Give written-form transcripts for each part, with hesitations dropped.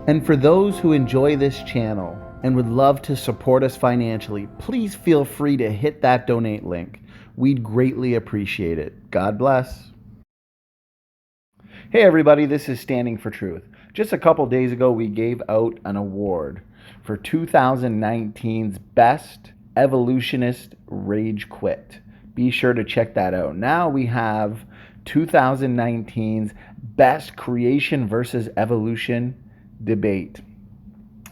And for those who enjoy this channel and would love to support us financially, please feel free to hit that donate link. We'd greatly appreciate it. God bless. Hey everybody, this is Standing for Truth. Just a couple days ago, we gave out an award for 2019's Best Evolutionist Rage Quit. Be sure to check that out. Now we have 2019's Best Creation versus Evolution Debate.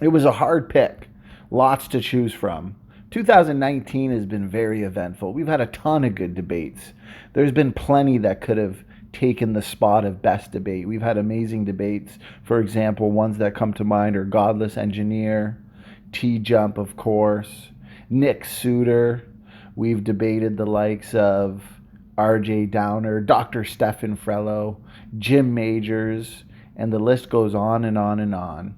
It was a hard pick, lots to choose from. 2019 has been very eventful. We've had a ton of good debates. There's been plenty that could have taken the spot of best debate. We've had amazing debates. For example, ones that come to mind are Godless Engineer, T-Jump, of course, Nick Suter. We've debated the likes of RJ Downard, Dr. Stephen Frello, Jim Majors, and the list goes on and on and on.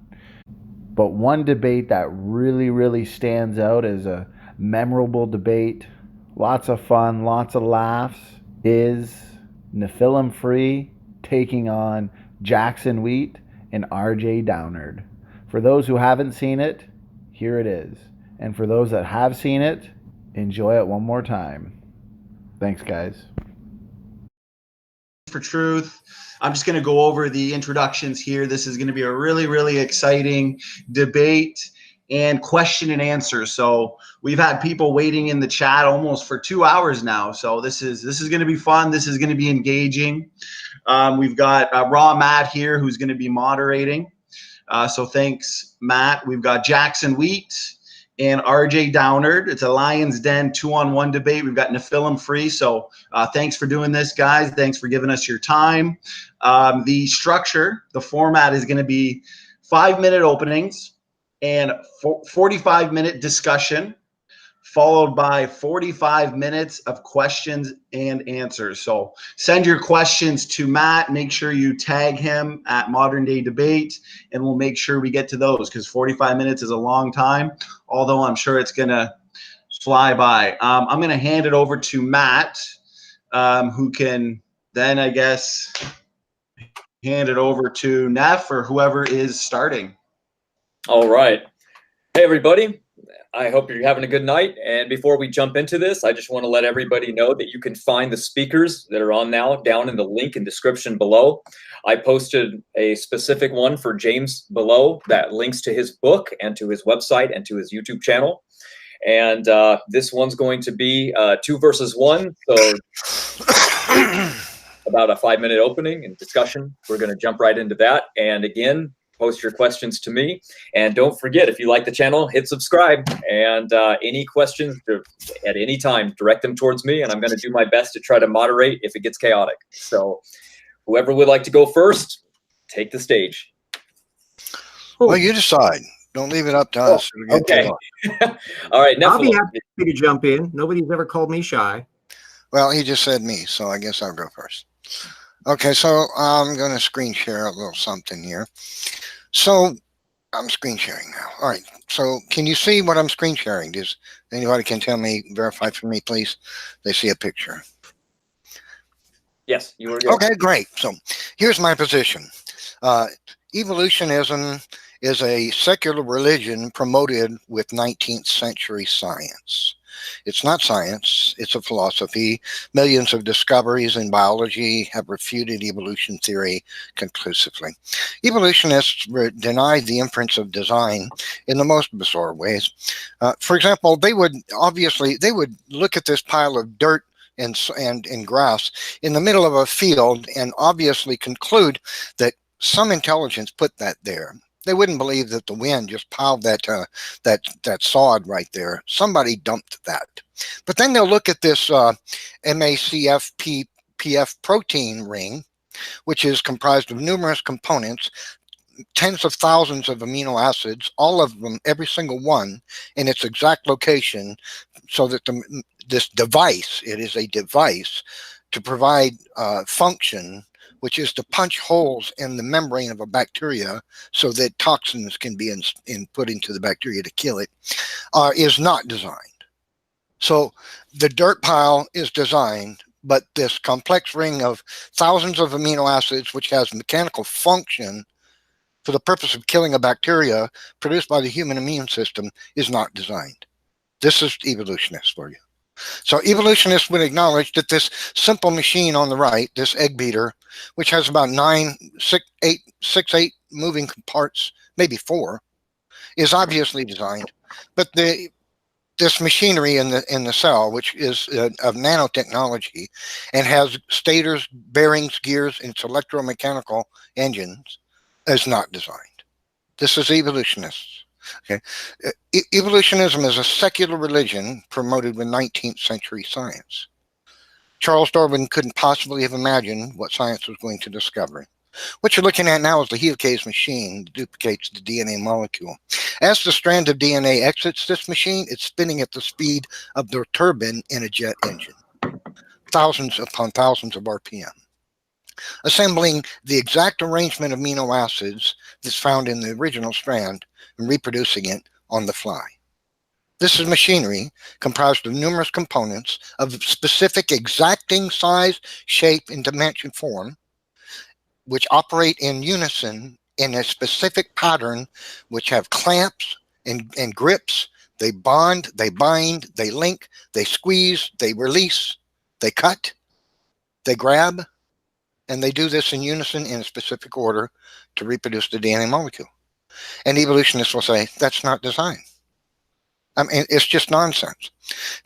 But one debate that really stands out as a memorable debate, lots of fun, lots of laughs, is Nephilimfree taking on Jackson Wheat and RJ Downard. For those who haven't seen it, here it is. And for those that have seen it, enjoy it one more time. Thanks, guys. For Truth. I'm just going to go over the introductions here. This is going to be a really exciting debate and question and answer. So we've had people waiting in the chat almost for 2 hours now. So this is going to be fun. This is going to be engaging. We've got Raw Matt here who's going to be moderating. So thanks, Matt. We've got Jackson Wheat and RJ Downard. It's a Lion's Den 2-on-1 debate. We've got Nephilimfree. So thanks for doing this, guys. Thanks for giving us your time. The structure, the format is going to be 5-minute openings and 45-minute discussion, followed by 45 minutes of questions and answers. So send your questions to Matt. Make sure you tag him at Modern Day Debate, and we'll make sure we get to those because 45 minutes is a long time, although I'm sure it's going to fly by. I'm going to hand it over to Matt, who can then, I guess, hand it over to Neff or whoever is starting. All right. Hey, everybody. I hope you're having a good night. And before we jump into this, I just want to let everybody know that you can find the speakers that are on now down in the link and description below. I posted a specific one for James below that links to his book and to his website and to his YouTube channel. And this one's going to be 2 versus 1. So about a 5-minute opening and discussion. We're going to jump right into that. And again, post your questions to me. And don't forget, if you like the channel, hit subscribe. And any questions at any time, direct them towards me. And I'm going to do my best to try to moderate if it gets chaotic. So whoever would like to go first, take the stage. Well, you decide. Don't leave it up to us. Okay. All right. I'll be happy to jump in. Nobody's ever called me shy. Well, he just said me, so I guess I'll go first. Okay, so I'm going to screen share a little something here. So I'm screen sharing now. All right, so can you see what I'm screen sharing? Does anybody can tell me, verify for me, please? They see a picture. Yes, you were good. Okay, great. So here's my position. Evolutionism is a secular religion promoted with 19th century science. It's not science, it's a philosophy. Millions of discoveries in biology have refuted evolution theory conclusively. Evolutionists deny the inference of design in the most bizarre ways. For example, they would look at this pile of dirt and grass in the middle of a field and obviously conclude that some intelligence put that there. They wouldn't believe that the wind just piled that sod right there. Somebody dumped that. But then they'll look at this MACFPF protein ring, which is comprised of numerous components, tens of thousands of amino acids, all of them, every single one, in its exact location, so that this device, it is a device to provide function, which is to punch holes in the membrane of a bacteria so that toxins can be put into the bacteria to kill it, is not designed. So the dirt pile is designed, but this complex ring of thousands of amino acids, which has mechanical function, for the purpose of killing a bacteria produced by the human immune system is not designed. This is evolutionists for you. So evolutionists would acknowledge that this simple machine on the right, this egg beater, which has about 8 moving parts, maybe 4, is obviously designed. But this machinery in the cell, which is of nanotechnology and has stators, bearings, gears, and its electromechanical engines, is not designed. This is evolutionists. Okay, evolutionism is a secular religion promoted with 19th century science. Charles Darwin couldn't possibly have imagined what science was going to discover. What you're looking at now is the helicase machine that duplicates the DNA molecule. As the strand of DNA exits this machine, it's spinning at the speed of the turbine in a jet engine, thousands upon thousands of RPM, assembling the exact arrangement of amino acids that's found in the original strand and reproducing it on the fly. This is machinery comprised of numerous components of specific exacting size, shape, and dimension form, which operate in unison in a specific pattern, which have clamps and grips. They bond, they bind, they link, they squeeze, they release, they cut, they grab, and they do this in unison in a specific order to reproduce the DNA molecule. And evolutionists will say, that's not design. I mean, it's just nonsense.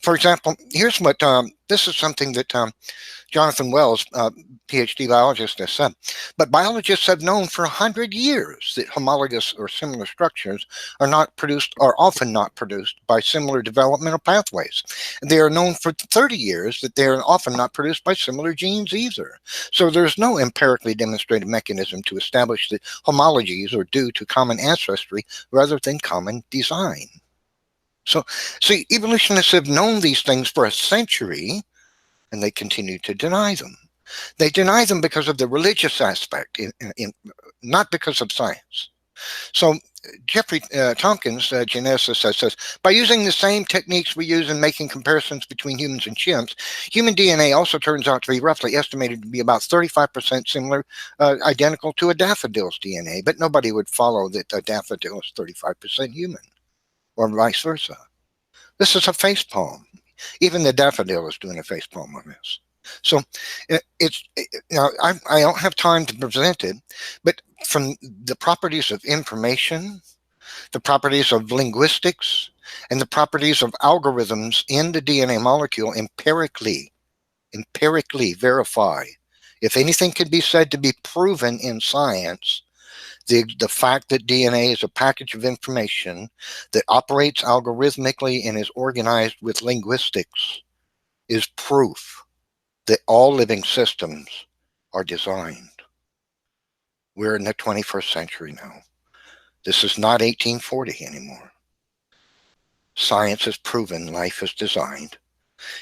For example, here's what, this is something that Jonathan Wells, PhD biologist, has said. But biologists have known for 100 years that homologous or similar structures are often not produced by similar developmental pathways. They are known for 30 years that they are often not produced by similar genes either. So there's no empirically demonstrated mechanism to establish that homologies are due to common ancestry rather than common design. So, see, evolutionists have known these things for a century, and they continue to deny them. They deny them because of the religious aspect, not because of science. So Jeffrey Tompkins, geneticist, says, by using the same techniques we use in making comparisons between humans and chimps, human DNA also turns out to be roughly estimated to be about 35% similar, identical to a daffodil's DNA, but nobody would follow that a daffodil is 35% human, or vice versa. This is a facepalm. Even the daffodil is doing a facepalm on this. So I don't have time to present it, but from the properties of information, the properties of linguistics, and the properties of algorithms in the DNA molecule empirically verify. If anything can be said to be proven in science, the fact that DNA is a package of information that operates algorithmically and is organized with linguistics is proof that all living systems are designed. We're in the 21st century now. This is not 1840 anymore. Science has proven life is designed.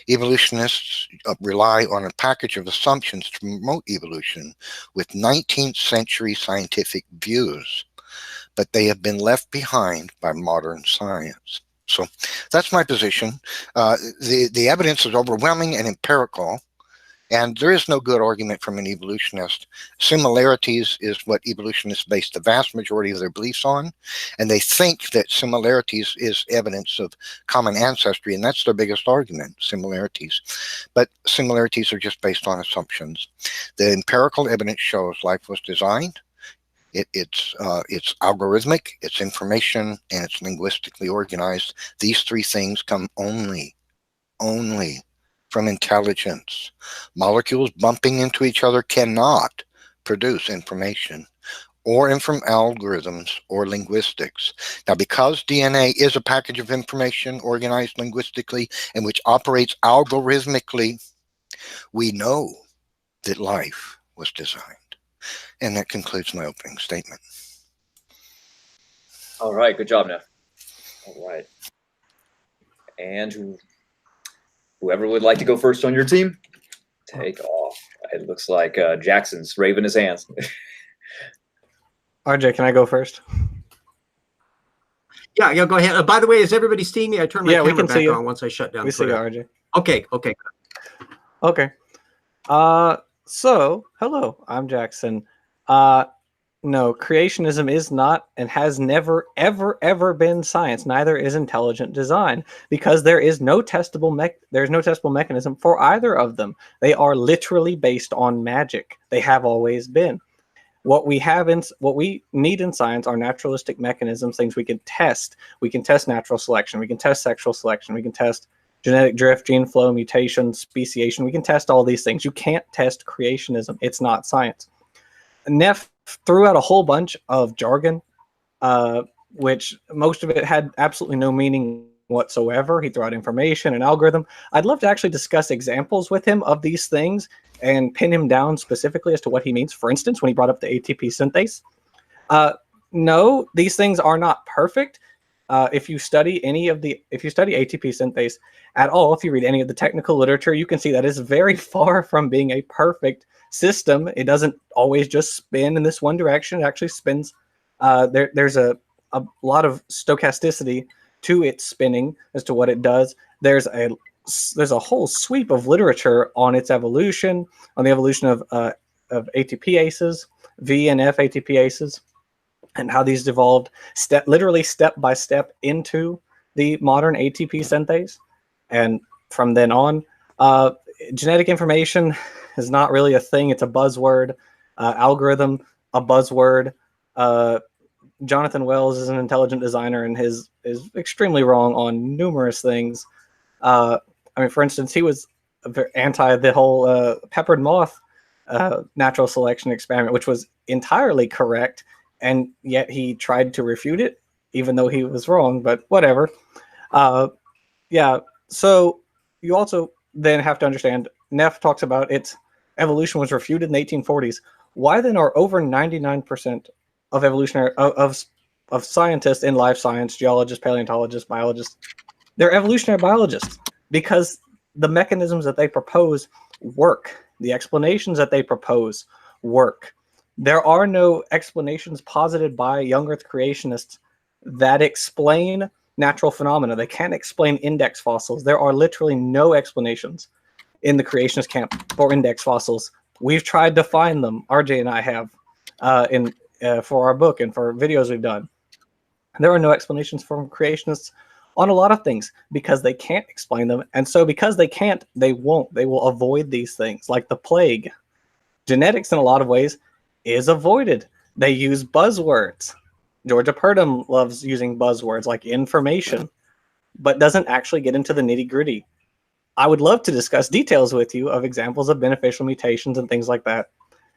Evolutionists rely on a package of assumptions to promote evolution with 19th century scientific views, but they have been left behind by modern science. So that's my position. The evidence is overwhelming and empirical, and there is no good argument from an evolutionist. Similarities is what evolutionists base the vast majority of their beliefs on, and they think that similarities is evidence of common ancestry, and that's their biggest argument, similarities. But similarities are just based on assumptions. The empirical evidence shows life was designed. It's algorithmic, it's information, and it's linguistically organized. These three things come only from intelligence. Molecules bumping into each other cannot produce information or from algorithms or linguistics. Now, because DNA is a package of information organized linguistically and which operates algorithmically, we know that life was designed. And that concludes my opening statement. All right, good job, Neff. All right. And whoever would like to go first on your team, take off. It looks like Jackson's waving his hands. RJ, can I go first? Yeah, go ahead. By the way, is everybody seeing me? I turned my Yeah, we camera can see back you. on once I shut down We see you, Twitter. RJ. Okay. Okay. So, hello, I'm Jackson. No, creationism is not and has never, ever been science. Neither is intelligent design, because there's no testable mechanism for either of them. They are literally based on magic. They have always been. What we need in science are naturalistic mechanisms, things we can test. We can test natural selection. We can test sexual selection. We can test genetic drift, gene flow, mutation, speciation. We can test all these things. You can't test creationism. It's not science. Neff threw out a whole bunch of jargon, which most of it had absolutely no meaning whatsoever. He threw out information and algorithm. I'd love to actually discuss examples with him of these things and pin him down specifically as to what he means. For instance, when he brought up the ATP synthase, no, these things are not perfect. If you study ATP synthase at all, if you read any of the technical literature, you can see that is very far from being a perfect system. It doesn't always just spin in this one direction. It actually spins. There's a lot of stochasticity to its spinning as to what it does. There's a whole sweep of literature on its evolution, on the evolution of ATPases, V and F ATPases, and how these evolved literally step by step into the modern ATP synthase. And from then on, genetic information is not really a thing. It's a buzzword. Algorithm, a buzzword. Jonathan Wells is an intelligent designer and is extremely wrong on numerous things. I mean, for instance, he was anti the whole peppered moth natural selection experiment, which was entirely correct, and yet he tried to refute it, even though he was wrong, but whatever. Yeah, so you also then have to understand, Neff talks about its evolution was refuted in the 1840s. Why then are over 99% of evolutionary of scientists in life science, geologists, paleontologists, biologists, they're evolutionary biologists? Because the mechanisms that they propose work. The explanations that they propose work. There are no explanations posited by young Earth creationists that explain natural phenomena. They can't explain index fossils. There are literally no explanations in the creationist camp for index fossils. We've tried to find them. RJ and I have for our book and for videos we've done. There are no explanations from creationists on a lot of things because they can't explain them. And so because they can't, they won't. They will avoid these things like the plague. Genetics in a lot of ways is avoided. They use buzzwords. Georgia Purdom loves using buzzwords like information, but doesn't actually get into the nitty-gritty. I would love to discuss details with you of examples of beneficial mutations and things like that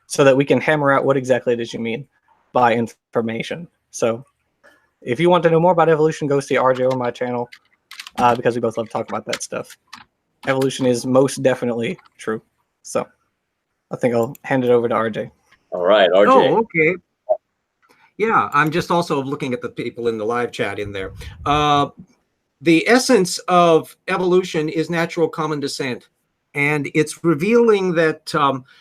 so that we can hammer out what exactly it is you mean by information. So if you want to know more about evolution, go see RJ or my channel because we both love to talk about that stuff. Evolution is most definitely true. So I think I'll hand it over to RJ. All right, RJ. Oh, okay. Yeah, I'm just also looking at the people in the live chat in there. The essence of evolution is natural common descent. And it's revealing that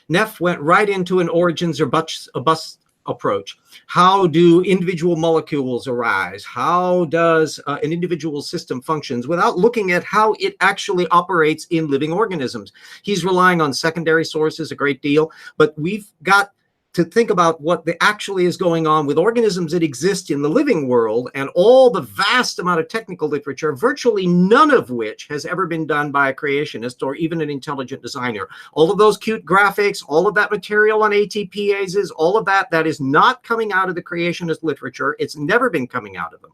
Neff went right into an origins or bust approach. How do individual molecules arise? How does an individual system functions without looking at how it actually operates in living organisms? He's relying on secondary sources a great deal, but we've got to think about what actually is going on with organisms that exist in the living world and all the vast amount of technical literature, virtually none of which has ever been done by a creationist or even an intelligent designer. All of those cute graphics, all of that material on ATPases, all of that is not coming out of the creationist literature. It's never been coming out of them.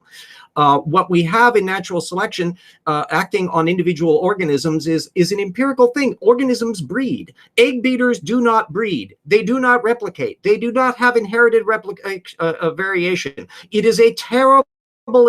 What we have in natural selection acting on individual organisms is an empirical thing. Organisms breed. Egg beaters do not breed. They do not replicate. They do not have inherited variation. It is a terrible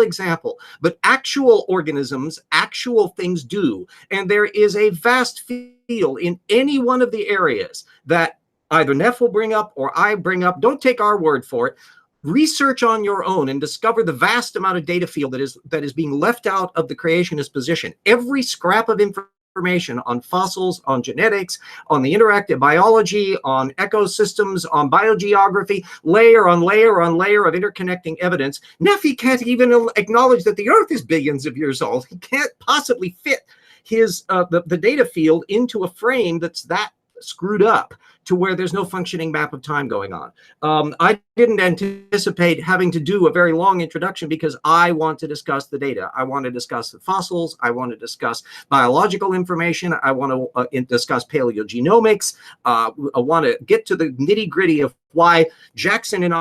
example, but actual organisms, actual things do. And there is a vast field in any one of the areas that either Neff will bring up or I bring up. Don't take our word for it. Research on your own and discover the vast amount of data field that is being left out of the creationist position. Every scrap of information on fossils, on genetics, on the interactive biology, on ecosystems, on biogeography, layer on layer on layer of interconnecting evidence. Nephi can't even acknowledge that the Earth is billions of years old. He can't possibly fit his the data field into a frame that's that screwed up to where there's no functioning map of time going on. I didn't anticipate having to do a very long introduction because I want to discuss the data. I want to discuss the fossils. I want to discuss biological information. I want to discuss paleogenomics. I want to get to the nitty-gritty of why Jackson and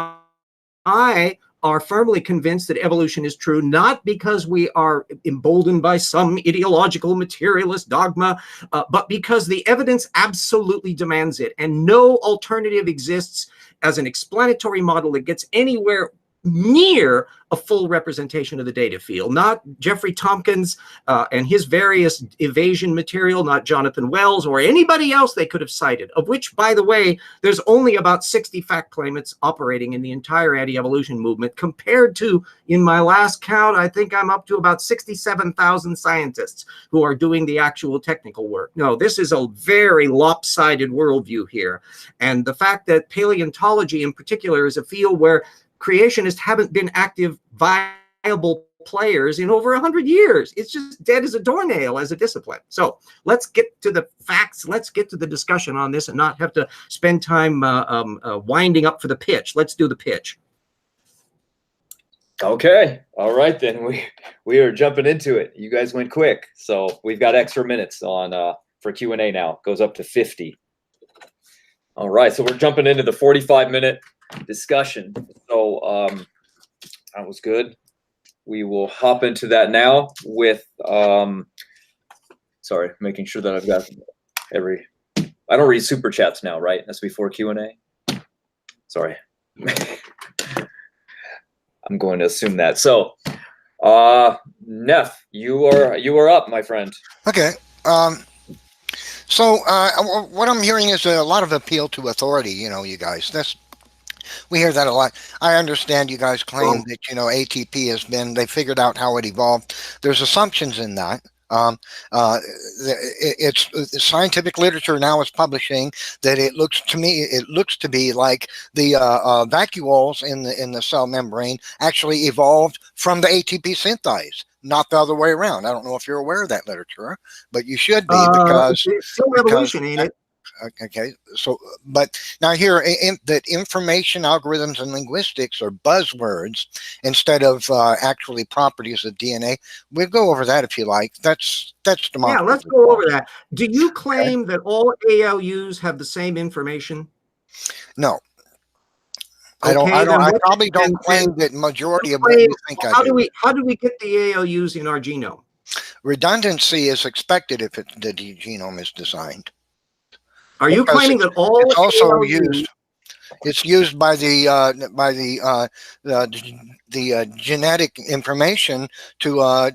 I are firmly convinced that evolution is true, not because we are emboldened by some ideological materialist dogma, but because the evidence absolutely demands it. And no alternative exists as an explanatory model that gets anywhere near a full representation of the data field. Not Jeffrey Tompkins and his various evasion material, not Jonathan Wells or anybody else they could have cited, of which, by the way, there's only about 60 fact claimants operating in the entire anti-evolution movement, compared to, in my last count, I think I'm up to about 67,000 scientists who are doing the actual technical work. No, this is a very lopsided worldview here. And the fact that paleontology in particular is a field where creationists haven't been active, viable players in over 100 years. It's just dead as a doornail as a discipline. So let's get to the facts. Let's get to the discussion on this and not have to spend time winding up for the pitch. Let's do the pitch. Okay. All right, then we are jumping into it. You guys went quick. So we've got extra minutes on for Q&A now. Goes up to 50. All right. So we're jumping into the 45-minute discussion. So that was good. We will hop into that now with sorry, making sure that I've got I don't read super chats now, right? That's before Q&A. Sorry. I'm going to assume that. So Neff, you are up, my friend. Okay. So what I'm hearing is a lot of appeal to authority, you guys. We hear that a lot. I understand you guys claim that, ATP they figured out how it evolved. There's assumptions in that. It's scientific literature now is publishing that it looks to be like the vacuoles in the cell membrane actually evolved from the ATP synthase, not the other way around. I don't know if you're aware of that literature, but you should be because it's still evolution, ain't it? Okay, so but now here that information algorithms and linguistics are buzzwords instead of actually properties of DNA. We'll go over that if you like. That's demonstrable. Yeah, let's go over that. Do you claim that all ALUs have the same information? No. I probably don't claim that majority of what you think I do. How do we get the ALUs in our genome? Redundancy is expected if the genome is designed. Are you claiming that all it's also ALUs used? It's used by the genetic information to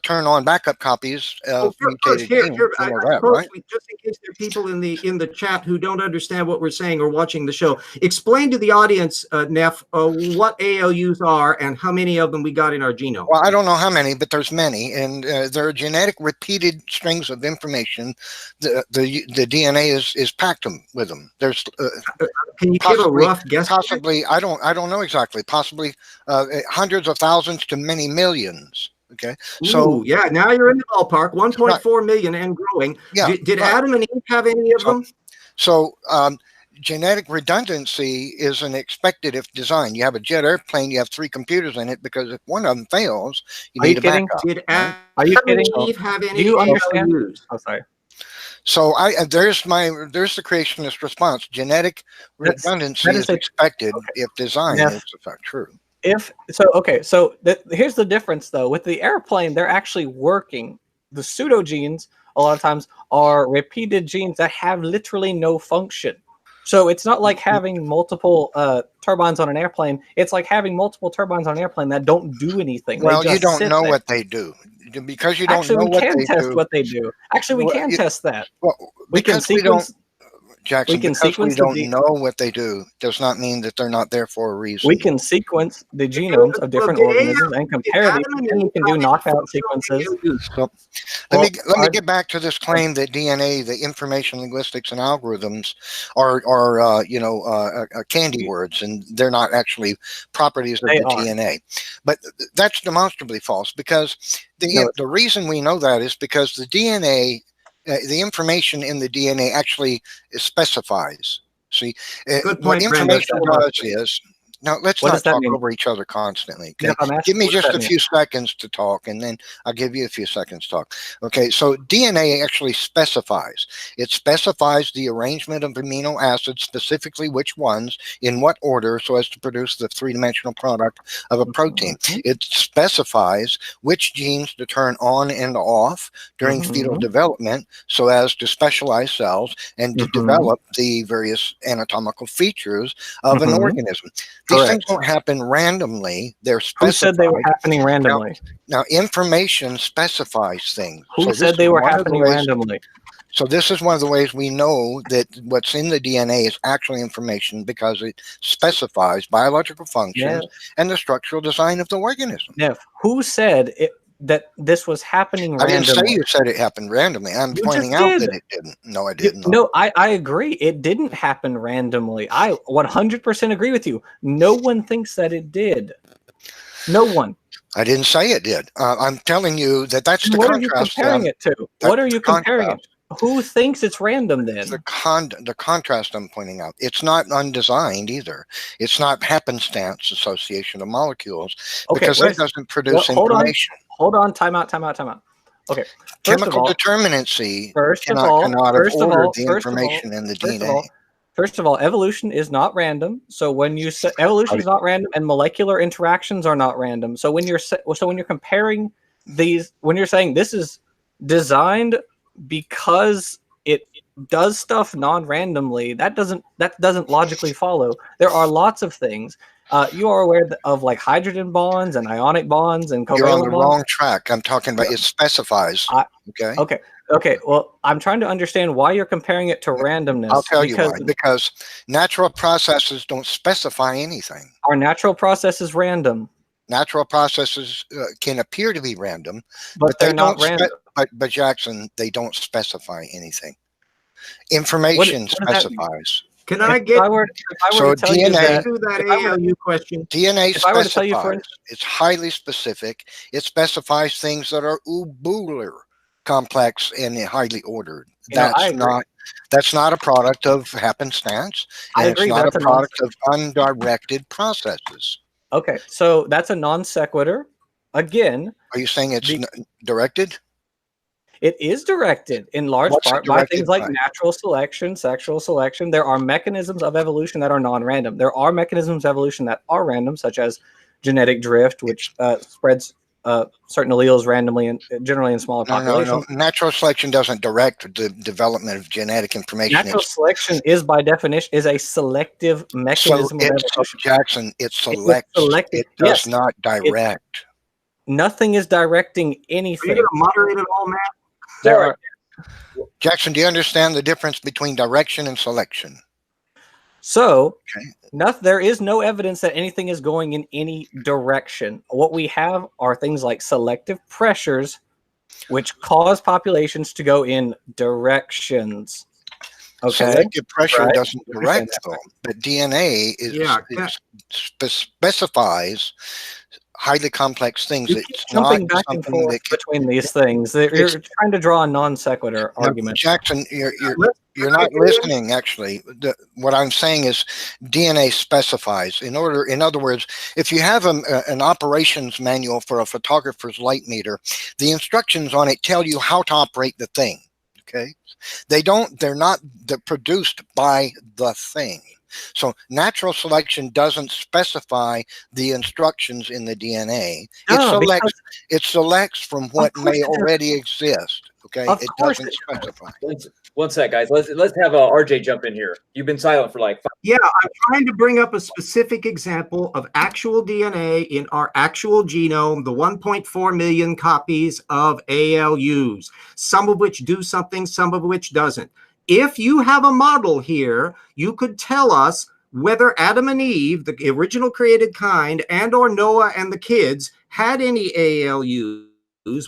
turn on backup copies of mutated genes. Right? Just in case there are people in the chat who don't understand what we're saying or watching the show, explain to the audience, Neff, what ALUs are and how many of them we got in our genome. Well, I don't know how many, but there's many, and there are genetic repeated strings of information. The DNA is packed with them. There's can you give a rough guess? Possibly, I don't know exactly. Possibly hundreds of thousands to many millions. Okay. So yeah, now you're in the ballpark. 1.4 million and growing. Yeah. Did Adam and Eve have any of them? So genetic redundancy is an expected if design. You have a jet airplane, you have 3 computers in it because if one of them fails, you need a backup. Did Adam and Eve have any? Do you understand? Oh, sorry. So there's the creationist response. Genetic redundancy is expected if design is in fact true. So here's the difference though. With the airplane, they're actually working. The pseudogenes a lot of times are repeated genes that have literally no function. So it's not like having multiple turbines on an airplane. It's like having multiple turbines on an airplane that don't do anything. Well, you don't know what they do because you don't know what they do. Actually, we can test what they do. Actually, we can test that. Well, we can sequence. Jackson, because we don't know what they do does not mean that they're not there for a reason. We can sequence the genomes of different organisms and compare them, and we can do knockout sequences. So, let me get back to this claim that DNA, the information linguistics and algorithms, are candy words, and they're not actually properties of the DNA. But that's demonstrably false because the reason we know that is because the DNA the information in the DNA actually specifies. See, Good what point, Brandon. information does is, now let's What not does that talk mean? over each other constantly. Okay, Yeah, I'm asking, give me what does just that a mean? few seconds to talk, and then I'll give you a few seconds to talk. Okay, so DNA actually specifies. It specifies the arrangement of amino acids, specifically which ones, in what order, so as to produce the three-dimensional product of a protein. It specifies which genes to turn on and off during fetal development, so as to specialize cells and to develop the various anatomical features of an organism. These things don't happen randomly. They're specified. Who said they were happening randomly? Now information specifies things. Who said they were happening randomly? So this is one of the ways we know that what's in the DNA is actually information, because it specifies biological functions and the structural design of the organism. Neff, who said that this was happening randomly? I didn't say you said it happened randomly. I'm pointing out that it didn't. No, I didn't. No, I agree. It didn't happen randomly. I 100% agree with you. No one thinks that it did. No one. I didn't say it did. I'm telling you that that's the what contrast. What are you comparing it to? What are you comparing it to? Who thinks it's random then? The contrast I'm pointing out. It's not undesigned either. It's not happenstance association of molecules, because it doesn't produce information. Hold on. Time out. Okay. Chemical determinacy cannot have ordered the information in the DNA. First of all, evolution is not random. So when you say evolution is not random, and molecular interactions are not random. So when you're comparing these, when you're saying this is designed because it does stuff non-randomly, that doesn't logically follow. There are lots of things. You are aware of like hydrogen bonds and ionic bonds and covalent bonds. You're on the wrong track. I'm talking about it specifies. Okay. Well, I'm trying to understand why you're comparing it to randomness. I'll tell you why. Because natural processes don't specify anything. Are natural processes random? Natural processes can appear to be random, but they're not random. But Jackson, they don't specify anything. Information specifies. Can I get? If I were to tell you that ALU question. DNA specifies. It's highly specific. It specifies things that are ubular, complex and highly ordered. That's not a product of happenstance. And it's not a product of undirected processes. Okay, so that's a non sequitur. Again, are you saying it's directed? It is directed in large part by things like natural selection, sexual selection. There are mechanisms of evolution that are non-random. There are mechanisms of evolution that are random, such as genetic drift, which spreads certain alleles randomly and generally in smaller populations. No. Natural selection doesn't direct the development of genetic information. Natural selection is, by definition, a selective mechanism of evolution. Jackson, it selects. It does not direct. Nothing is directing anything. Are you going to moderate it all, Matt? Jackson, do you understand the difference between direction and selection? So, there is no evidence that anything is going in any direction. What we have are things like selective pressures, which cause populations to go in directions. Okay. Selective pressure doesn't direct them, but DNA specifies highly complex things. It's jumping back and forth between these things. You're trying to draw a non sequitur argument. Jackson, you're not listening. Actually, what I'm saying is DNA specifies. In other words, if you have an operations manual for a photographer's light meter, the instructions on it tell you how to operate the thing. Okay, they're not produced by the thing. So natural selection doesn't specify the instructions in the DNA. It selects from what may already exist. Okay, it doesn't specify. One sec, guys. Let's have RJ jump in here. You've been silent for like 5 Yeah, I'm trying to bring up a specific example of actual DNA in our actual genome, the 1.4 million copies of ALUs, some of which do something, some of which doesn't. If you have a model here, you could tell us whether Adam and Eve, the original created kind, and or Noah and the kids had any ALUs,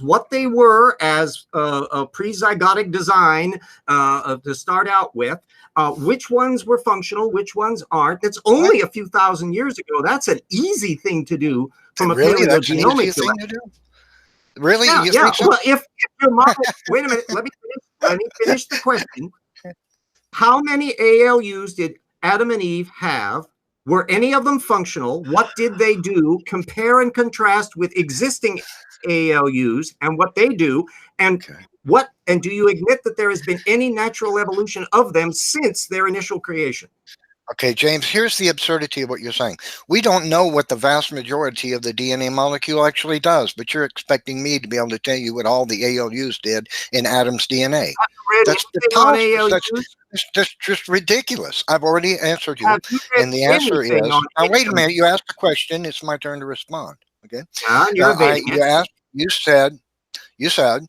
what they were as a pre-zygotic design to start out with, which ones were functional, which ones aren't. It's only a few thousand years ago. That's an easy thing to do from a paleogenomic thing to do. Really? Yeah, You yeah. think so? Well, if your model, wait a minute, let me finish the question. How many ALUs did Adam and Eve have? Were any of them functional? What did they do? Compare and contrast with existing ALUs and what they do, and do you admit that there has been any natural evolution of them since their initial creation? Okay, James, here's the absurdity of what you're saying. We don't know what the vast majority of the DNA molecule actually does, but you're expecting me to be able to tell you what all the ALUs did in Adam's DNA. That's preposterous. That's just ridiculous. I've already answered you. And the answer is, now wait a minute, you asked a question. It's my turn to respond. Okay. You said you're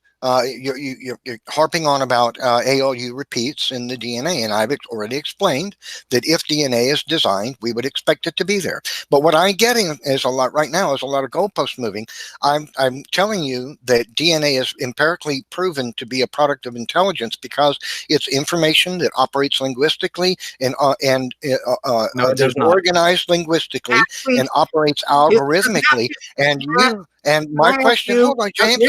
harping on about ALU repeats in the DNA, and I've already explained that if DNA is designed, we would expect it to be there. But what I'm getting is a lot right now is a lot of goalpost moving. I'm telling you that DNA is empirically proven to be a product of intelligence because it's information that operates linguistically and is organized linguistically and operates algorithmically. And my question, hold on, James,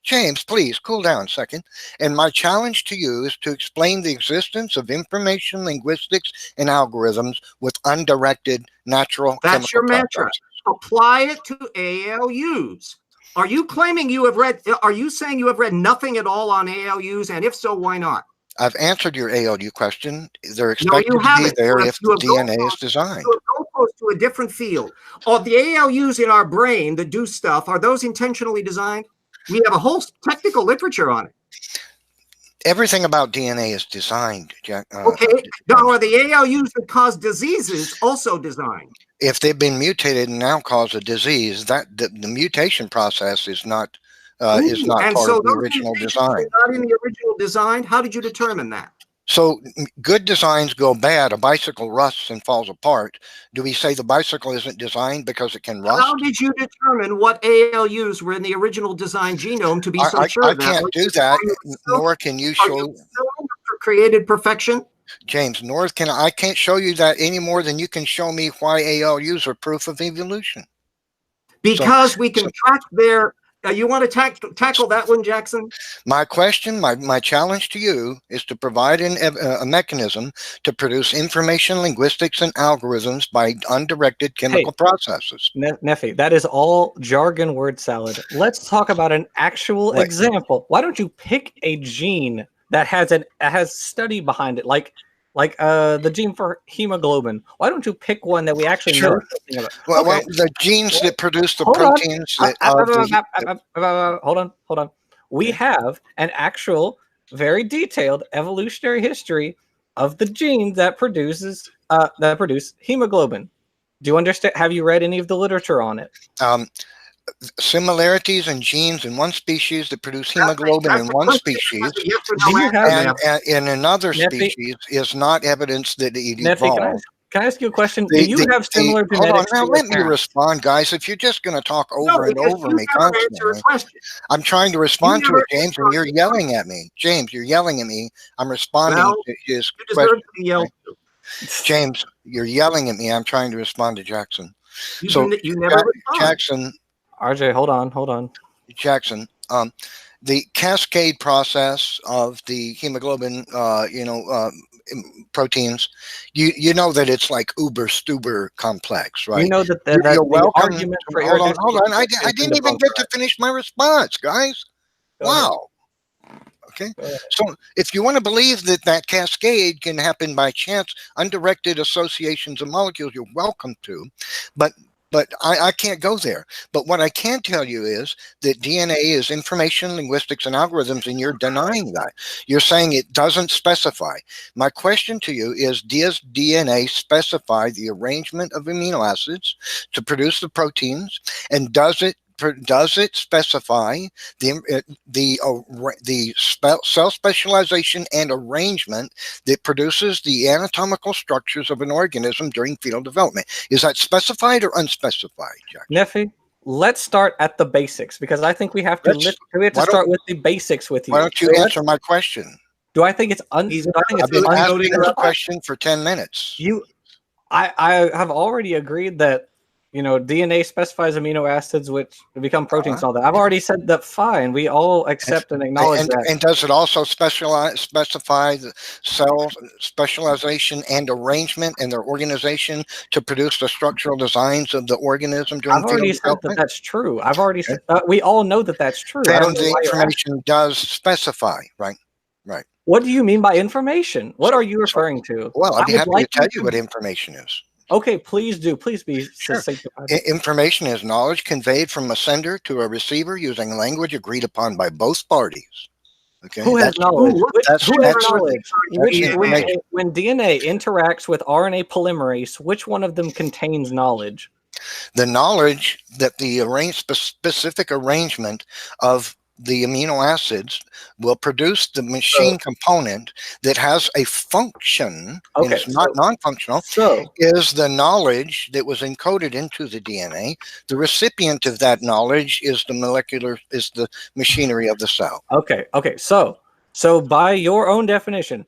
James, please cool down a second. And my challenge to you is to explain the existence of information, linguistics, and algorithms with undirected natural That's your mantra. Apply it to ALUs. Are you claiming you have read, are you saying you have read nothing at all on ALUs? And if so, why not? I've answered your ALU question. They're expected to be there if the DNA is designed. You have goalposts to a different field. Of the ALUs in our brain that do stuff, are those intentionally designed? We have a whole technical literature on it. Everything about DNA is designed, Jack. Okay. Now, are the ALUs that cause diseases also designed? If they've been mutated and now cause a disease, that the mutation process is not part of the original design. Not in the original design. How did you determine that? So good designs go bad. A bicycle rusts and falls apart. Do we say the bicycle isn't designed because it can rust? How did you determine what ALUs were in the original design genome to be so sure of that? I can't do that, nor can you show. Are you created perfection? James, I can't show you that any more than you can show me why ALUs are proof of evolution. Because we can track their. You want to tackle that one, Jackson? My question, my challenge to you is to provide a mechanism to produce information, linguistics, and algorithms by undirected chemical processes. Nephi, that is all jargon word salad. Let's talk about an actual example. Why don't you pick a gene that has study behind it, like the gene for hemoglobin? Why don't you pick one that we actually know something about? Well, the genes that produce the proteins hold on. We have an actual, very detailed evolutionary history of the genes that produce hemoglobin. Do you understand? Have you read any of the literature on it? Similarities in genes in one species that produce hemoglobin in one species and in another species is not evidence that it evolved. Can I ask you a question? Do you have similar genetics? Hold on, now let me respond, guys. If you're just going to talk over and over me constantly, I'm trying to respond to it, James, and you're yelling at me. James, you're yelling at me. I'm responding to his question. James, you're yelling at me. I'm trying to respond to Jackson. Jackson. RJ, hold on. Jackson, the cascade process of the hemoglobin, proteins, you know that it's like uber-stuber complex, right? You know that you're welcome. Hold on. I didn't even get to finish my response, guys. Wow. Okay. So if you want to believe that cascade can happen by chance, undirected associations of molecules, you're welcome to, but I can't go there. But what I can tell you is that DNA is information, linguistics, and algorithms, and you're denying that. You're saying it doesn't specify. My question to you is, does DNA specify the arrangement of amino acids to produce the proteins, and does it specify the cell specialization and arrangement that produces the anatomical structures of an organism during fetal development? Is that specified or unspecified, Jack? Nephi, let's start at the basics, because I think we have to start with the basics with you. Why don't you answer my question? Do I think it's I've been asking this question for 10 minutes. I have already agreed that DNA specifies amino acids which become proteins and all that. I've already said that. Fine, we all accept and acknowledge that. And does it also specify the cell specialization and arrangement and their organization to produce the structural designs of the organism during I've already said that that's true. I've already said we all know that that's true. Then the information does specify, right? Right. What do you mean by information? What are you referring to? Well, I'd be happy to tell you what information is. Okay, please do. Please be succinct. Information is knowledge conveyed from a sender to a receiver using language agreed upon by both parties. Okay. Who has knowledge? Who has knowledge? When DNA interacts with RNA polymerase, which one of them contains knowledge? The knowledge that the specific arrangement of the amino acids will produce the machine component that has a function, and it's not non-functional, is the knowledge that was encoded into the DNA. The recipient of that knowledge is the machinery of the cell. Okay. So by your own definition,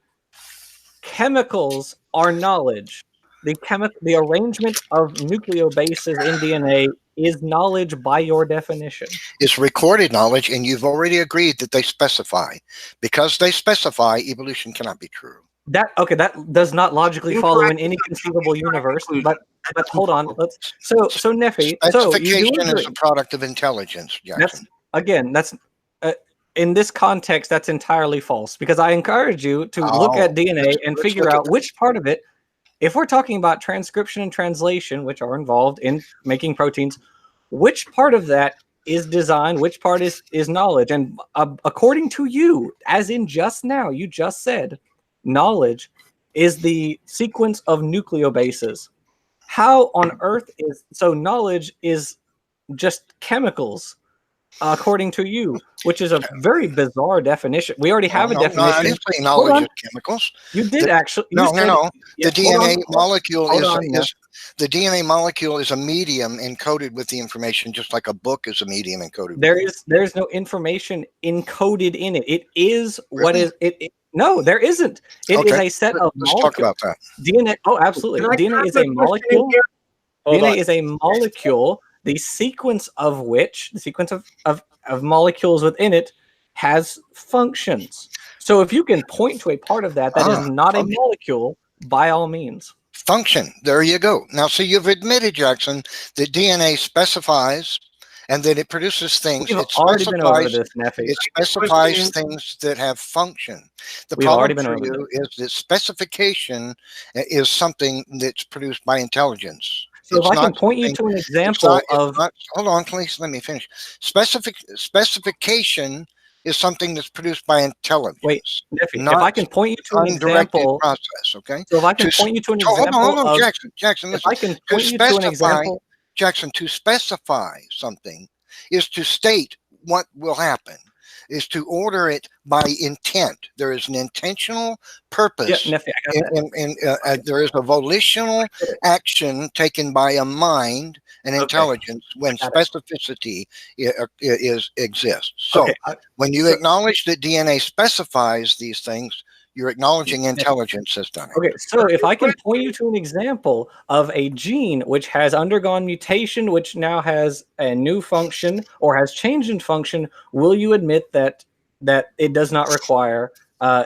chemicals are knowledge. The arrangement of nucleobases in DNA is knowledge by your definition. It's recorded knowledge, and you've already agreed that they specify. Because they specify, evolution cannot be true. That does not logically follow in any conceivable universe. But hold on. So Nephi, specification is a product of intelligence, Jackson. That's in this context, that's entirely false. Because I encourage you to look at DNA and figure out which part of it. If we're talking about transcription and translation, which are involved in making proteins, which part of that is design, which part is knowledge? And according to you, as in just now, you just said, knowledge is the sequence of nucleobases. How on earth knowledge is just chemicals, according to you, which is a very bizarre definition. We already have a definition. No, I didn't say knowledge is chemicals. You did actually. No. The DNA molecule the DNA molecule is a medium encoded with the information, just like a book is a medium encoded. There's no information encoded in it. It is what is it. No, there isn't. It is a set of molecules. Let's talk about that. DNA. Oh, absolutely. DNA is a molecule. DNA is a molecule. The sequence of molecules within it has functions. So if you can point to a part of that is not a molecule, by all means. Function. There you go. Now, so you've admitted, Jackson, that DNA specifies and that it produces things. We've already been over this, Nephi. It specifies things that have function. The problem for you is that specification is something that's produced by intelligence. So if I can point you to an example of... Hold on, please. Let me finish. Specification is something that's produced by intelligence. Wait, Nephi, if I can point you to an example... process, okay? So if I can point you to an example Hold on, Jackson, listen. If I can point you to an example... Jackson, to specify something is to state what will happen, is to order it by intent. There is an intentional purpose. Yeah, Nephi, I got that. There is a volitional action taken by a mind and intelligence when specificity exists. So when you acknowledge that DNA specifies these things, you're acknowledging intelligence has done it. Okay, so if I can point you to an example of a gene which has undergone mutation, which now has a new function or has changed in function, will you admit that it does not require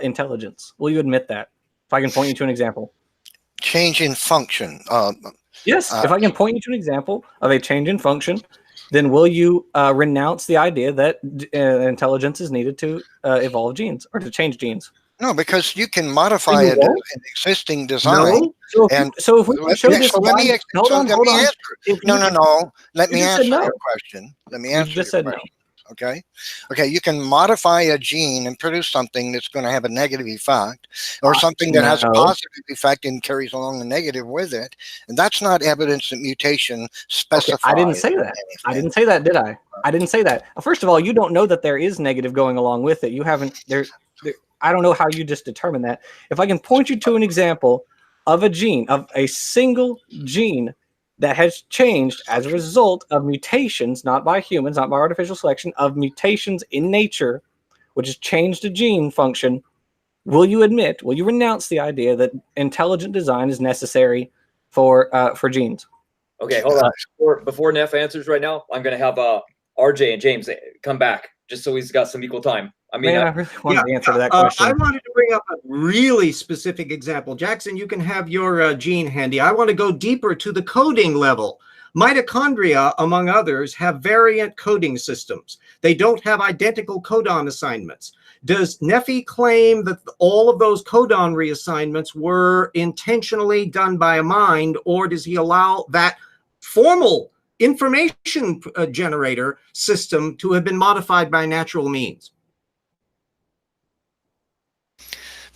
intelligence? Will you admit that? If I can point you to an example. Change in function. Yes, if I can point you to an example of a change in function, then will you renounce the idea that intelligence is needed to evolve genes or to change genes? No, because you can modify an existing design. No. So if we can show this, let me answer your question. Let me answer. You just said no. Okay. You can modify a gene and produce something that's going to have a negative effect, or something that has a positive effect and carries along a negative with it, and that's not evidence that mutation specifies. I didn't say that. I didn't say that, did I? I didn't say that. First of all, you don't know that there is negative going along with it. You haven't. I don't know how you just determine that. If I can point you to an example of a gene, of a single gene that has changed as a result of mutations, not by humans, not by artificial selection, of mutations in nature, which has changed a gene function, will you renounce the idea that intelligent design is necessary for genes? Okay, hold on. Before Neff answers right now, I'm going to have RJ and James come back just so he's got some equal time. I mean, Man, I really wanted the answer to that question. I wanted to bring up a really specific example. Jackson, you can have your gene handy. I want to go deeper to the coding level. Mitochondria, among others, have variant coding systems. They don't have identical codon assignments. Does Nephi claim that all of those codon reassignments were intentionally done by a mind, or does he allow that formal information generator system to have been modified by natural means?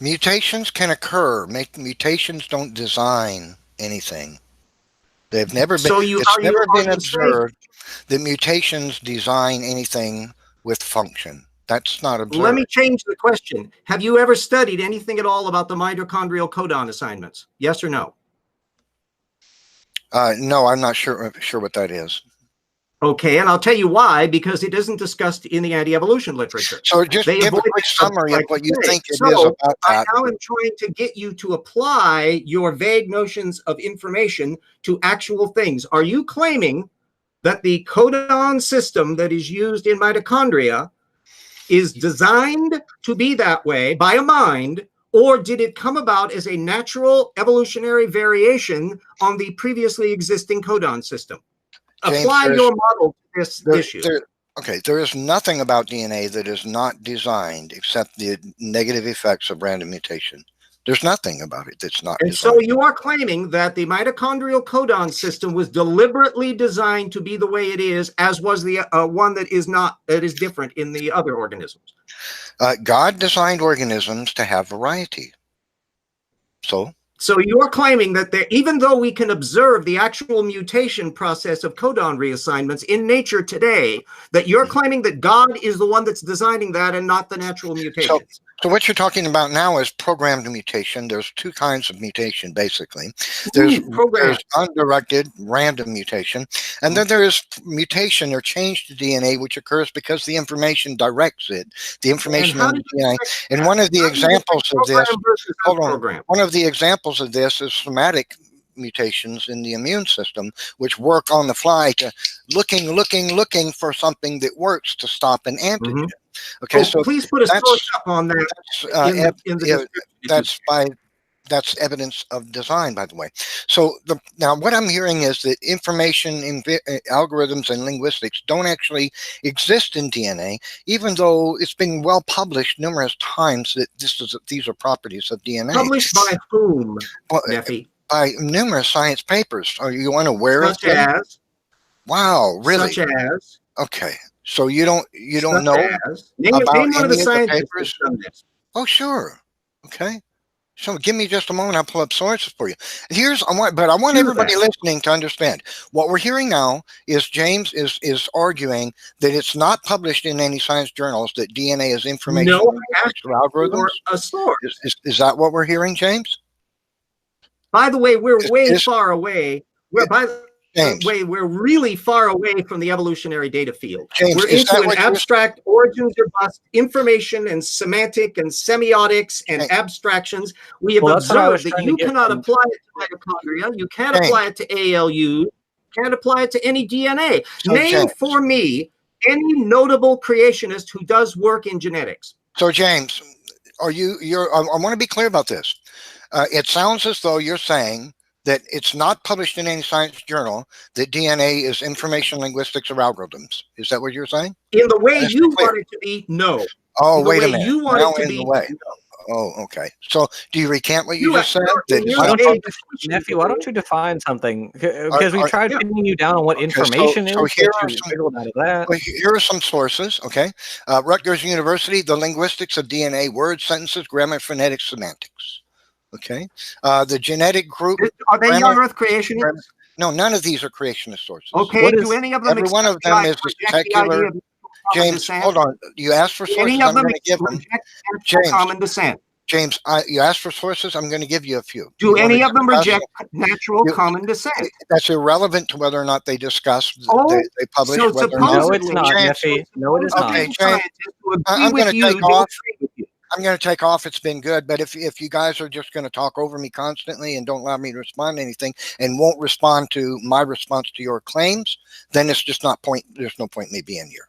Mutations can occur. Mutations don't design anything. They've never been. So It's never been observed that mutations design anything with function. That's not observed. Let me change the question. Have you ever studied anything at all about the mitochondrial codon assignments? Yes or no? No, I'm not sure what that is. Okay, and I'll tell you why, because it isn't discussed in the anti-evolution literature. So just They give a avoid quick summary of what you think it is So about I that. now am trying to get you to apply your vague notions of information to actual things. Are you claiming that the codon system that is used in mitochondria is designed to be that way by a mind, or did it come about as a natural evolutionary variation on the previously existing codon system? James, Apply your model to this issue. Okay, there is nothing about DNA that is not designed except the negative effects of random mutation. There's nothing about it that's not And designed. so you are claiming that the mitochondrial codon system was deliberately designed to be the way it is, as was the one that is different in the other organisms. God designed organisms to have variety. So you're claiming that even though we can observe the actual mutation process of codon reassignments in nature today, that you're claiming that God is the one that's designing that and not the natural mutations. So what you're talking about now is programmed mutation. There's two kinds of mutation, basically. There's undirected random mutation, and then there is mutation or change to DNA, which occurs because the information directs it. The information in the DNA. And one of the examples of this, one of the examples of this is somatic mutations in the immune system, which work on the fly to looking for something that works to stop an antigen. Okay, so please put a source up on that. That's evidence of design, by the way. So now what I'm hearing is that information in algorithms and linguistics don't actually exist in DNA, even though it's been well published numerous times that these are properties of DNA. Published by whom, Nephi? By numerous science papers. Are you unaware of them? Such as? Wow, really? Such as? Okay. So you don't know about any one of the of the papers? Oh, sure. Okay. So give me just a moment. I'll pull up sources for you. I want everybody listening to understand what we're hearing now is James is arguing that it's not published in any science journals that DNA is information algorithms. A source. Is that what we're hearing, James? By the way, we're far away. We're really far away from the evolutionary data field. James, we're into an abstract origins or bust information and semantic and semiotics and abstractions. We have observed that you cannot apply it to mitochondria. You can't apply it to ALU. Can't apply it to any DNA. Name for me any notable creationist who does work in genetics. So James, I want to be clear about this. It sounds as though you're saying that it's not published in any science journal that DNA is information linguistics or algorithms. Is that what you're saying? In the way you want it to be, no. Oh, wait a minute. You want it to be, no. Oh, okay. So do you recant what you just said? Nephew, why don't you define something? Because we tried pinning you down on what information is. So here are some sources, okay? Rutgers University, The Linguistics of DNA, Words, Sentences, Grammar, Phonetics, Semantics. Okay. The genetic group. Are they young Earth creationists? No, none of these are creationist sources. Okay. Do any of them? Every one of them is a secular. James, hold on. You asked for sources. I'm going to give them. James, common descent. James, you asked for sources. I'm going to give you a few. Do any of them reject natural common descent? That's irrelevant to whether or not they discuss. They publish. No, it's not, Nephi. No, it is not. Okay, James. I'm going to take off. I'm going to take off. It's been good. But if you guys are just going to talk over me constantly and don't allow me to respond to anything and won't respond to my response to your claims, then it's just not point. There's no point in me being here.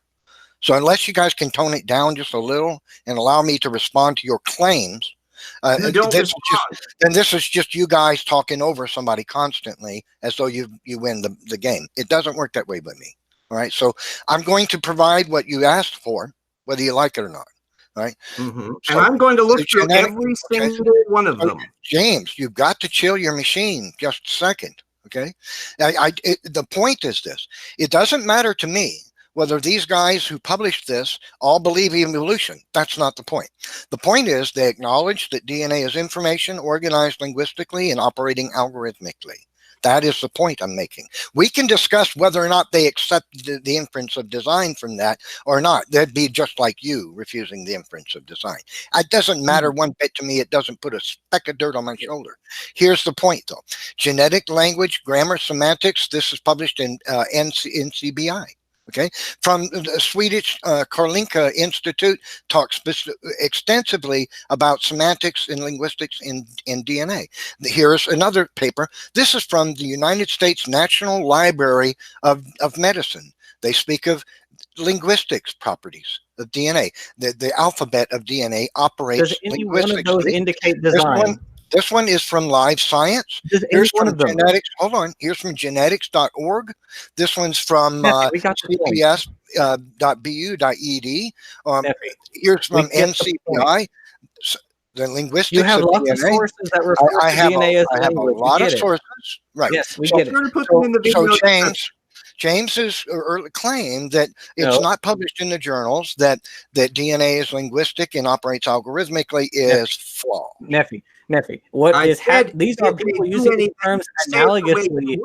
So unless you guys can tone it down just a little and allow me to respond to your claims, this is just you guys talking over somebody constantly as though you win the game. It doesn't work that way with me. All right. So I'm going to provide what you asked for, whether you like it or not. All right. Mm-hmm. So, and I'm going to look through every single one of them. James, you've got to chill your machine just a second. Okay. The point is this. It doesn't matter to me whether these guys who published this all believe in evolution. That's not the point. The point is they acknowledge that DNA is information organized linguistically and operating algorithmically. That is the point I'm making. We can discuss whether or not they accept the inference of design from that or not. That'd be just like you refusing the inference of design. It doesn't matter one bit to me. It doesn't put a speck of dirt on my shoulder. Here's the point, though. Genetic language, grammar, semantics. This is published in NCBI. Okay, from the Swedish Karolinska Institute talks extensively about semantics and linguistics in DNA. Here's another paper. This is from the United States National Library of Medicine. They speak of linguistics properties of DNA. The alphabet of DNA operates. Does any one of those indicate design? This one is from Live Science. Here's from genetics. Hold on. Here's from genetics.org. This one's from cps.bu.ed. Here's from NCBI. The linguistics you have of lots DNA. Of sources that refer to DNA as I have a lot of sources. Right. Yes, we get it. So James's early claim that it's not published in the journals that DNA is linguistic and operates algorithmically is flawed. Nephi, these are people using these terms analogously.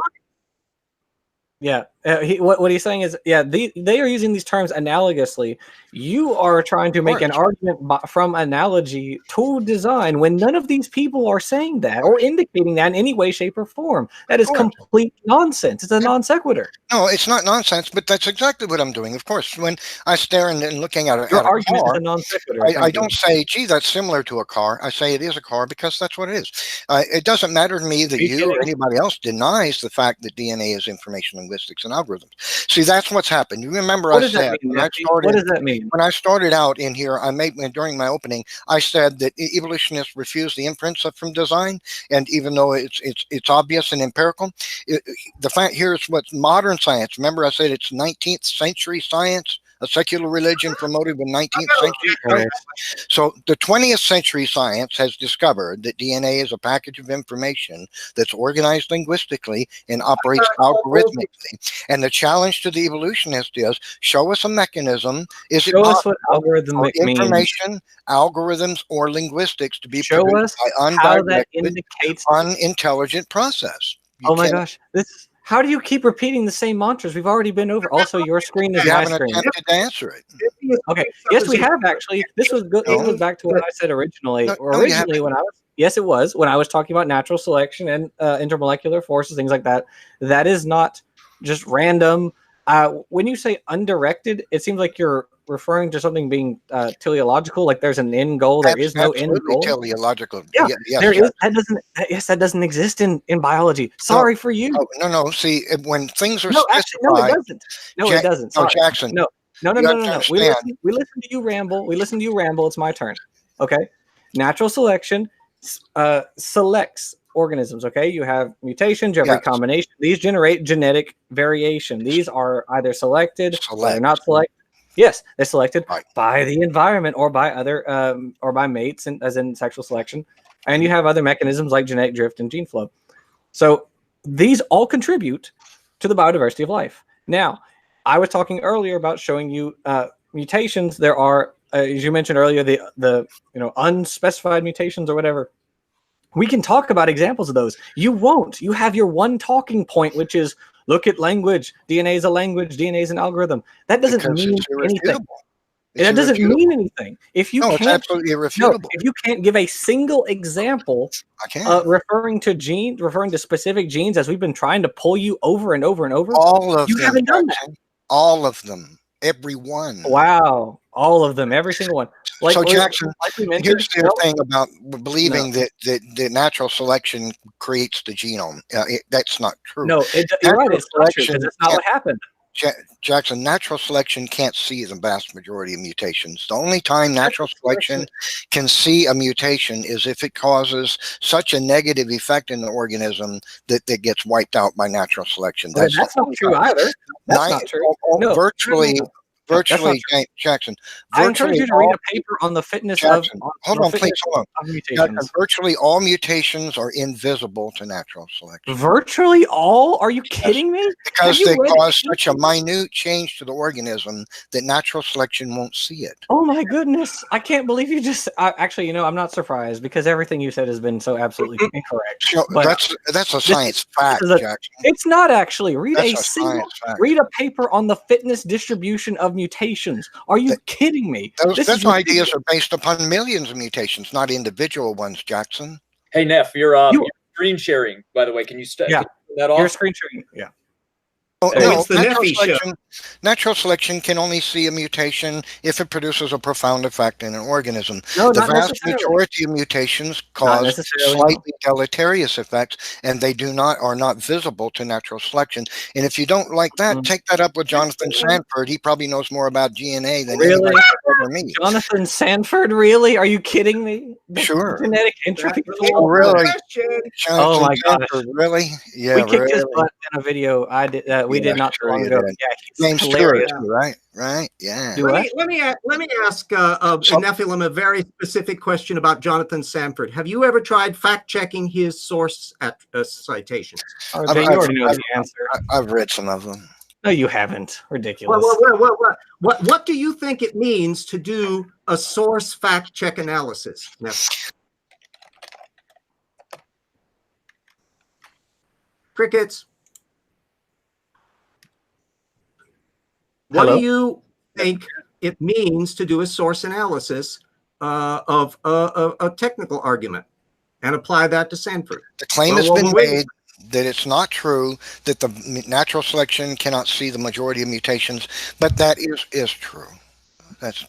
Yeah, what he's saying is, they are using these terms analogously. You are trying to make an argument from analogy to design when none of these people are saying that or indicating that in any way, shape, or form. That is complete nonsense. It's a non sequitur. No, it's not nonsense, but that's exactly what I'm doing. Of course, when I stare and looking at your argument argument is a non sequitur. I don't say, gee, that's similar to a car. I say it is a car because that's what it is. It doesn't matter to me that you or anybody else denies the fact that DNA is information linguistics and algorithms. See, that's what's happened. You remember what does that mean? When I started out in here, during my opening, I said that evolutionists refuse the inference from design, and even though it's obvious and empirical, the fact here is what's modern science. Remember, I said it's 19th century science. A secular religion promoted in 19th century. Right. So the 20th century science has discovered that DNA is a package of information that's organized linguistically and operates algorithmically. And the challenge to the evolutionist is show us a mechanism. Show us what algorithmic means. Information, algorithms, or linguistics to be show produced us by how that indicates unintelligent process. My gosh. How do you keep repeating the same mantras we've already been over? Also, your screen is my screen. You haven't attempted to answer it. Okay. Yes, we have actually. This was good. It goes back to what I said originally. Yes, it was when I was talking about natural selection and intermolecular forces, things like that. That is not just random. When you say undirected, it seems like you're referring to something being teleological, like there's an end goal. There is no end goal. Teleological. Yeah, there is. That doesn't exist in biology. Sorry for you. No. See, when things are specified, it doesn't. Sorry. No, Jackson. No. We listen to you ramble. It's my turn. Okay. Natural selection selects organisms. Okay, you have mutations, you have recombination. These generate genetic variation. These are either selected or they're not selected. Yes, they're selected by the environment or by other or by mates, as in sexual selection. And you have other mechanisms like genetic drift and gene flow. So these all contribute to the biodiversity of life. Now, I was talking earlier about showing you mutations. There are, as you mentioned earlier, the unspecified mutations or whatever. We can talk about examples of those. You won't. You have your one talking point, which is look at language. DNA is a language. DNA is an algorithm. That doesn't mean anything. That doesn't mean anything. If you it's absolutely irrefutable. If you can't give a single example referring to specific genes, as we've been trying to pull you over and over and over, all of you them, haven't done that. All of them. Every one. Wow. All of them, every single one. Like, So Jackson, like we mentioned, here's the thing about believing that natural selection creates the genome. That's not true. No, you're right. It's not true because that's not what happened. Jackson, natural selection can't see the vast majority of mutations. The only time natural selection can see a mutation is if it causes such a negative effect in the organism that gets wiped out by natural selection. That's not true either. That's not true. No, virtually, Jackson. I encourage you to read a paper on the fitness of. Hold on, please. Hold on. Mutations. Virtually all mutations are invisible to natural selection. Virtually all? Are you kidding me? Because they cause such a minute change to the organism that natural selection won't see it. Oh my goodness! I can't believe you just. Actually, I'm not surprised because everything you said has been so absolutely incorrect. So that's a science fact, Jackson. It's not actually. Read a paper on the fitness distribution of mutations. Are you kidding me? Those ideas are based upon millions of mutations, not individual ones, Jackson. Hey, Neff, you're screen sharing, by the way. Can you turn that off? You're screen sharing. Yeah. Oh, no, it's the natural selection can only see a mutation if it produces a profound effect in an organism. No, the vast majority of mutations cause slightly deleterious effects, and they are not visible to natural selection. And if you don't like that, take that up with Jonathan Sanford. He probably knows more about DNA than anybody over me. Jonathan Sanford, really? Are you kidding me? Sure. Genetic entropy. Really? Oh my gosh. Really? Yeah. We kicked his butt in a video I did. We did not too long ago. Yeah, he's hilarious. Right. Yeah. Let me ask Nephilim a very specific question about Jonathan Sanford. Have you ever tried fact checking his source at citations? You already know the answer. I've read some of them. No, you haven't. Ridiculous. What do you think it means to do a source fact check analysis? Crickets. What do you think it means to do a source analysis of a technical argument and apply that to Sanford? The claim has been made that it's not true that the natural selection cannot see the majority of mutations, but that is true. That's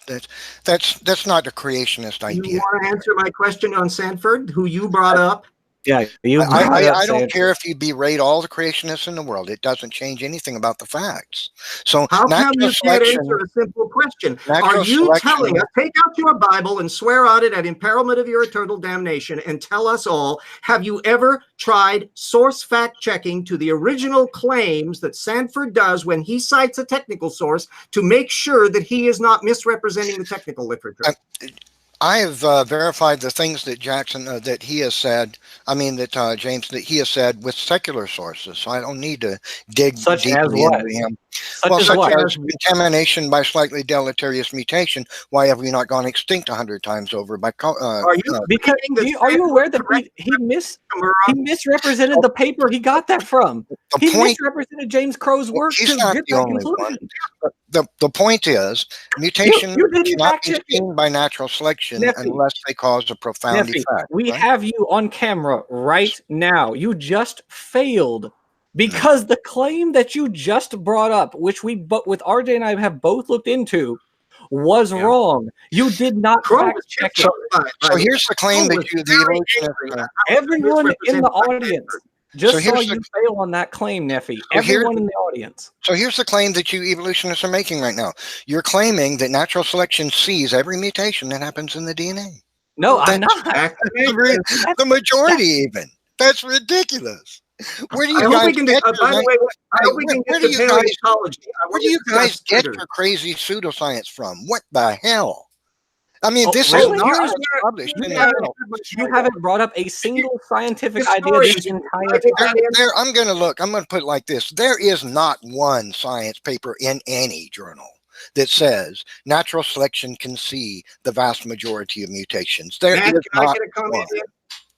not a creationist idea. You want to answer my question on Sanford, who you brought up? Yeah, I don't care if you berate all the creationists in the world. It doesn't change anything about the facts. So how come you can't answer a simple question? Are you telling us, take out your Bible and swear on it at imperilment of your eternal damnation and tell us all, have you ever tried source fact checking to the original claims that Sanford does when he cites a technical source to make sure that he is not misrepresenting the technical literature? I have verified the things that Jackson, that he has said, James, that he has said with secular sources. So I don't need to dig deeply into him. Such as contamination by slightly deleterious mutation. Why have we not gone extinct 100 times over? Are you aware that he misrepresented the paper he got that from? He misrepresented James Crow's work. He's not the only one. The point is, mutation cannot be seen by natural selection unless they cause a profound effect. We have you on camera right now. You just failed. Because the claim that you just brought up, which with RJ and I have both looked into, was wrong. You did not fact check it. So here's the claim that everyone in the audience just saw you fail on that claim, Nephi. Everyone in the audience. So here's the claim that you evolutionists are making right now. You're claiming that natural selection sees every mutation that happens in the DNA. No, I'm not. The majority even. That's ridiculous. Where do you guys get your crazy pseudoscience from? What the hell? I mean, this is not published. You haven't brought up a single scientific idea this entire time. I'm going to put it like this. There is not one science paper in any journal that says natural selection can see the vast majority of mutations. There is not one.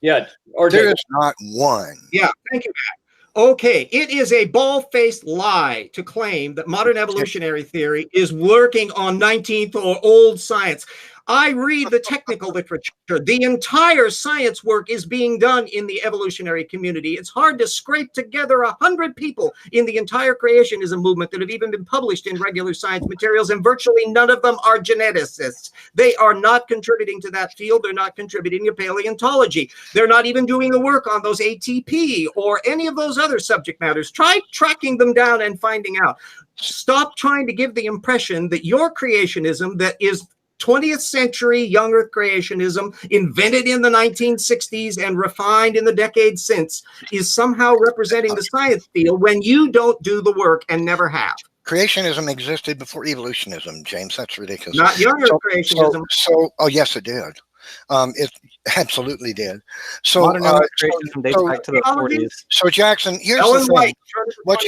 Yeah, there is not one. Yeah, thank you, Matt. Okay, it is a bald-faced lie to claim that modern evolutionary theory is working on 19th or old science. I read the technical literature. The entire science work is being done in the evolutionary community. It's hard to scrape together 100 people in the entire creationism movement that have even been published in regular science materials, and virtually none of them are geneticists. They are not contributing to that field. They're not contributing to paleontology. They're not even doing the work on those ATP or any of those other subject matters. Try tracking them down and finding out. Stop trying to give the impression that your creationism, that is 20th century young earth creationism, invented in the 1960s and refined in the decades since, is somehow representing the science field when you don't do the work and never have. Creationism existed before evolutionism, James. That's ridiculous. Not young earth creationism. Oh, yes, it did. It absolutely did. So, Modern creationism dates back to the 40s. So, Jackson, here's Ellen the White, thing. What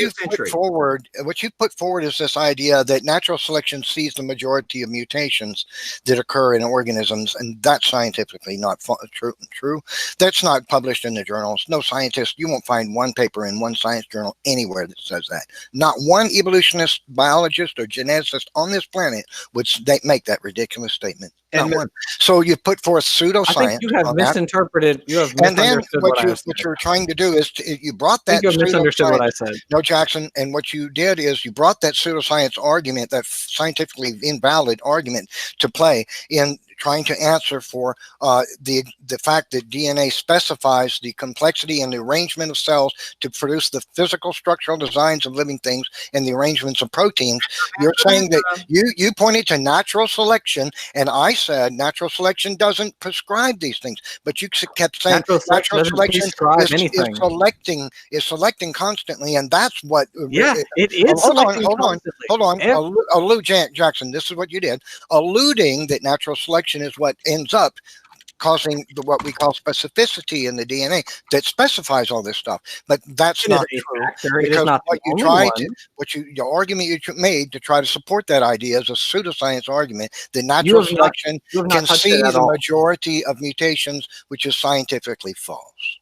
you put forward is this idea that natural selection sees the majority of mutations that occur in organisms, and that's scientifically not true. That's not published in the journals. No scientist, you won't find one paper in one science journal anywhere that says that. Not one evolutionist, biologist, or geneticist on this planet would make that ridiculous statement. Not one. So you put forth pseudoscience. I think you have misinterpreted. You have and then what you're trying to do is you brought that. You have misunderstood what I said. No, Jackson. And what you did is you brought that pseudoscience argument, that scientifically invalid argument, to play in trying to answer for the fact that DNA specifies the complexity and the arrangement of cells to produce the physical structural designs of living things and the arrangements of proteins. You're saying that you pointed to natural selection, and I said natural selection doesn't prescribe these things, but you kept saying natural selection is selecting constantly, and that's what. Yeah, it is. Hold on. Jackson, this is what you did, alluding that natural selection is what ends up causing what we call specificity in the DNA that specifies all this stuff. But that's not true. Because the argument you made to try to support that idea is a pseudoscience argument that natural selection can see the majority of mutations, which is scientifically false.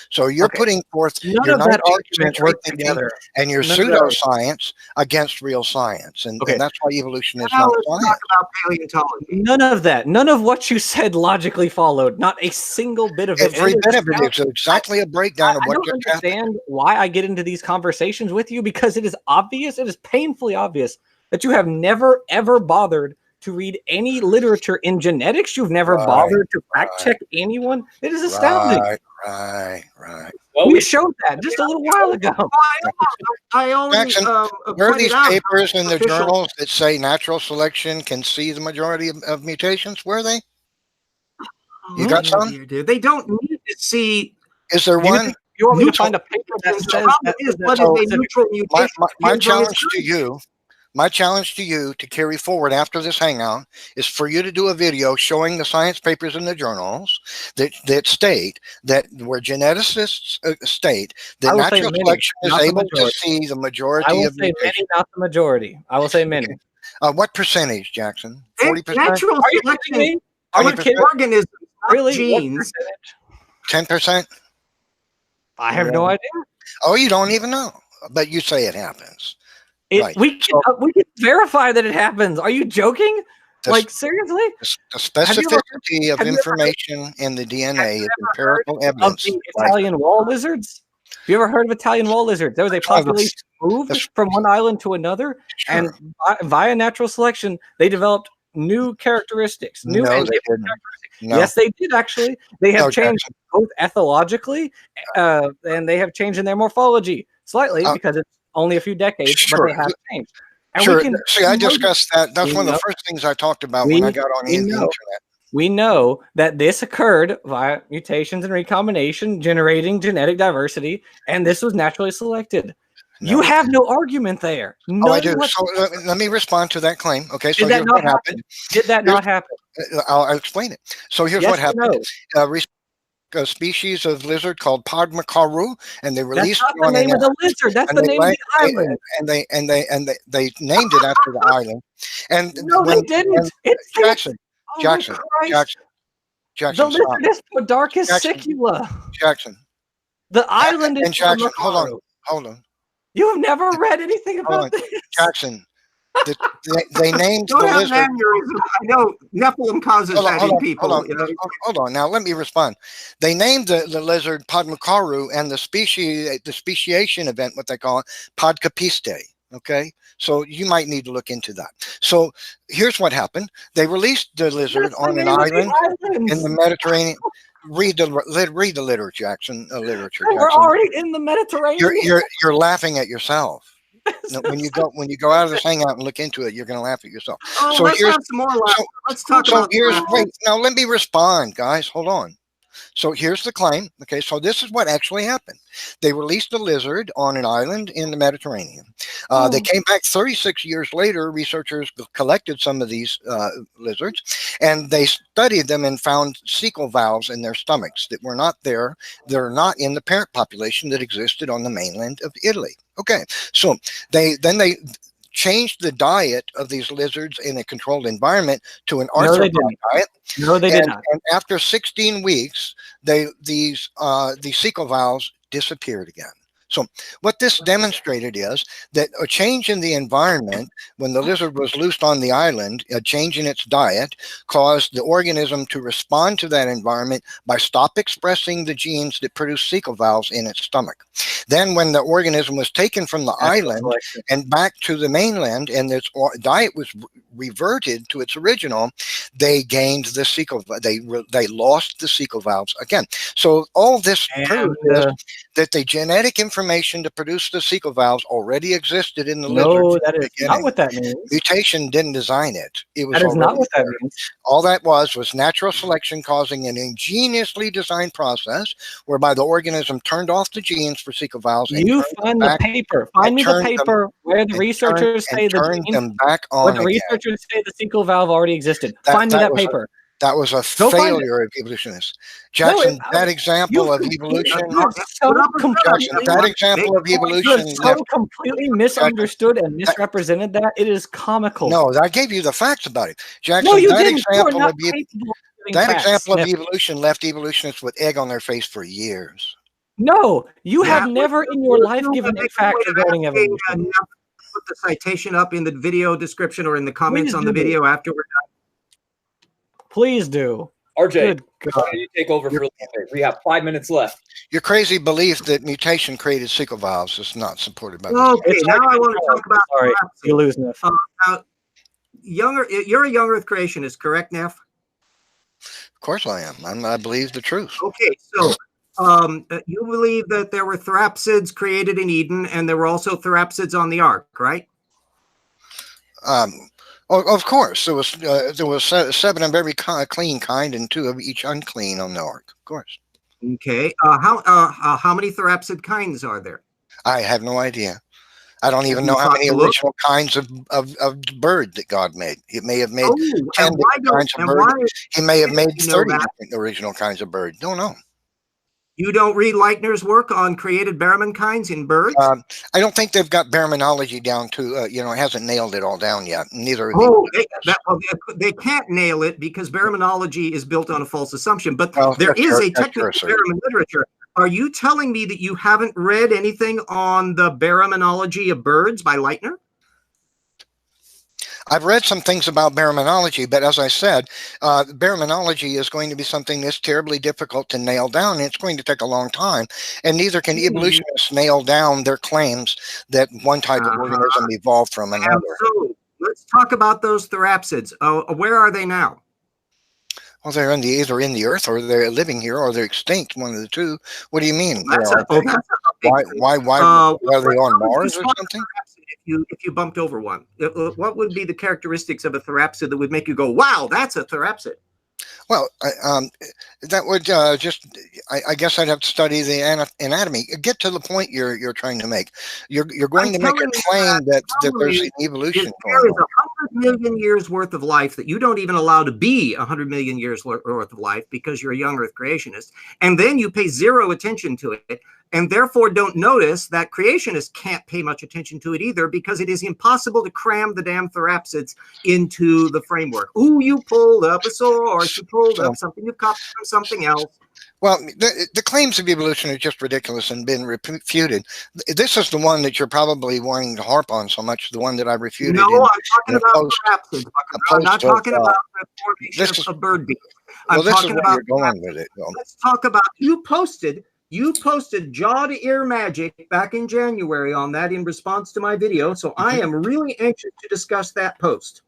So you're putting forth your 19th century thinking and your pseudoscience against real science, and that's why evolution is not science. Talk about paleontology. None of that. None of what you said logically followed. Not a single bit of it. Every bit of it is exactly a breakdown of what just happened. I don't understand why I get into these conversations with you, because it is obvious, it is painfully obvious that you have never ever bothered to read any literature in genetics. You've never bothered to fact check anyone. It is astounding. Right. Well, we showed that just a little while ago. I only Jackson, where are these papers in the journals that say natural selection can see the majority of mutations? Where are they? You got some? They don't need to see. Is there one? You want me to find a paper that says what is a neutral mutation? My challenge to you. My challenge to you to carry forward after this hangout is for you to do a video showing the science papers in the journals that state that where geneticists state that natural selection is able to see the majority of mutations. I will say many, not the majority. I will say many. What percentage, Jackson? 40%? Natural selection. Organisms, really? Genes. 10%? I have no idea. Oh, you don't even know, but you say it happens. We can verify that it happens. Are you joking? Seriously? The specificity of information in the DNA is empirical evidence. Of the Italian wall lizards? Have you ever heard of Italian wall lizards? There was a population moved from one island to another, and via natural selection, they developed new characteristics. Yes, they did actually. They have changed both ethologically, and they have changed in their morphology slightly because it's only a few decades, but they have changed. And I discussed that. That's one of the first things I talked about when I got on the internet. We know that this occurred via mutations and recombination, generating genetic diversity, and this was naturally selected. No. You have no argument there. I do. So let me respond to that claim. Okay, so here's what happened. Did that not happen? I'll explain it. So here's what happened. A species of lizard called Padmakaru, and they released That's not the name of the lizard. That's the name of the island. And they named it after the island. And no, they didn't. It's Jackson. The lizard is Podarcus sicula. Jackson. The island is Jackson. Hold on. You have never read anything about this. Jackson. They named Don't the have lizard. an aneurysm. I know Nephilim causes that in people. You know? Hold on. Now let me respond. They named the lizard Padmakaru, and the speciation event, what they call it, Podkapiste. Okay, so you might need to look into that. So here's what happened: they released the lizard on an island in the Mediterranean. Read the literature, Jackson. Literature. We're Jackson. already in the Mediterranean. You're laughing at yourself. No, when you go out of this hangout and look into it, you're going to laugh at yourself. Oh, So let's have some more. Let's talk about. Wait, now let me respond, guys. Hold on. So here's the claim. Okay, so this is what actually happened. They released a lizard on an island in the Mediterranean. They came back 36 years later. Researchers collected some of these lizards, and they studied them and found cecal valves in their stomachs that were not there. They're not in the parent population that existed on the mainland of Italy. Okay, so they changed the diet of these lizards in a controlled environment to an arthropod diet. No, they did not. And after 16 weeks, these cecal valves disappeared again. So what this demonstrated is that a change in the environment when the lizard was loosed on the island, a change in its diet, caused the organism to respond to that environment by stop expressing the genes that produce cecal valves in its stomach. Then when the organism was taken from the island and back to the mainland and its diet was reverted to its original, they gained the cecal, they lost the cecal valves again. So all this proves that the genetic information to produce the cecal valves already existed in the lizard. No, that is not what that means. Mutation didn't design it. It was that is not what that means. All that was natural selection causing an ingeniously designed process whereby the organism turned off the genes for cecal valves. You find the paper. Find me the paper where the researchers say the genes, them back on where the researchers say the cecal valve already existed. Find me that paper. That was a failure of evolutionists. Jackson, that example of evolution. That example of evolution. You so completely misunderstood and misrepresented that. It is comical. No, I gave you the facts about it. Jackson, no, you that didn't. example of that example of evolution left evolutionists with egg on their face for years. No, you have never in your life given a fact regarding evolution. Put the citation up in the video description or in the comments on the video after we're done. Please do. RJ, why don't you take over for a little bit? We have 5 minutes left. Your crazy belief that mutation created cecal valves is not supported by Okay, now I want to talk about. Sorry, you lose, Neff. Now, you're a young Earth creationist, correct, Neff? Of course I am. I believe the truth. Okay, so you believe that there were therapsids created in Eden, and there were also therapsids on the ark, right? Of course, there was 7 of every clean kind and 2 of each unclean on the ark. Of course. Okay. How many therapsid kinds are there? I have no idea. I don't even know how many original kinds of bird that God made. He may have made 10 different kinds of bird. He may have made 30 different original kinds of bird. Don't know. You don't read Leitner's work on created Berriman kinds in birds? I don't think they've got Berrimanology down to, it hasn't nailed it all down yet. Neither. They can't nail it because Berrimanology is built on a false assumption. But there is a technical Berriman literature. Are you telling me that you haven't read anything on the Berrimanology of birds by Leitner? I've read some things about Berrimanology, but as I said, Berrimanology is going to be something that's terribly difficult to nail down, and it's going to take a long time. And neither can evolutionists nail down their claims that one type of organism evolved from another. So let's talk about those therapsids. Where are they now? Well, they're either in the earth, or they're living here, or they're extinct. One of the two. What do you mean? Why are they on Mars or something? If you bumped over one, what would be the characteristics of a therapsid that would make you go, "Wow, that's a therapsid"? Well, that would I guess I'd have to study the anatomy. Get to the point you're trying to make. You're going to make a claim that there's an evolution going on. There is 100 million years worth of life that you don't even allow to be 100 million years worth of life because you're a young Earth creationist, and then you pay zero attention to it. And therefore don't notice that creationists can't pay much attention to it either because it is impossible to cram the damn therapsids into the framework. Ooh, you pulled up a source, you pulled up something you copied from something else. Well, the claims of evolution are just ridiculous and been refuted. This is the one that you're probably wanting to harp on so much, the one that I refuted. No, I'm talking about therapsids. I'm not talking about the formation of bird beaks. Well, this is where you're going with it. Let's talk about, you posted jaw to ear magic back in January on that in response to my video. So I am really anxious to discuss that post.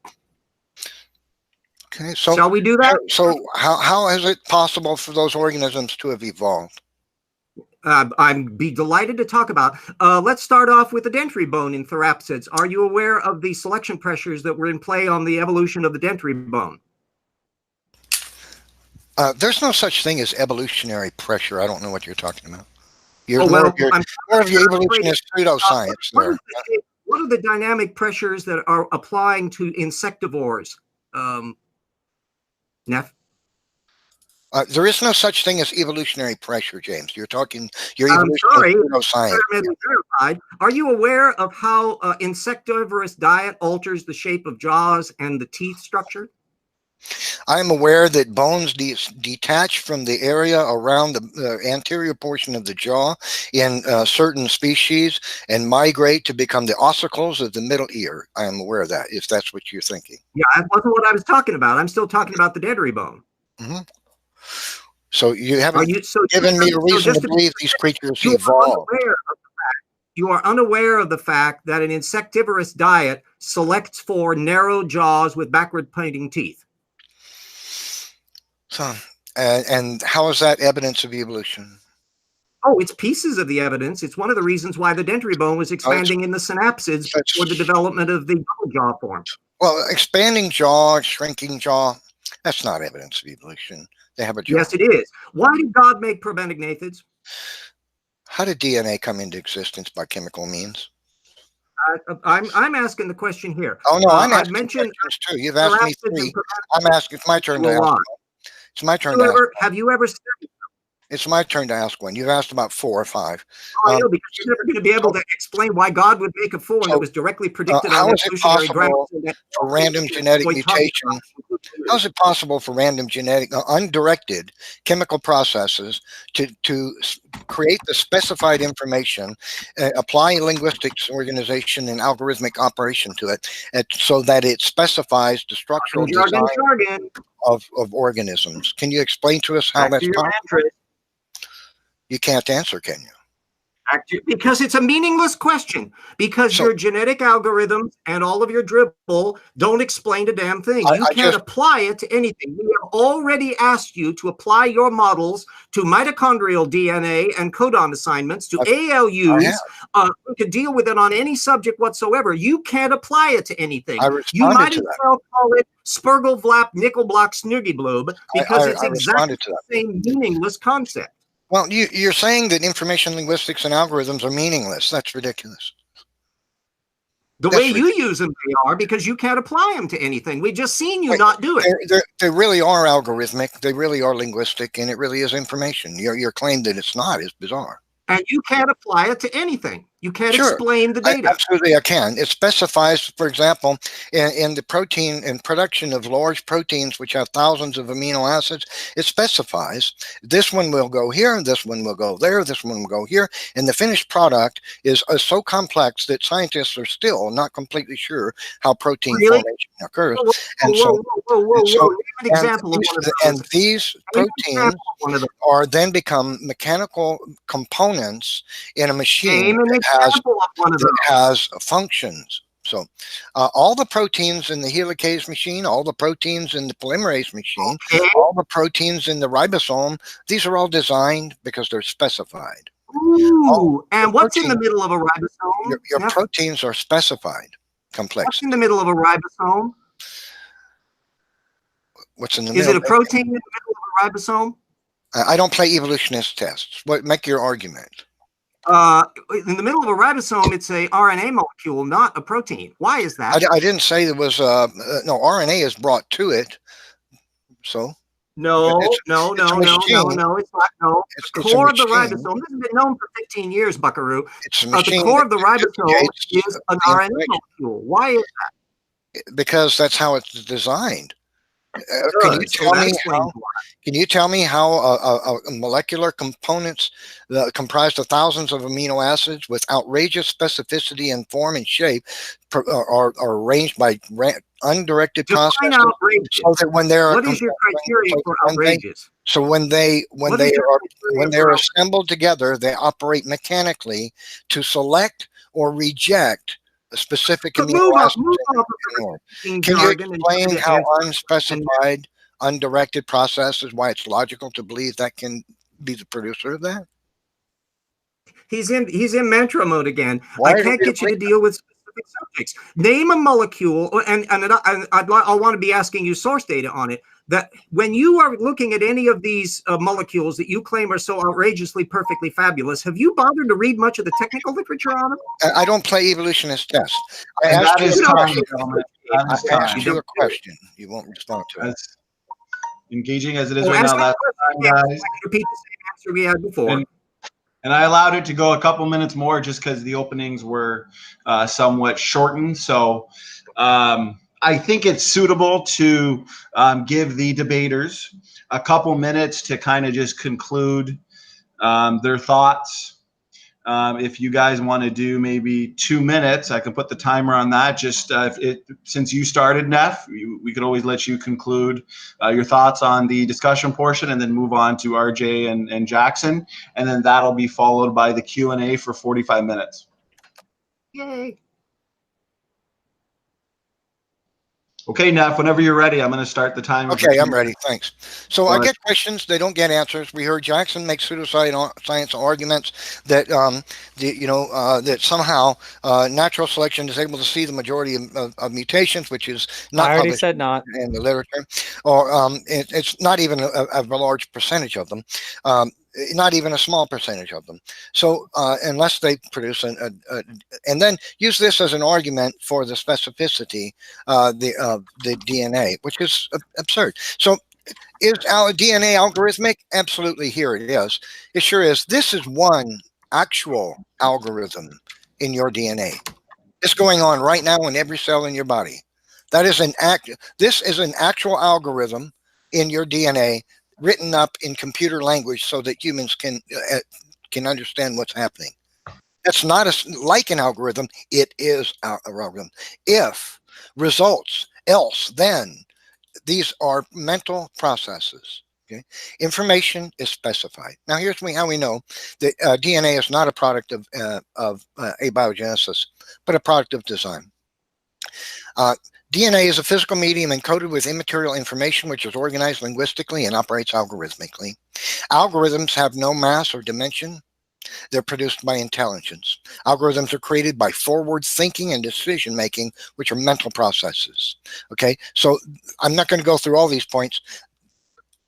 Okay, so shall we do that? So how is it possible for those organisms to have evolved? I'd be delighted to talk about. Let's start off with the dentary bone in therapsids. Are you aware of the selection pressures that were in play on the evolution of the dentary bone? There's no such thing as evolutionary pressure. I don't know what you're talking about. You're oh, more well, of your evolutionist pseudoscience there. What are the dynamic pressures that are applying to insectivores? Neff? There is no such thing as evolutionary pressure, James. You're talking your evolutionary pseudoscience. Are you aware of how insectivorous diet alters the shape of jaws and the teeth structure? I'm aware that bones detach from the area around the anterior portion of the jaw in certain species and migrate to become the ossicles of the middle ear. I am aware of that, if that's what you're thinking. Yeah, that wasn't what I was talking about. I'm still talking about the dentary bone. Mm-hmm. So you haven't given me a reason to believe these creatures evolved. You are unaware of the fact that an insectivorous diet selects for narrow jaws with backward pointing teeth. So, and how is that evidence of evolution? Oh, it's pieces of the evidence. It's one of the reasons why the dentary bone was expanding in the synapsids for the development of the double jaw form. Well, expanding jaw, shrinking jaw, that's not evidence of evolution. They have a jaw. Yes, it is. Why did God make probenignathans? How did DNA come into existence by chemical means? I'm asking the question here. Oh no, I'm asking questions too. You've asked me three. I'm asking. It's my turn to ask one. It's my turn to ask. Have you ever studied? It's my turn to ask one. You've asked about 4 or 5. Oh, I know, because you're never going to be able to explain why God would make a form that was directly predicted on evolutionary grounds. For random genetic mutation? How is it possible for random genetic, undirected chemical processes to create the specified information, apply linguistics organization and algorithmic operation to it, so that it specifies the structural design of organisms? Can you explain to us how that's possible? You can't answer, can you? Because it's a meaningless question. Because your genetic algorithms and all of your dribble don't explain a damn thing. You can't apply it to anything. We have already asked you to apply your models to mitochondrial DNA and codon assignments, to ALUs, to deal with it on any subject whatsoever. You can't apply it to anything. You might as well call it Spurgle-Vlap, Nickel-Block, Snoogie-Bloob, because it's exactly the same meaningless concept. Well, you're saying that information linguistics and algorithms are meaningless. That's ridiculous. The way you use them, they are, because you can't apply them to anything. We've just seen you not do it. They really are algorithmic. They really are linguistic, and it really is information. Your claim that it's not is bizarre. And you can't apply it to anything. You can't explain the data. Absolutely, I can. It specifies, for example, in the protein and production of large proteins, which have thousands of amino acids, it specifies this one will go here, this one will go there, this one will go here. And the finished product is so complex that scientists are still not completely sure how protein formation occurs. And these proteins are then become mechanical components in a machine that has functions. So all the proteins in the helicase machine, all the proteins in the polymerase machine, all the proteins in the ribosome, these are all designed because they're specified. Ooh, and what's in the middle of a ribosome? Your proteins are specified complexity. What's in the middle of a ribosome? What's in the middle? Is it a protein in the middle of a ribosome? I don't play evolutionist tests. Make your argument. In the middle of a ribosome, it's a RNA molecule, not a protein. Why is that? I didn't say there was no RNA is brought to it. So no, it's not. No, the core of the ribosome. This has been known for 15 years, Buckaroo. The core of the ribosome is an RNA molecule. Why is that? Because that's how it's designed. Can you So tell that me explains how? why. Can you tell me how molecular components comprised of thousands of amino acids with outrageous specificity in form and shape are arranged by undirected Define processes? outrageous. So that when they're What is your criteria for outrageous? when they What is your criteria when they're for assembled together, they operate mechanically to select or reject a specific But amino move off acid. of the Can you jargon and try explain to how answer. unspecified, undirected process is why it's logical to believe that can be the producer of that? He's in mantra mode again. Why I do can't we get you to believe deal with specific subjects. Name a molecule, and I'll want to be asking you source data on it. That when you are looking at any of these molecules that you claim are so outrageously perfectly fabulous, have you bothered to read much of the technical literature on them? I don't play evolutionist tests. I And asked that you is a time, question. gentlemen. That is I asked time. you a question. You won't respond to it. As engaging as it is Well, right ask now, that that's question time, again. guys. I can repeat the same answer we had before. And I allowed it to go a couple minutes more just because the openings were somewhat shortened. So I think it's suitable to give the debaters a couple minutes to kind of just conclude their thoughts. If you guys want to do maybe 2 minutes, I can put the timer on that. Just since you started, Neff, we could always let you conclude your thoughts on the discussion portion and then move on to RJ and Jackson. And then that'll be followed by the Q&A for 45 minutes. Yay. Okay, Neff, whenever you're ready, I'm going to start the timer. Okay, I'm ready. Thanks. So I get questions. They don't get answers. We heard Jackson make pseudoscience arguments that, that somehow natural selection is able to see the majority of mutations, which is not I already published said not. in the literature, or it's not even a large percentage of them. Not even a small percentage of them. So unless they produce and then use this as an argument for the specificity the DNA, which is absurd. So is our DNA algorithmic? Absolutely, here it is. It sure is. This is one actual algorithm in your DNA. It's going on right now in every cell in your body. That is this is an actual algorithm in your DNA written up in computer language so that humans can understand what's happening. That's not like an algorithm. It is an algorithm. If, results, else, then, these are mental processes. Okay, information is specified. Now, here's how we know that DNA is not a product of abiogenesis, but a product of design. DNA is a physical medium encoded with immaterial information which is organized linguistically and operates algorithmically. Algorithms have no mass or dimension. They're produced by intelligence. Algorithms are created by forward thinking and decision making, which are mental processes. Okay, so I'm not going to go through all these points.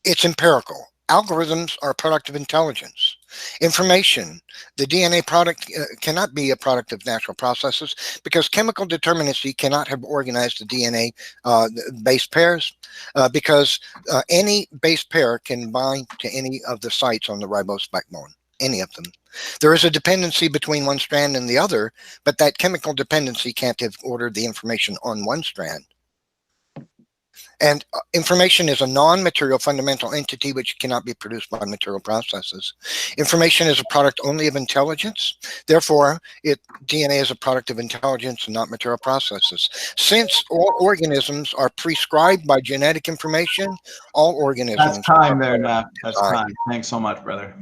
It's empirical. Algorithms are a product of intelligence. Information, the DNA product cannot be a product of natural processes because chemical determinacy cannot have organized the DNA base pairs because any base pair can bind to any of the sites on the ribose backbone, any of them. There is a dependency between one strand and the other, but that chemical dependency can't have ordered the information on one strand. And information is a non-material fundamental entity which cannot be produced by material processes. Information is a product only of intelligence. Therefore, DNA is a product of intelligence and not material processes. Since all organisms are prescribed by genetic information, all organisms... That's time there, Matt. That's time. Thanks so much, brother.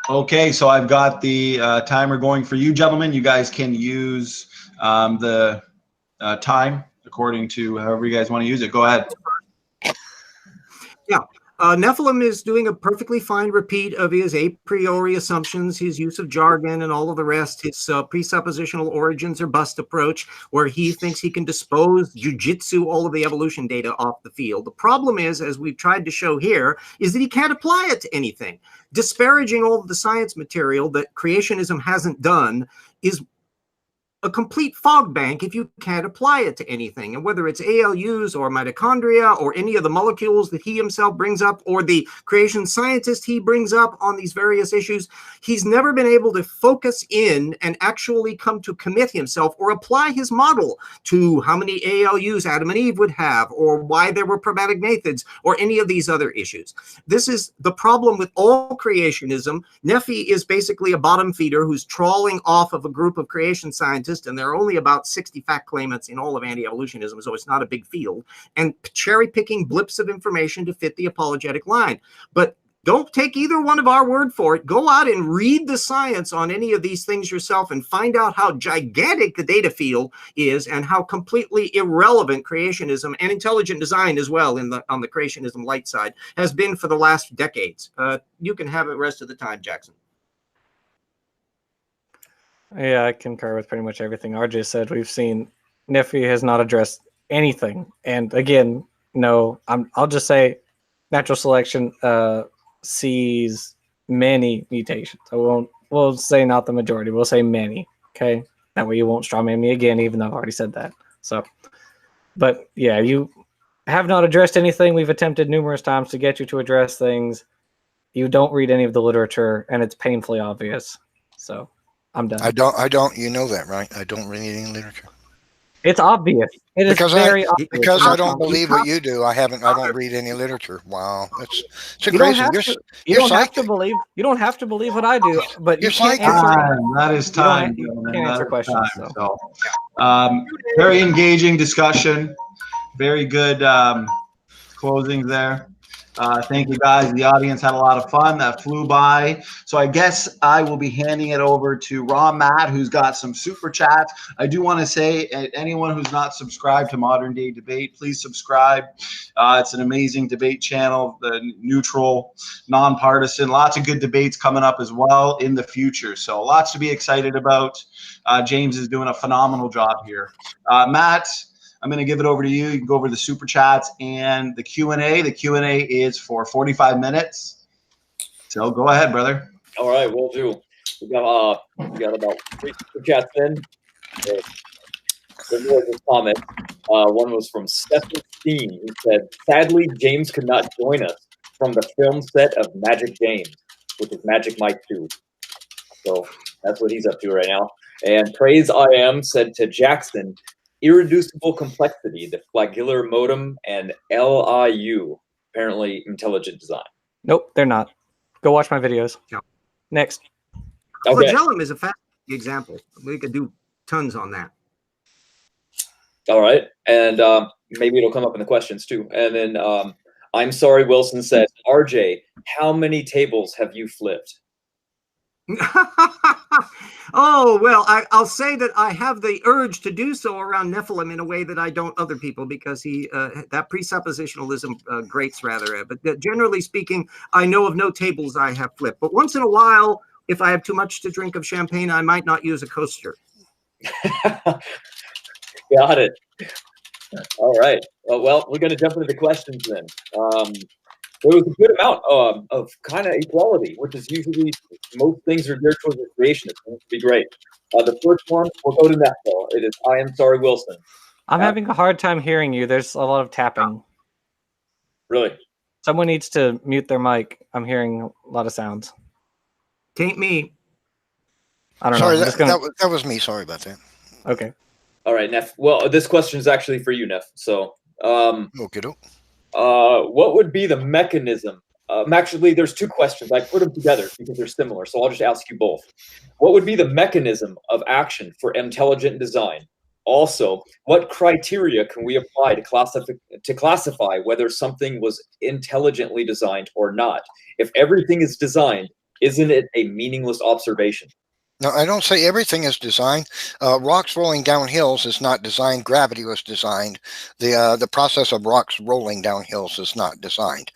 Okay, so I've got the timer going for you, gentlemen. You guys can use the time according to however you guys want to use it. Go ahead. Yeah. Nephilim is doing a perfectly fine repeat of his a priori assumptions, his use of jargon and all of the rest, his presuppositional origins or bust approach, where he thinks he can dispose jujitsu all of the evolution data off the field. The problem is, as we've tried to show here, is that he can't apply it to anything. Disparaging all of the science material that creationism hasn't done is a complete fog bank if you can't apply it to anything. And whether it's ALUs or mitochondria or any of the molecules that he himself brings up or the creation scientist he brings up on these various issues, he's never been able to focus in and actually come to commit himself or apply his model to how many ALUs Adam and Eve would have, or why there were pragmatic methods, or any of these other issues. This is the problem with all creationism. Nephi is basically a bottom feeder who's trawling off of a group of creation scientists, and there are only about 60 fact claimants in all of anti-evolutionism, so it's not a big field, and cherry picking blips of information to fit the apologetic line. But don't take either one of our word for it. Go out and read the science on any of these things yourself and find out how gigantic the data field is and how completely irrelevant creationism and intelligent design as well on the creationism light side has been for the last decades. You can have it the rest of the time, Jackson. Yeah, I concur with pretty much everything RJ said. We've seen Nephi has not addressed anything. And again, no, I'll just say natural selection sees many mutations. We'll say not the majority. We'll say many. Okay. That way you won't strawman me again, even though I've already said that. So, but yeah, you have not addressed anything. We've attempted numerous times to get you to address things. You don't read any of the literature, and it's painfully obvious. So I'm done. I don't, you know that, right? I don't read any literature. It's obvious. It is very obvious. Because I don't believe what you do. I don't read any literature. Wow. It's crazy. You don't have to believe. You don't have to believe what I do, but you can't answer. That is time. You can't answer questions. So. Very engaging discussion. Very good closing there. Thank you guys. The audience had a lot of fun. That flew by. So I guess I will be handing it over to Raw Matt, who's got some super chats. I do want to say, anyone who's not subscribed to Modern Day Debate, please subscribe. It's an amazing debate channel, the neutral, nonpartisan. Lots of good debates coming up as well in the future. So lots to be excited about. James is doing a phenomenal job here. Matt, I'm going to give it over to you. You can go over the super chats and the Q&A. The Q&A is for 45 minutes. So go ahead, brother. All right, we'll do. We got about 3 super chats in. There was a comment. One was from Stephen Steen, who said, "Sadly, James could not join us from the film set of Magic James, which is Magic Mike 2. So that's what he's up to right now. And Praise I Am said to Jackson, "Irreducible complexity, the flagellar modem, and LIU, apparently intelligent design." Nope, they're not. Go watch my videos. No. Next. Okay. Flagellum is a fascinating example. We could do tons on that. All right. And maybe it'll come up in the questions too. And then I'm sorry, Wilson said, "RJ, how many tables have you flipped?" Oh, well, I'll say that I have the urge to do so around Nephilim in a way that I don't other people, because that presuppositionalism grates rather. But generally speaking, I know of no tables I have flipped. But once in a while, if I have too much to drink of champagne, I might not use a coaster. Got it. All right. Well, we're going to jump into the questions then. There was a good amount of kind of equality, which is usually most things are geared towards the creationist. It would be great. The first one, we'll go to Nethville. It is I Am Sorry, Wilson. I'm having a hard time hearing you. There's a lot of tapping. Really? Someone needs to mute their mic. I'm hearing a lot of sounds. Tain't me. I don't Sorry, know. that was me. Sorry about that. Okay. All right, Neff. Well, this question is actually for you, Neff. So, Okay. what would be the mechanism? Actually, there's 2 questions. I put them together because they're similar, so I'll just ask you both. What would be the mechanism of action for intelligent design? Also, what criteria can we apply to classify whether something was intelligently designed or not? If everything is designed, isn't it a meaningless observation? No, I don't say everything is designed. Rocks rolling down hills is not designed. Gravity was designed. The process of rocks rolling down hills is not designed.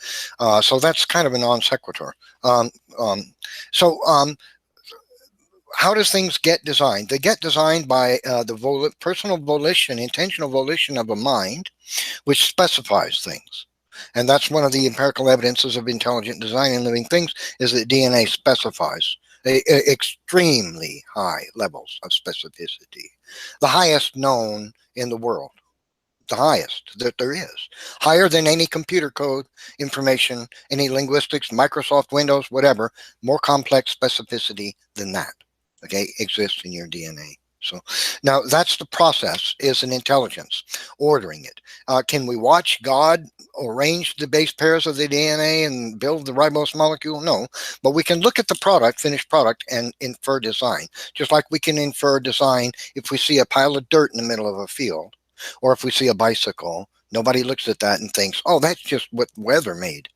So that's kind of a non sequitur. How does things get designed? They get designed by the personal volition, intentional volition of a mind, which specifies things. And that's one of the empirical evidences of intelligent design in living things, is that DNA specifies extremely high levels of specificity. the highest known in the world, the highest that there is, higher than any computer code information, any linguistics, Microsoft Windows, whatever, more complex specificity than that, okay, exists in your DNA. So now that's the process, is an intelligence, ordering it. Can we watch God arrange the base pairs of the DNA and build the ribose molecule? No, but we can look at the product, finished product, and infer design, just like we can infer design if we see a pile of dirt in the middle of a field, or if we see a bicycle. Nobody looks at that and thinks, oh, that's just what weather made.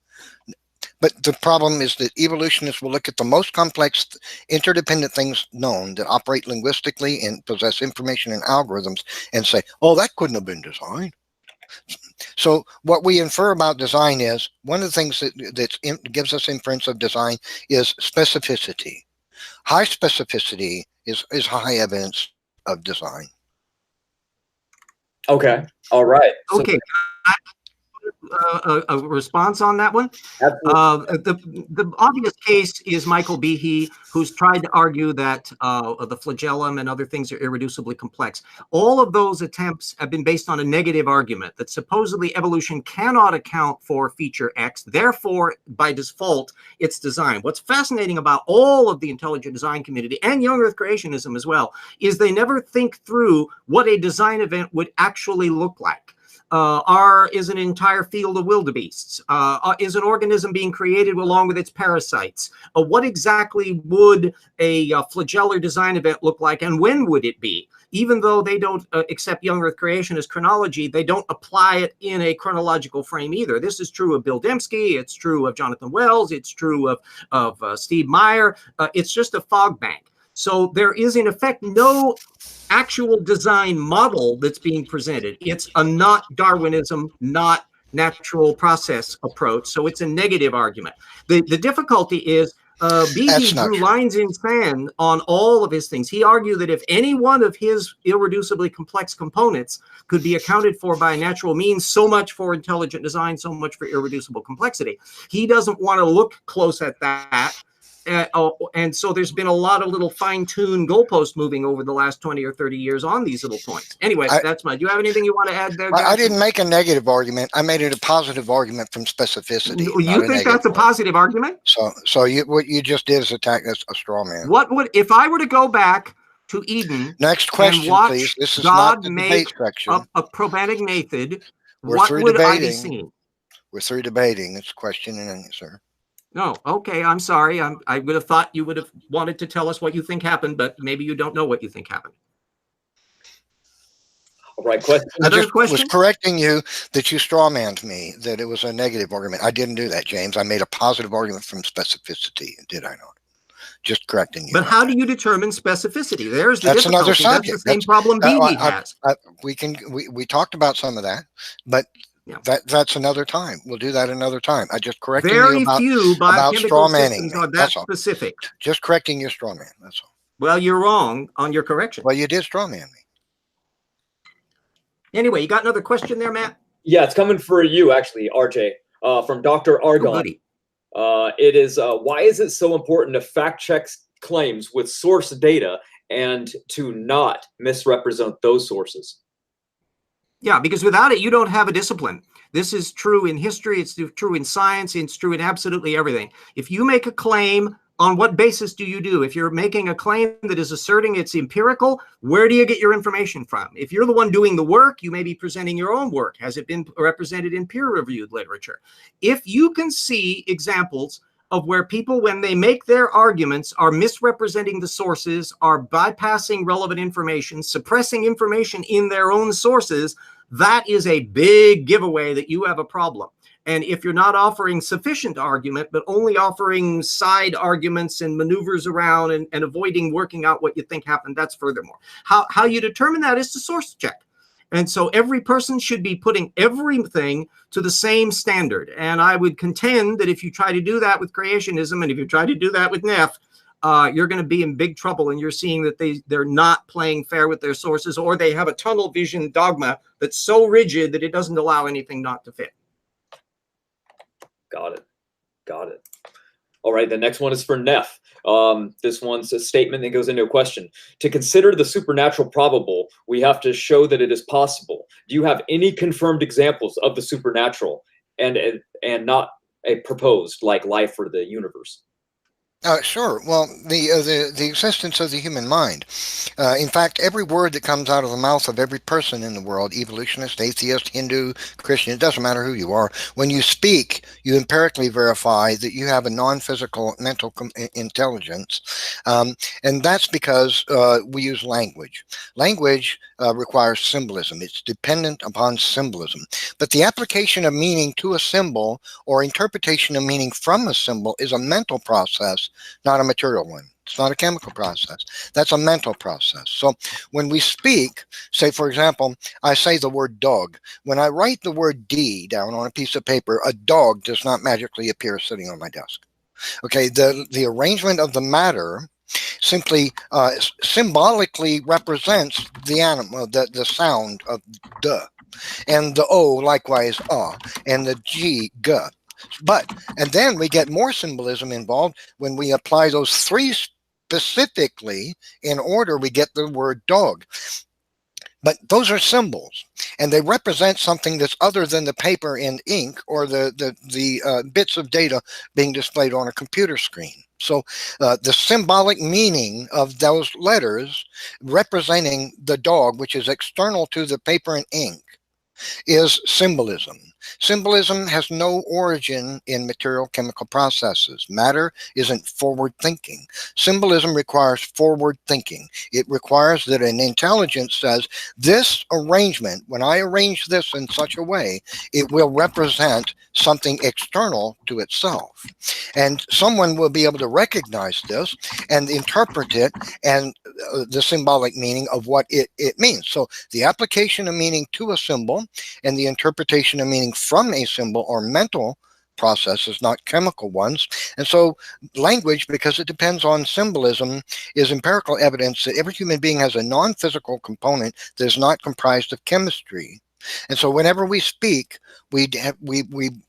But the problem is that evolutionists will look at the most complex interdependent things known that operate linguistically and possess information and algorithms and say, oh, that couldn't have been designed. So what we infer about design is, one of the things that gives us inference of design is specificity. High specificity is high evidence of design. Okay. All right. So Okay. A response on that one? The obvious case is Michael Behe, who's tried to argue that the flagellum and other things are irreducibly complex. All of those attempts have been based on a negative argument that supposedly evolution cannot account for feature X, therefore, by default, it's design. What's fascinating about all of the intelligent design community and young earth creationism as well is they never think through what a design event would actually look like. Is an entire field of wildebeests? Is an organism being created along with its parasites? What exactly would a flagellar design event look like, and when would it be? Even though they don't accept young earth creation as chronology, they don't apply it in a chronological frame either. This is true of Bill Dembski. It's true of Jonathan Wells. It's true of Steve Meyer. It's just a fog bank. So there is, in effect, no actual design model that's being presented. It's a not Darwinism, not natural process approach. So it's a negative argument. The difficulty is Behe drew lines in sand on all of his things. He argued that if any one of his irreducibly complex components could be accounted for by natural means, so much for intelligent design, so much for irreducible complexity. He doesn't want to look close at that. And so there's been a lot of little fine-tuned goalpost moving over the last 20 or 30 years on these little points. Anyway, that's my. Do you have anything you want to add there, Jackson? I didn't make a negative argument. I made it a positive argument from specificity. You think that's a positive argument? So what you just did is attack a straw man. What would, if I were to go back to Eden? Next question, and watch please. This is God not the make debate section. a probatic method. What would I be seeing? We're through debating. It's question and answer. No, okay, I'm sorry. I would have thought you would have wanted to tell us what you think happened, but maybe you don't know what you think happened. All right, question. I just was correcting you that you strawmanned me, that it was a negative argument. I didn't do that, James. I made a positive argument from specificity, did I not? Just correcting you. But how do you determine specificity? There's the That's difficulty. another subject. That's the same problem Behe has. We talked about some of that, but that's another time. We'll do that another time. I just correcting you about straw manning. Are that specific. Just correcting your straw man. That's all. Well, you're wrong on your correction. Well, you did straw man me. Anyway, you got another question there, Matt? Yeah, it's coming for you, actually, RJ, from Dr. Argon. It is, why is it so important to fact check claims with source data and to not misrepresent those sources? Yeah, because without it, you don't have a discipline. This is true in history. It's true in science. It's true in absolutely everything. If you make a claim, on what basis do you do? If you're making a claim that is asserting it's empirical, where do you get your information from? If you're the one doing the work, you may be presenting your own work. Has it been represented in peer-reviewed literature? If you can see examples of where people, when they make their arguments, are misrepresenting the sources, are bypassing relevant information, suppressing information in their own sources, that is a big giveaway that you have a problem. And if you're not offering sufficient argument, but only offering side arguments and maneuvers around and avoiding working out what you think happened, that's furthermore. How you determine that is to source check. And so every person should be putting everything to the same standard. And I would contend that if you try to do that with creationism, and if you try to do that with Neph, you're going to be in big trouble. And you're seeing that they're not playing fair with their sources, or they have a tunnel vision dogma that's so rigid that it doesn't allow anything not to fit. Got it. Got it. All right, the next one is for Neph. This one's a statement that goes into a question. To consider the supernatural probable, we have to show that it is possible. Do you have any confirmed examples of the supernatural and not a proposed, like life or the universe? Sure. Well, the existence of the human mind. In fact, every word that comes out of the mouth of every person in the world, evolutionist, atheist, Hindu, Christian, it doesn't matter who you are, when you speak, you empirically verify that you have a non-physical mental intelligence. And that's because we use language. Language requires symbolism. It's dependent upon symbolism. But the application of meaning to a symbol or interpretation of meaning from a symbol is a mental process, not a material one. It's not a chemical process. That's a mental process. So when we speak, say, for example, I say the word dog. When I write the word D down on a piece of paper, a dog does not magically appear sitting on my desk. Okay, the arrangement of the matter simply symbolically represents the animal, the sound of duh, and the O likewise and the G g. And then we get more symbolism involved when we apply those three specifically in order, we get the word dog. But those are symbols, and they represent something that's other than the paper and ink or the bits of data being displayed on a computer screen. So the symbolic meaning of those letters representing the dog, which is external to the paper and ink, is symbolism. Symbolism has no origin in material chemical processes. Matter isn't forward thinking. Symbolism requires forward thinking. It requires that an intelligence says, this arrangement, when I arrange this in such a way, it will represent something external to itself. And someone will be able to recognize this and interpret it and the symbolic meaning of what it means. So the application of meaning to a symbol and the interpretation of meaning from a symbol are mental processes, not chemical ones. And so language, because it depends on symbolism, is empirical evidence that every human being has a non-physical component that is not comprised of chemistry. And so whenever we speak, we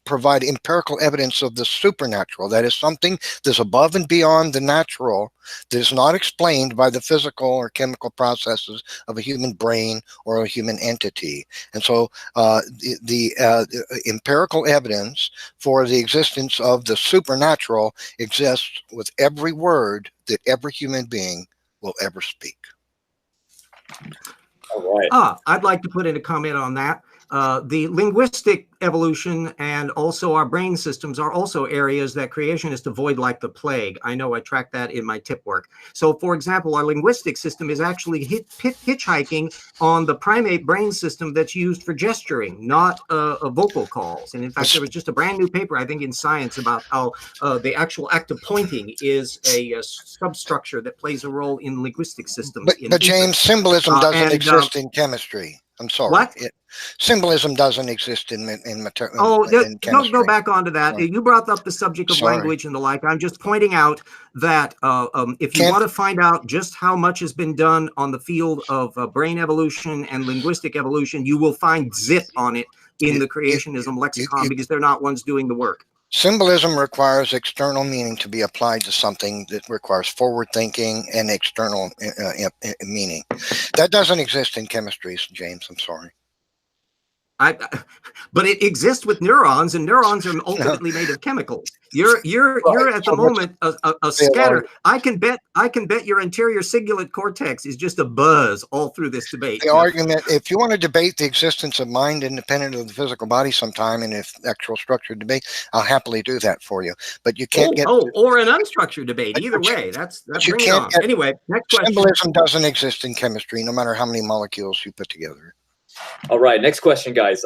provide empirical evidence of the supernatural. That is something that's above and beyond the natural, that is not explained by the physical or chemical processes of a human brain or a human entity. And so the empirical evidence for the existence of the supernatural exists with every word that every human being will ever speak. All right. I'd like to put in a comment on that. The linguistic evolution and also our brain systems are also areas that creationists avoid like the plague. I know I track that in my tip work. So, for example, our linguistic system is actually hitchhiking on the primate brain system that's used for gesturing, not vocal calls. And in fact, there was just a brand new paper, I think, in Science about how the actual act of pointing is a substructure that plays a role in linguistic systems. But James, symbolism doesn't exist in chemistry. I'm sorry. What? Symbolism doesn't exist in chemistry. Don't go back onto that. Sorry. You brought up the subject of language and the like. I'm just pointing out that if you want to find out just how much has been done on the field of brain evolution and linguistic evolution, you will find zip on it in the creationism lexicon because they're not ones doing the work. Symbolism requires external meaning to be applied to something that requires forward thinking and external meaning. That doesn't exist in chemistry, James. I'm sorry. But it exists with neurons, and neurons are ultimately made of chemicals. You're at the moment a scatter. I can bet your anterior cingulate cortex is just a buzz all through this debate. The argument, if you want to debate the existence of mind independent of the physical body sometime in an actual structured debate, I'll happily do that for you. But you can't or an unstructured debate. Either way, that's bring it on. Anyway, next question. Symbolism doesn't exist in chemistry, no matter how many molecules you put together. All right, next question, guys.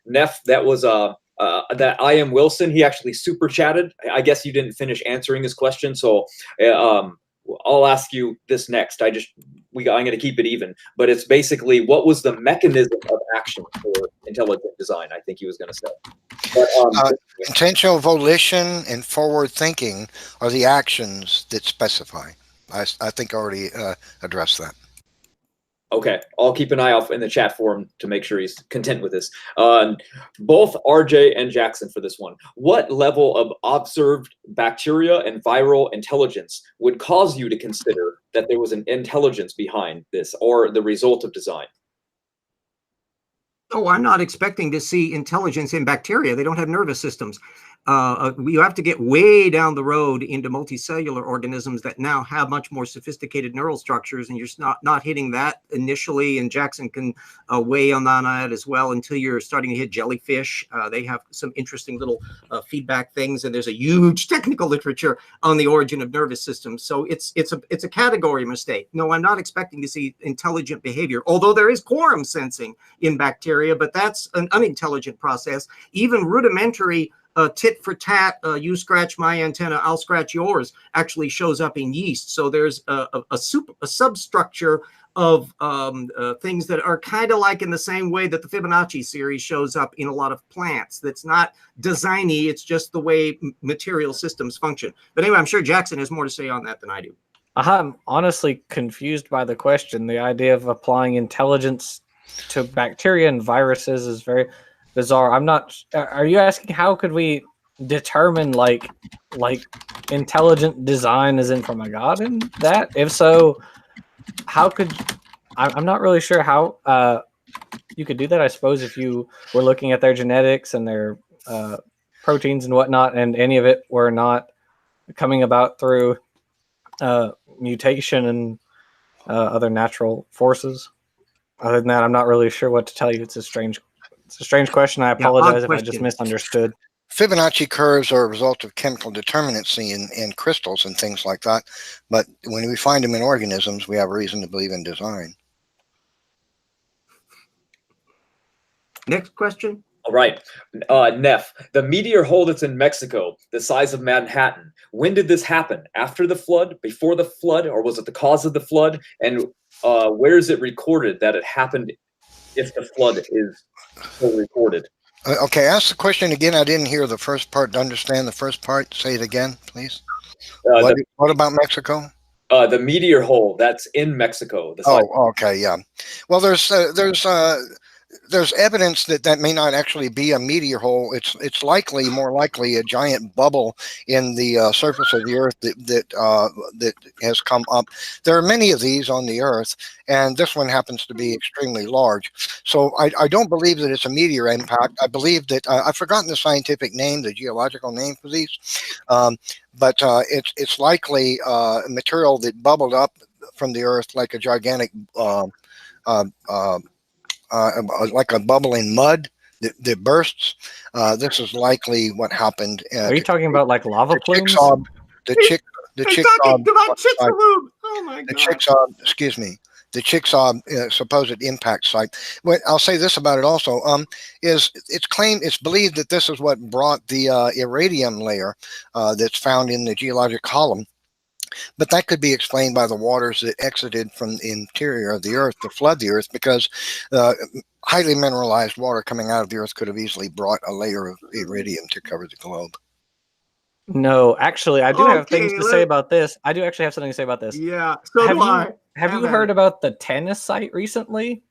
Neff, that was that I am Wilson. He actually super chatted. I guess you didn't finish answering his question, so I'll ask you this next. I'm going to keep it even, but it's basically what was the mechanism of action for intelligent design? I think he was going to say. But, intentional volition and forward thinking are the actions that specify. I think I already addressed that. Okay, I'll keep an eye out in the chat for him to make sure he's content with this. Both RJ and Jackson for this one. What level of observed bacteria and viral intelligence would cause you to consider that there was an intelligence behind this or the result of design? Oh, I'm not expecting to see intelligence in bacteria. They don't have nervous systems. You have to get way down the road into multicellular organisms that now have much more sophisticated neural structures, and you're not hitting that initially. And Jackson can weigh on that as well until you're starting to hit jellyfish. They have some interesting little feedback things, and there's a huge technical literature on the origin of nervous systems. So it's a category mistake. No, I'm not expecting to see intelligent behavior, although there is quorum sensing in bacteria, but that's an unintelligent process. Even rudimentary tit for tat, you scratch my antenna, I'll scratch yours, actually shows up in yeast. So there's a substructure of things that are kind of like in the same way that the Fibonacci series shows up in a lot of plants. That's not designy, it's just the way material systems function. But anyway, I'm sure Jackson has more to say on that than I do. I'm honestly confused by the question. The idea of applying intelligence to bacteria and viruses is very bizarre. I'm not. Are you asking how could we determine like intelligent design is in from a god in that? If so, how could I'm not really sure how you could do that. I suppose if you were looking at their genetics and their proteins and whatnot, and any of it were not coming about through mutation and other natural forces. Other than that, I'm not really sure what to tell you. It's a strange question. I apologize if I just misunderstood. Fibonacci curves are a result of chemical determinacy in crystals and things like that. But when we find them in organisms, we have reason to believe in design. Next question. All right. Neff, the meteor hole that's in Mexico, the size of Manhattan, when did this happen? After the flood, before the flood, or was it the cause of the flood? And where is it recorded that it happened if the flood is so recorded? Okay, ask the question again. I didn't hear the first part. To understand the first part, say it again, please. What about Mexico? The meteor hole that's in Mexico. Okay, yeah. Well, there's evidence that may not actually be a meteor hole. It's likely, more likely, a giant bubble in the surface of the Earth that has come up. There are many of these on the Earth, and this one happens to be extremely large. So I don't believe that it's a meteor impact. I believe that I've forgotten the scientific name, the geological name for these, but it's likely material that bubbled up from the Earth like a gigantic like a bubbling mud that bursts. This is likely what happened. Are you talking about like lava plumes? The Chickasaw supposed impact site. But I'll say this about it also: it's believed that this is what brought the iridium layer that's found in the geologic column. But that could be explained by the waters that exited from the interior of the Earth to flood the Earth, because highly mineralized water coming out of the Earth could have easily brought a layer of iridium to cover the globe. No, actually, I do have things to say about this. I do actually have something to say about this. Yeah, so do I. Have you heard about the tennis site recently?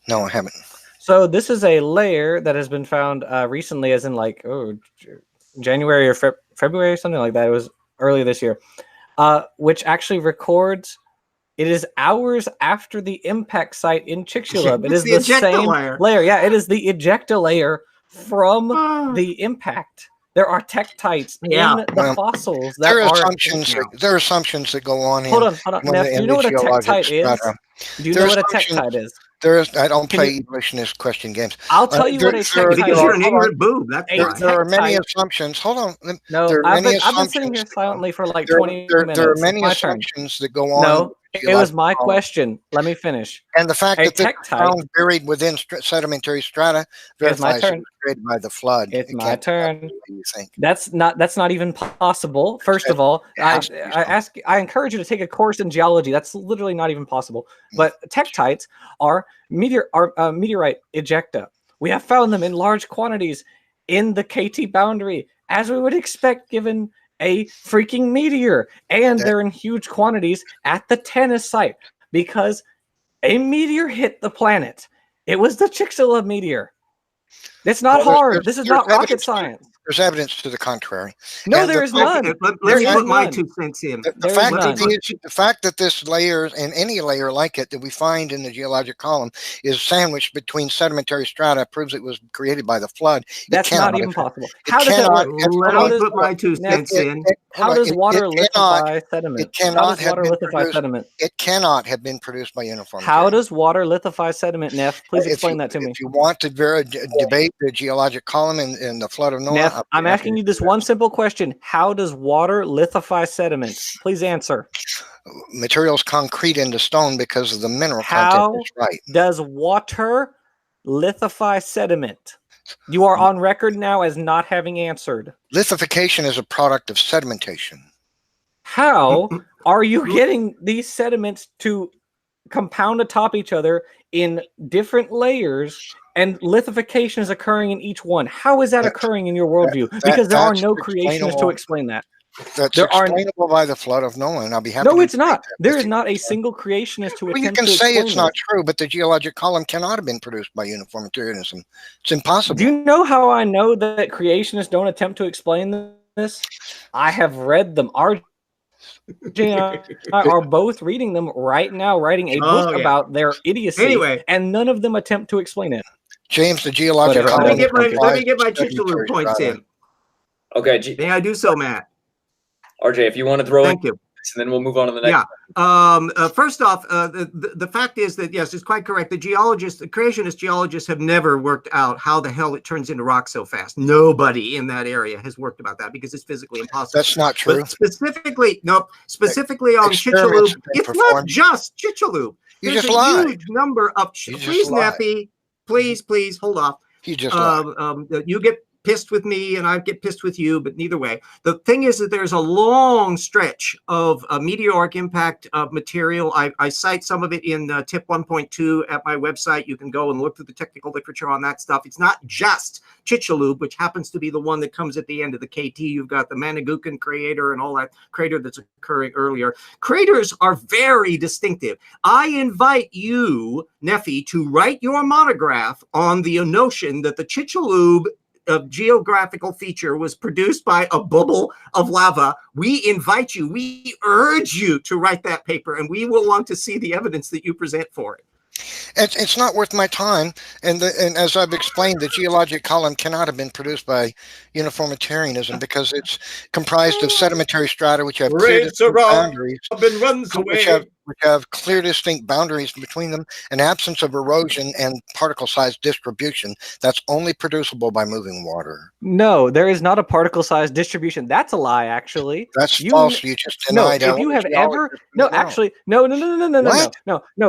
No, I haven't. So this is a layer that has been found recently, as in like January or February or something like that. It was earlier this year, which actually records. It is hours after the impact site in Chicxulub. It is the same layer. Yeah, it is the ejecta layer from the impact. There are tektites in the fossils. There are assumptions that go on. Hold on. Now, do you know what a tektite is? Do you know what a tektite is? I don't play evolutionist question games. I'll tell you what a tektite is. Because you're an ignorant boob. There are many assumptions. Hold on. No, I've been sitting here silently for like 20 minutes. There are many assumptions that go on. No, it was my question. Let me finish. And the fact that the ground buried within sedimentary strata verifies it was created by the flood. It's my turn. You think that's not even possible. First of all, I encourage you to take a course in geology. That's literally not even possible. But tektites are meteorite ejecta. We have found them in large quantities in the KT boundary, as we would expect given a freaking meteor, and they're in huge quantities at the tennis site because a meteor hit the planet. It was the Chicxulub meteor. It's not hard. This is not rocket science. There's evidence to the contrary. No, there is none. Let me put my 2 cents in. The fact that this layer and any layer like it that we find in the geologic column is sandwiched between sedimentary strata proves it was created by the flood. That's not even possible. How does that work? Let me put my 2 cents in. How does water lithify sediment? It cannot have been produced. It cannot have been produced by uniform. How does water lithify sediment, Neff? Please explain that to me. If you want to debate the geologic column and the flood of Noah, Neff, I'm asking you this one simple question. How does water lithify sediment? Please answer. Materials concrete into stone because of the mineral content. That's right. Does water lithify sediment? You are on record now as not having answered. Lithification is a product of sedimentation. How are you getting these sediments to compound atop each other in different layers, and lithification is occurring in each one? How is that occurring in your worldview? Because there are no creationists to explain that. That's explainable by the flood of Noah, and I'll be happy. No, it's not. There is not a single creationist who attempt to explain. You can say it's not true, but the geologic column cannot have been produced by uniform materialism. It's impossible. Do you know how I know that creationists don't attempt to explain this? I have read them. RJ and I are both reading them right now, writing a book about their idiocy, and none of them attempt to explain it. James, the geologic column. Let me get my Chicxulub points in. Okay. May I do so, Matt? RJ, if you want to throw Thank you. And then we'll move on to the next. First off, the fact is that, yes, it's quite correct. The creationist geologists have never worked out how the hell it turns into rock so fast. Nobody in that area has worked about that because it's physically impossible. That's not true. But specifically on Chicxulub, it's not just Chicxulub. You There's just lied. Huge number of. Please, Neppy, please hold off. You just lied. You get pissed with me and I get pissed with you, but neither way. The thing is that there's a long stretch of meteoric impact material. I cite some of it in tip 1.2 at my website. You can go and look through the technical literature on that stuff. It's not just Chicxulub, which happens to be the one that comes at the end of the KT. You've got the Manigukan crater and all that crater that's occurring earlier. Craters are very distinctive. I invite you, Nephi, to write your monograph on the notion that the Chicxulub geographical feature was produced by a bubble of lava. We invite you, we urge you to write that paper, and we will want to see the evidence that you present for it. It's not worth my time, and as I've explained, the geologic column cannot have been produced by uniformitarianism because it's comprised of sedimentary strata which have clear distinct boundaries, which have clear distinct boundaries between them, an absence of erosion and particle size distribution that's only producible by moving water. No, there is not a particle size distribution. That's a lie, actually. That's false. You just denied. No, if you have ever no.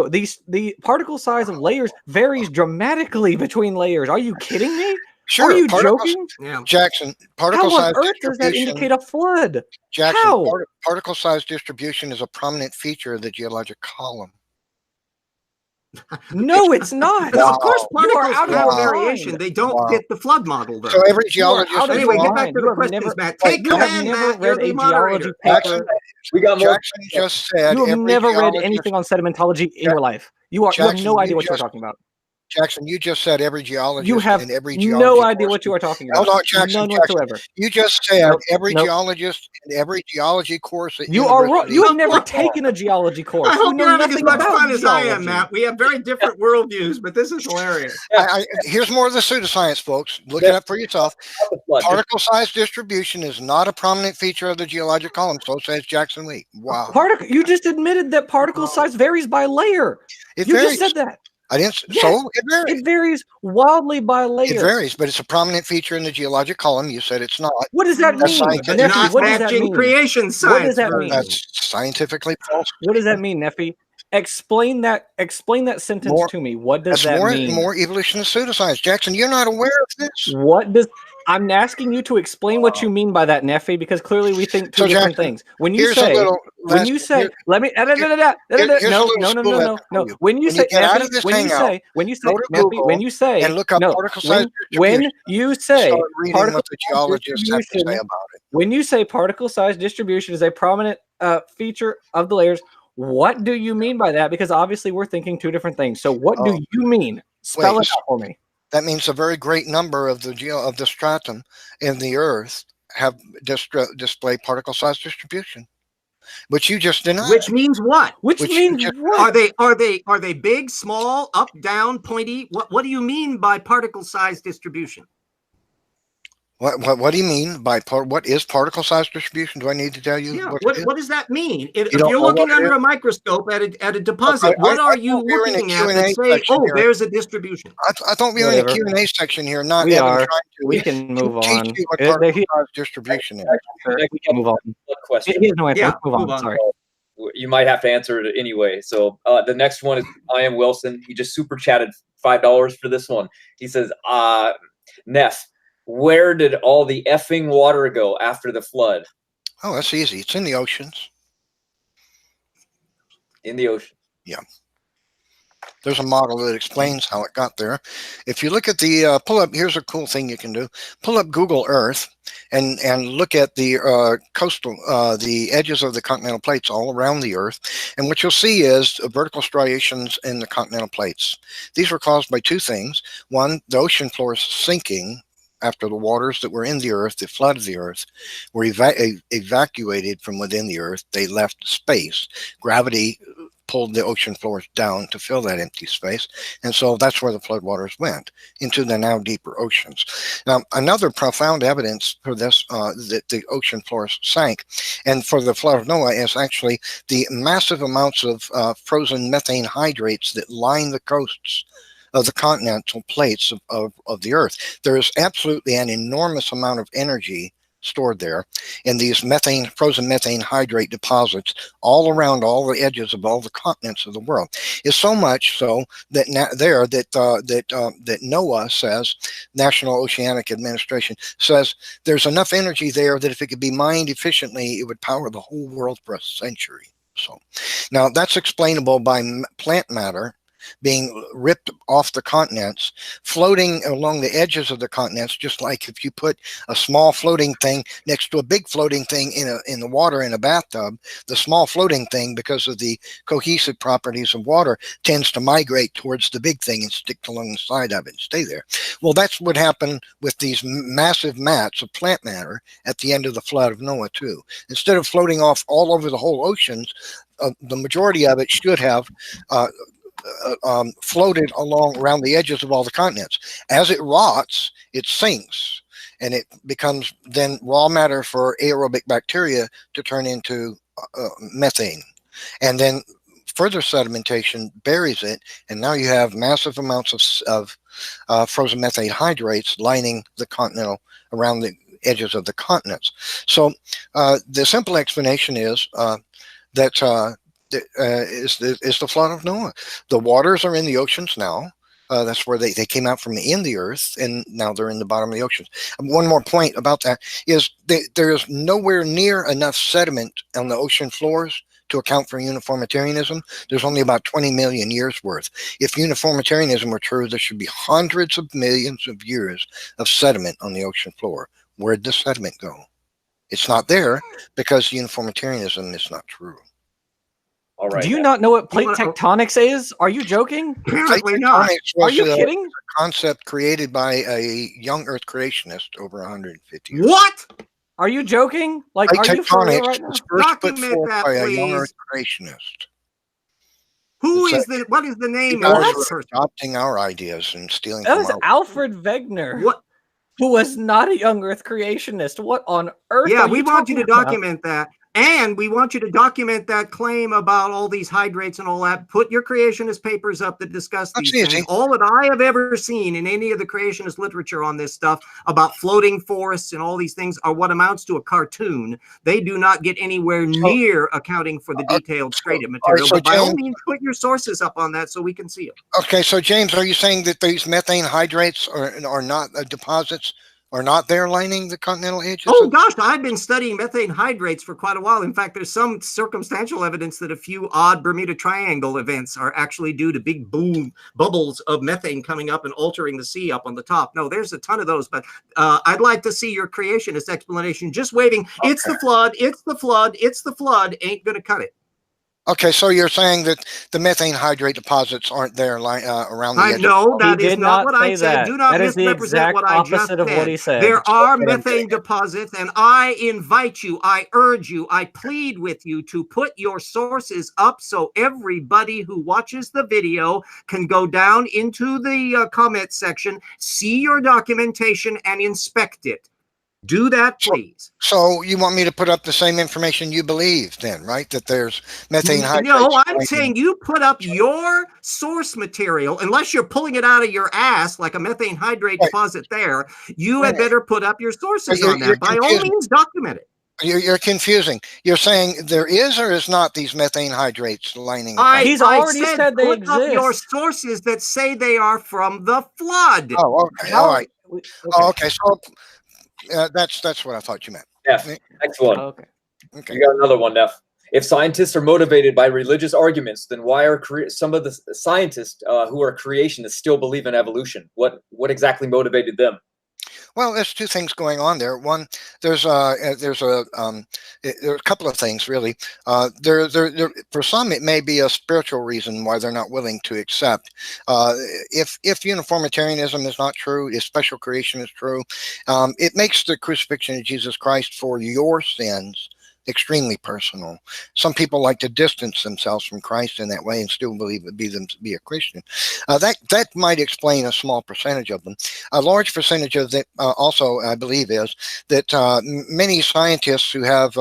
The particle size of layers varies dramatically between layers. Are you kidding me? Sure. Are you joking? Yeah. Jackson, particle size How on earth does that indicate a flood? Jackson, How? Particle size distribution is a prominent feature of the geologic column. No, it's not. Of course, particles have variation. They don't fit the flood model, though. So every geologist. Anyway, get back to the questions, Matt. Take command, Matt. You're the moderator. We got more. Jackson just said. You have never read anything on sedimentology in your life. You have no idea what you're talking about. Jackson, you just said every geologist. You have and every no idea what you are talking about. Hold on, Jackson. None whatsoever. You just said every geologist and every geology course. You are wrong. You have never taken a geology course. I hope you're having as much fun as I am, Matt. We have very different worldviews, but this is hilarious. Here's more of the pseudoscience, folks. Look it up for yourself. Particle size distribution is not a prominent feature of the geologic column, so says Jackson Lee. Wow. You just admitted that particle size varies by layer. You just said that. I didn't. Yes, so it varies. It varies wildly by layer. It varies, but it's a prominent feature in the geologic column. You said it's not. What does that mean? Not matching creation science. What does that mean? That's scientifically false. What does that mean, Nephi? Explain that sentence to me. What does that mean? More evolutionist pseudoscience. Jackson, you're not aware of this. I'm asking you to explain what you mean by that, Nephi, because clearly we think two different things. When you say, no. When you say, Nephi, and look up particle size distribution. when you say reading what the geologists have to say about it. when you say particle size distribution is a prominent feature of the layers, what do you mean by that? Because obviously we're thinking two different things. So what do you mean? Spell it out for me. That means a very great number of the stratum in the Earth have display particle size distribution, which you just denied. Which means what? Which means what? Are they big, small, up, down, pointy? What do you mean by particle size distribution? What do you mean by what is particle size distribution? Do I need to tell you? Yeah, what does that mean? If don't you're know looking what it under is? a microscope at a deposit, what are you we're in a looking at Q&A and say, section oh, here. there's a distribution? I thought we were in a Whatever. Q&A section here, not We Evan are. trying to We can move on. teach you what There- particle size distribution is. We can move on. Question. He has no answer. Yeah, Let's move on. move on. Sorry. You might have to answer it anyway. So the next one is I am Wilson. He just super chatted $5 for this one. He says, Neff, where did all the effing water go after the flood? Oh, that's easy. It's in the oceans. In the ocean. Yeah. There's a model that explains how it got there. If you look at the pull up, here's a cool thing you can do. Pull up Google Earth and look at the coastal, the edges of the continental plates all around the Earth. And what you'll see is vertical striations in the continental plates. These were caused by two things. One, the ocean floor is sinking after the waters that were in the Earth, that flooded the Earth, were evacuated from within the Earth. They left space. Gravity pulled the ocean floors down to fill that empty space. And so that's where the floodwaters went, into the now deeper oceans. Now, another profound evidence for this, that the ocean floors sank, and for the flood of Noah, is actually the massive amounts of frozen methane hydrates that line the coasts of the continental plates of the Earth. There is absolutely an enormous amount of energy stored there in these frozen methane hydrate deposits all around all the edges of all the continents of the world. It's so much so that that NOAA says, National Oceanic Administration says, there's enough energy there that if it could be mined efficiently, it would power the whole world for a century. So now that's explainable by plant matter being ripped off the continents, floating along the edges of the continents, just like if you put a small floating thing next to a big floating thing in the water in a bathtub, the small floating thing, because of the cohesive properties of water, tends to migrate towards the big thing and stick along the side of it and stay there. Well, that's what happened with these massive mats of plant matter at the end of the flood of Noah too. Instead of floating off all over the whole oceans, the majority of it should have floated along around the edges of all the continents. As it rots, it sinks, and it becomes then raw matter for aerobic bacteria to turn into methane. And then further sedimentation buries it, and now you have massive amounts of frozen methane hydrates lining the continental around the edges of the continents. So the simple explanation is that is the flood of Noah. The waters are in the oceans now. That's where they came out from in the earth, and now they're in the bottom of the oceans. One more point about that is there is nowhere near enough sediment on the ocean floors to account for uniformitarianism. There's only about 20 million years worth. If uniformitarianism were true, there should be hundreds of millions of years of sediment on the ocean floor. Where'd the sediment go? It's not there because uniformitarianism is not true. All right. Do you not know what plate tectonics is? Are you joking? Apparently not. Are you kidding? Concept created by a young Earth creationist over 150 years. What? Are you joking? Like, Plate are you for real tectonics right now? was first put Document forth that, by a young please. Earth creationist. What is the name People of are this person? adopting our ideas and stealing That from is our Alfred Wegener, What? who was not a young Earth creationist. What on earth? Yeah, are we want you to talking about? document that. And we want you to document that claim about all these hydrates and all that. Put your creationist papers up that discuss That's these easy. things. All that I have ever seen in any of the creationist literature on this stuff about floating forests and all these things are what amounts to a cartoon. They do not get anywhere near accounting for the detailed creative material. so But by all James- means, put your sources up on that so we can see it. Okay, so James, are you saying that these methane hydrates are not deposits are not there lining the continental edges? Oh gosh, I've been studying methane hydrates for quite a while. In fact, there's some circumstantial evidence that a few odd Bermuda Triangle events are actually due to big boom bubbles of methane coming up and altering the sea up on the top. No, there's a ton of those, but I'd like to see your creationist explanation. Just waving, Okay. it's the flood, it's the flood, it's the flood, ain't gonna cut it. Okay, so you're saying that the methane hydrate deposits aren't there around the edge? No, He that is did not not what I say said. that. Do not That is the misrepresent exact what I just opposite of what he said. There are That's what I'm methane saying. deposits, and I invite you, I urge you, I plead with you to put your sources up so everybody who watches the video can go down into the comment section, see your documentation, and inspect it. Do that, please. So you want me to put up the same information you believe then, right? That there's methane hydrates? No, I'm saying you put up your source material, unless you're pulling it out of your ass like a methane hydrate Right. deposit there, you had Right. better put up your sources You're on that. By all confusing. means, document it. You're confusing. You're saying there is or is not these methane hydrates lining the I He's continental? already said they put up your exist. sources that say they are from the flood. Oh, okay. How- All right. Okay. Oh, okay. So that's what I thought you meant. Neff, next one. Okay. Okay. You got another one, Neff. If scientists are motivated by religious arguments, then why are some of the scientists who are creationists still believe in evolution? What exactly motivated them? Well, there's two things going on there. One, there's a couple of things really. There, for some, it may be a spiritual reason why they're not willing to accept. If uniformitarianism is not true, if special creation is true, it makes the crucifixion of Jesus Christ for your sins extremely personal. Some people like to distance themselves from Christ in that way and still believe it be a Christian. That might explain a small percentage of them. A large percentage of that also, I believe, is that many scientists who have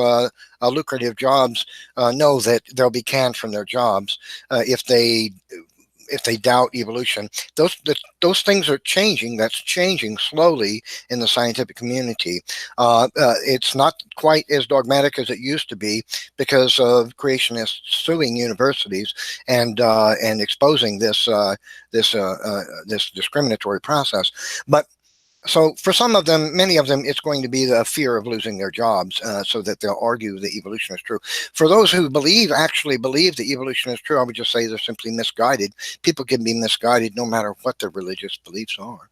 lucrative jobs know that they'll be canned from their jobs if they doubt evolution. Those things are changing. That's changing slowly in the scientific community. It's not quite as dogmatic as it used to be because of creationists suing universities and exposing this discriminatory process. But so for some of them, many of them, it's going to be the fear of losing their jobs, so that they'll argue that evolution is true. For those who actually believe that evolution is true, I would just say they're simply misguided. People can be misguided no matter what their religious beliefs are.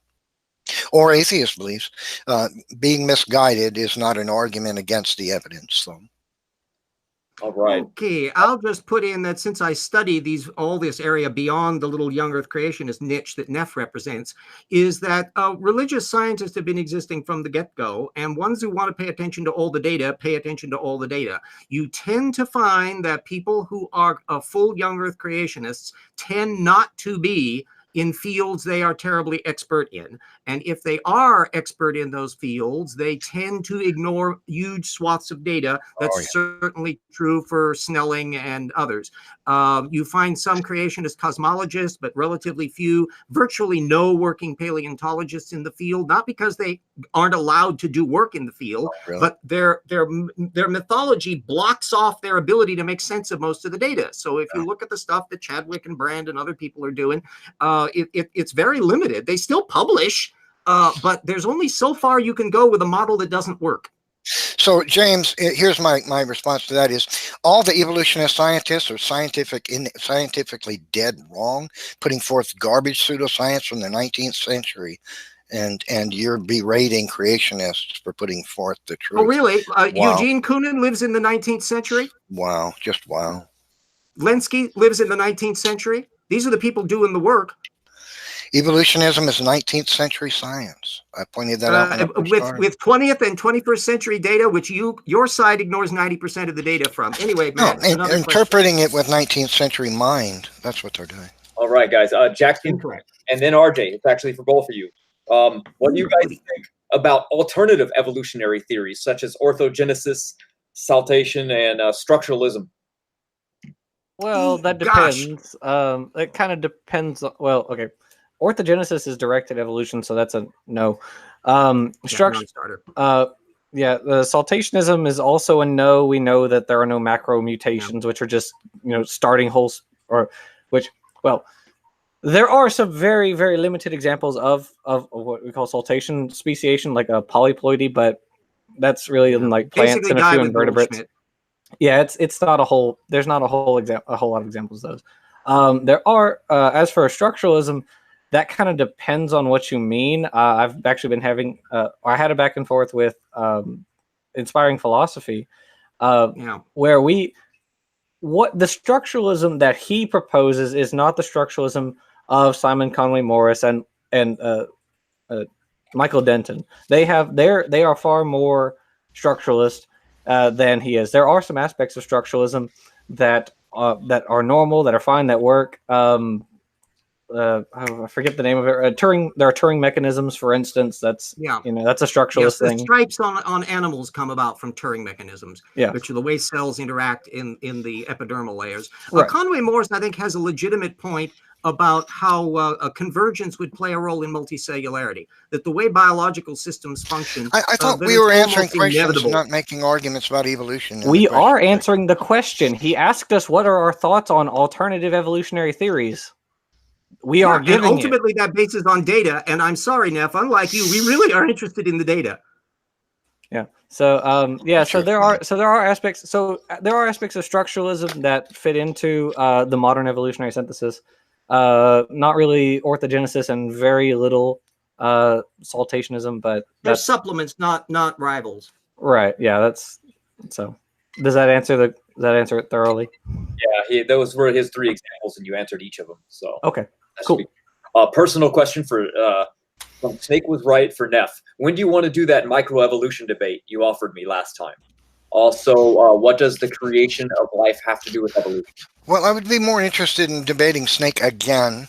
Or atheist beliefs. Being misguided is not an argument against the evidence. So. All right. Okay, I'll just put in that since I study all this area beyond the little young Earth creationist niche that Neff represents, is that religious scientists have been existing from the get-go, and ones who want to pay attention to all the data, pay attention to all the data. You tend to find that people who are full young Earth creationists tend not to be in fields they are terribly expert in. And if they are expert in those fields, they tend to ignore huge swaths of data. That's certainly true for Snelling and others. You find some creationist cosmologists, but relatively few, virtually no working paleontologists in the field, not because they aren't allowed to do work in the field, but their mythology blocks off their ability to make sense of most of the data. So if you look at the stuff that Chadwick and Brand and other people are doing, it's very limited. They still publish, but there's only so far you can go with a model that doesn't work. So, James, here's my response to that is all the evolutionist scientists are scientifically dead wrong, putting forth garbage pseudoscience from the 19th century. And you're berating creationists for putting forth the truth. Oh, really? Wow. Eugene Koonin lives in the 19th century? Wow, just wow. Lenski lives in the 19th century? These are the people doing the work. Evolutionism is 19th century science. I pointed that out with 20th and 21st century data, which your side ignores 90% of the data from. Anyway, Matt, interpreting it with 19th century mind. That's what they're doing. All right, guys. Jackson, incorrect. And then RJ. It's actually for both of you. What do you guys think about alternative evolutionary theories such as orthogenesis, saltation, and structuralism? Well, that depends. It kind of depends. Well, okay. Orthogenesis is directed evolution, so that's a no. Structure. Yeah, the saltationism is also a no. We know that there are no macro mutations, which are just starting holes, or which There are some very, very limited examples of what we call saltation speciation, like a polyploidy, but that's really in like plants Basically and a die few with invertebrates. Goldschmidt. Yeah, it's not a whole. There's not a whole lot of examples of those. There are as for structuralism, that kind of depends on what you mean. I've actually been having I had a back and forth with Inspiring Philosophy, where what the structuralism that he proposes is not the structuralism of Simon Conway Morris and Michael Denton. They are far more structuralist than he is. There are some aspects of structuralism that are normal, that are fine, that work. I forget the name of it. There are Turing mechanisms, for instance. That's that's a structuralist the thing. stripes on animals come about from Turing mechanisms, which are the way cells interact in the epidermal layers. Right. Conway Morris, I think, has a legitimate point about how a convergence would play a role in multicellularity. That the way biological systems function. I thought we were answering questions, not making arguments about evolution. We are answering the question. He asked us what are our thoughts on alternative evolutionary theories. We are giving and ultimately that bases on data. And I'm sorry, Neff, unlike you, we really are interested in the data. Yeah. So so there are aspects. So there are aspects of structuralism that fit into the modern evolutionary synthesis. Not really orthogenesis and very little saltationism, but they're supplements, not rivals. Right. Yeah. That's so. Does that answer it thoroughly? Yeah. Those were his 3 examples, and you answered each of them. So okay. Cool. Personal question from Snake was right for Neff. When do you want to do that microevolution debate you offered me last time? Also, what does the creation of life have to do with evolution? Well, I would be more interested in debating Snake again.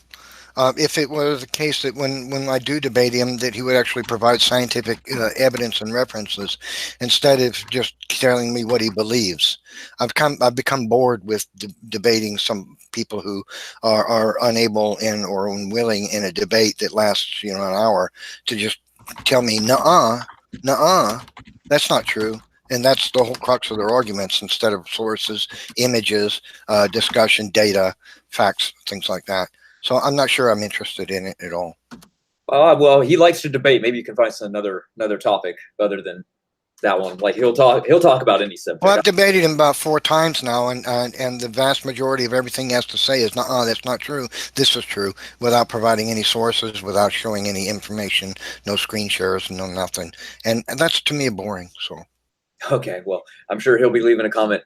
If it was the case that when I do debate him, that he would actually provide scientific evidence and references instead of just telling me what he believes. I've become bored with debating some people who are unable or unwilling in a debate that lasts an hour to just tell me nuh-uh, that's not true. And that's the whole crux of their arguments instead of sources, images, discussion, data, facts, things like that. So I'm not sure I'm interested in it at all. Well, he likes to debate. Maybe you can find another topic other than that one. Like he'll talk about any subject. Well, I've debated him about 4 times now, and the vast majority of everything he has to say is that's not true. This is true, without providing any sources, without showing any information, no screen shares, no nothing, and that's to me boring. So. Okay, well, I'm sure he'll be leaving a comment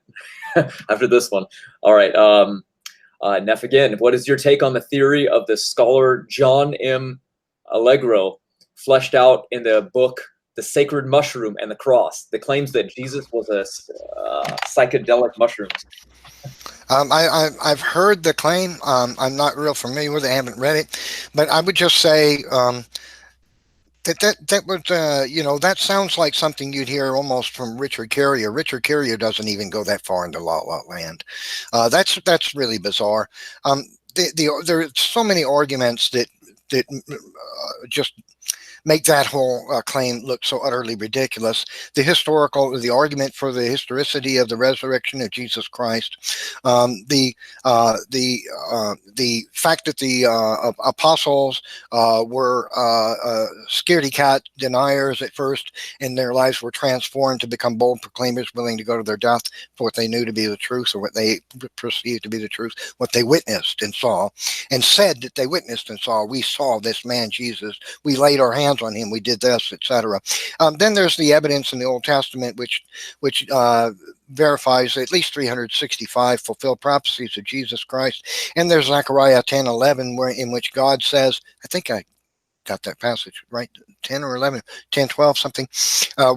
after this one. All right. Neff, again, what is your take on the theory of the scholar John M. Allegro, fleshed out in the book The Sacred Mushroom and the Cross, that claims that Jesus was a psychedelic mushroom? I've heard the claim. I'm not real familiar with it. I haven't read it, but I would just say that would that sounds like something you'd hear almost from Richard Carrier. Richard Carrier doesn't even go that far into La La Land. That's really bizarre. There are so many arguments that just make that whole claim look so utterly ridiculous. The argument for the historicity of the resurrection of Jesus Christ, the fact that the apostles were scaredy cat deniers at first, and their lives were transformed to become bold proclaimers, willing to go to their death for what they knew to be the truth, or what they perceived to be the truth, what they witnessed and saw, and said that they witnessed and saw. We saw this man Jesus. We laid our hands on him. We did this, etc. Then there's the evidence in the Old Testament which verifies at least 365 fulfilled prophecies of Jesus Christ. And there's Zechariah 10:11, in which God says, I think I got that passage right, 10 or 11, 10, 12, something,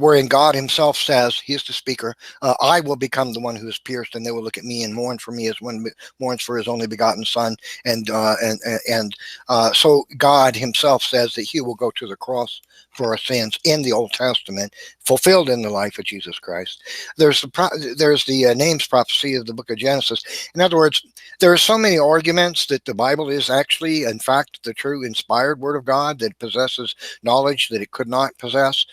wherein God himself says, he is the speaker, I will become the one who is pierced, and they will look at me and mourn for me as one mourns for his only begotten son. And so God himself says that he will go to the cross for our sins in the Old Testament, fulfilled in the life of Jesus Christ. There's the names prophecy of the book of Genesis. In other words, there are so many arguments that the Bible is actually, in fact, the true inspired word of God, that possesses knowledge that it could not possess,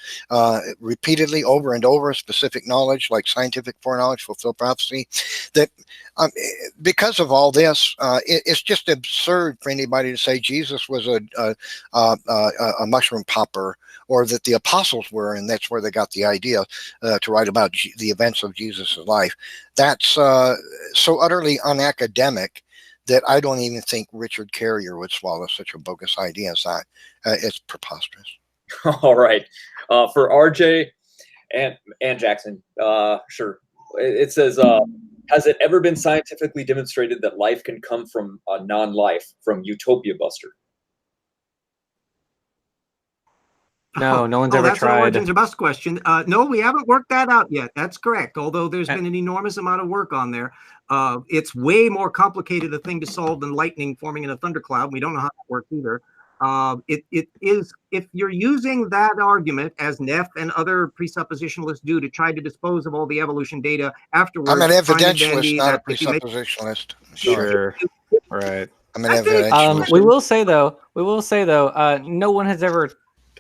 repeatedly over and over, specific knowledge like scientific foreknowledge, fulfilled prophecy, that because of all this, it's just absurd for anybody to say Jesus was a mushroom popper, or that the apostles were, and that's where they got the idea to write about the events of Jesus' life. That's so utterly unacademic that I don't even think Richard Carrier would swallow such a bogus idea as that. It's preposterous. All right. For RJ and Jackson, sure. It says, has it ever been scientifically demonstrated that life can come from a non-life, from Utopia Buster? No, no one's ever that's tried. An Origins or Bust question. No, we haven't worked that out yet. That's correct. Although there's been an enormous amount of work on there. It's way more complicated a thing to solve than lightning forming in a thundercloud. We don't know how that works either. It is, if you're using that argument, as Neff and other presuppositionalists do, to try to dispose of all the evolution data afterwards. I'm an evidentialist, not a presuppositionalist. Sure. Right. I'm an evidentialist. We will say though, no one has ever,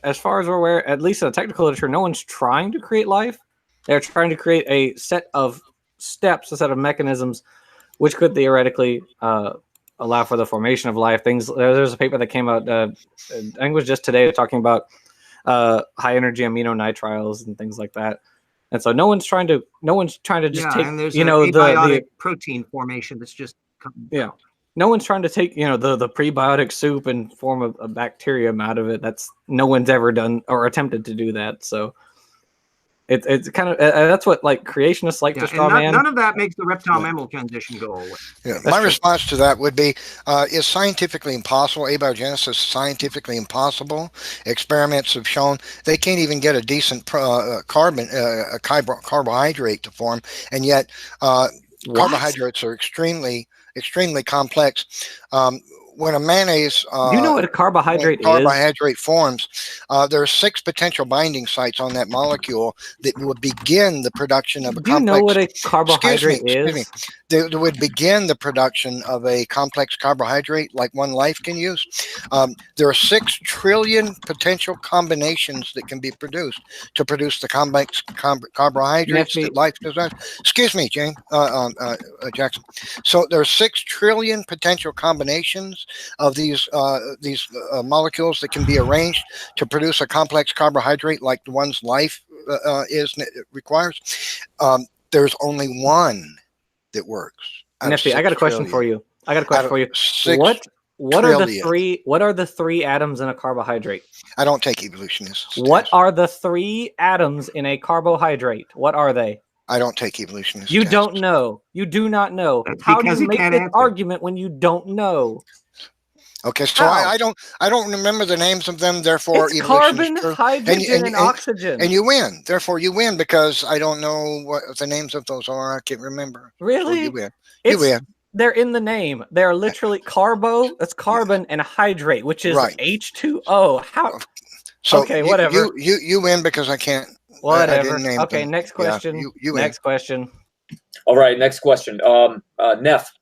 as far as we're aware, at least in the technical literature, no one's trying to create life. They're trying to create a set of steps, a set of mechanisms, which could theoretically allow for the formation of life. There's a paper that came out, I think it was just today, talking about high energy amino nitriles and things like that. And so no one's trying to just take, and there's the protein formation that's just no one's trying to take, the prebiotic soup and form a bacterium out of it. No one's ever done or attempted to do that. So it's kind of that's what creationists like to straw man. None of that makes the reptile mammal transition go away. Yeah, my response to that would be: is scientifically impossible. Abiogenesis is scientifically impossible. Experiments have shown they can't even get a decent carbohydrate to form, and yet carbohydrates are extremely complex. When a mayonnaise, do you know what a carbohydrate forms, there are 6 potential binding sites on that molecule that would begin the production of a complex. Do you know what a carbohydrate is? They would begin the production of a complex carbohydrate like one life can use. There are 6 trillion potential combinations that can be produced to produce the complex carbohydrates that life desires. Excuse me, Jackson. So there are 6 trillion potential combinations of these molecules that can be arranged to produce a complex carbohydrate like the one's life requires. There's only one that works. Nephi, I got a question for you. What are the 3 atoms in a carbohydrate? I don't take evolutionists. What are the 3 atoms in a carbohydrate? What are they? I don't take evolutionists. You don't know. You do not know. How do you make this argument when you don't know? Okay, so I don't remember the names of them. Therefore, it's carbon, hydrogen, and oxygen. And you win. Therefore, you win because I don't know what the names of those are. I can't remember. Really? So you win. You win. They're in the name. They're literally carbo. That's carbon and hydrate, which is H2O. How? So okay, whatever. You win because I can't. Whatever. I didn't name okay, them. next question. Yeah, you next question. All right, next question. Neff,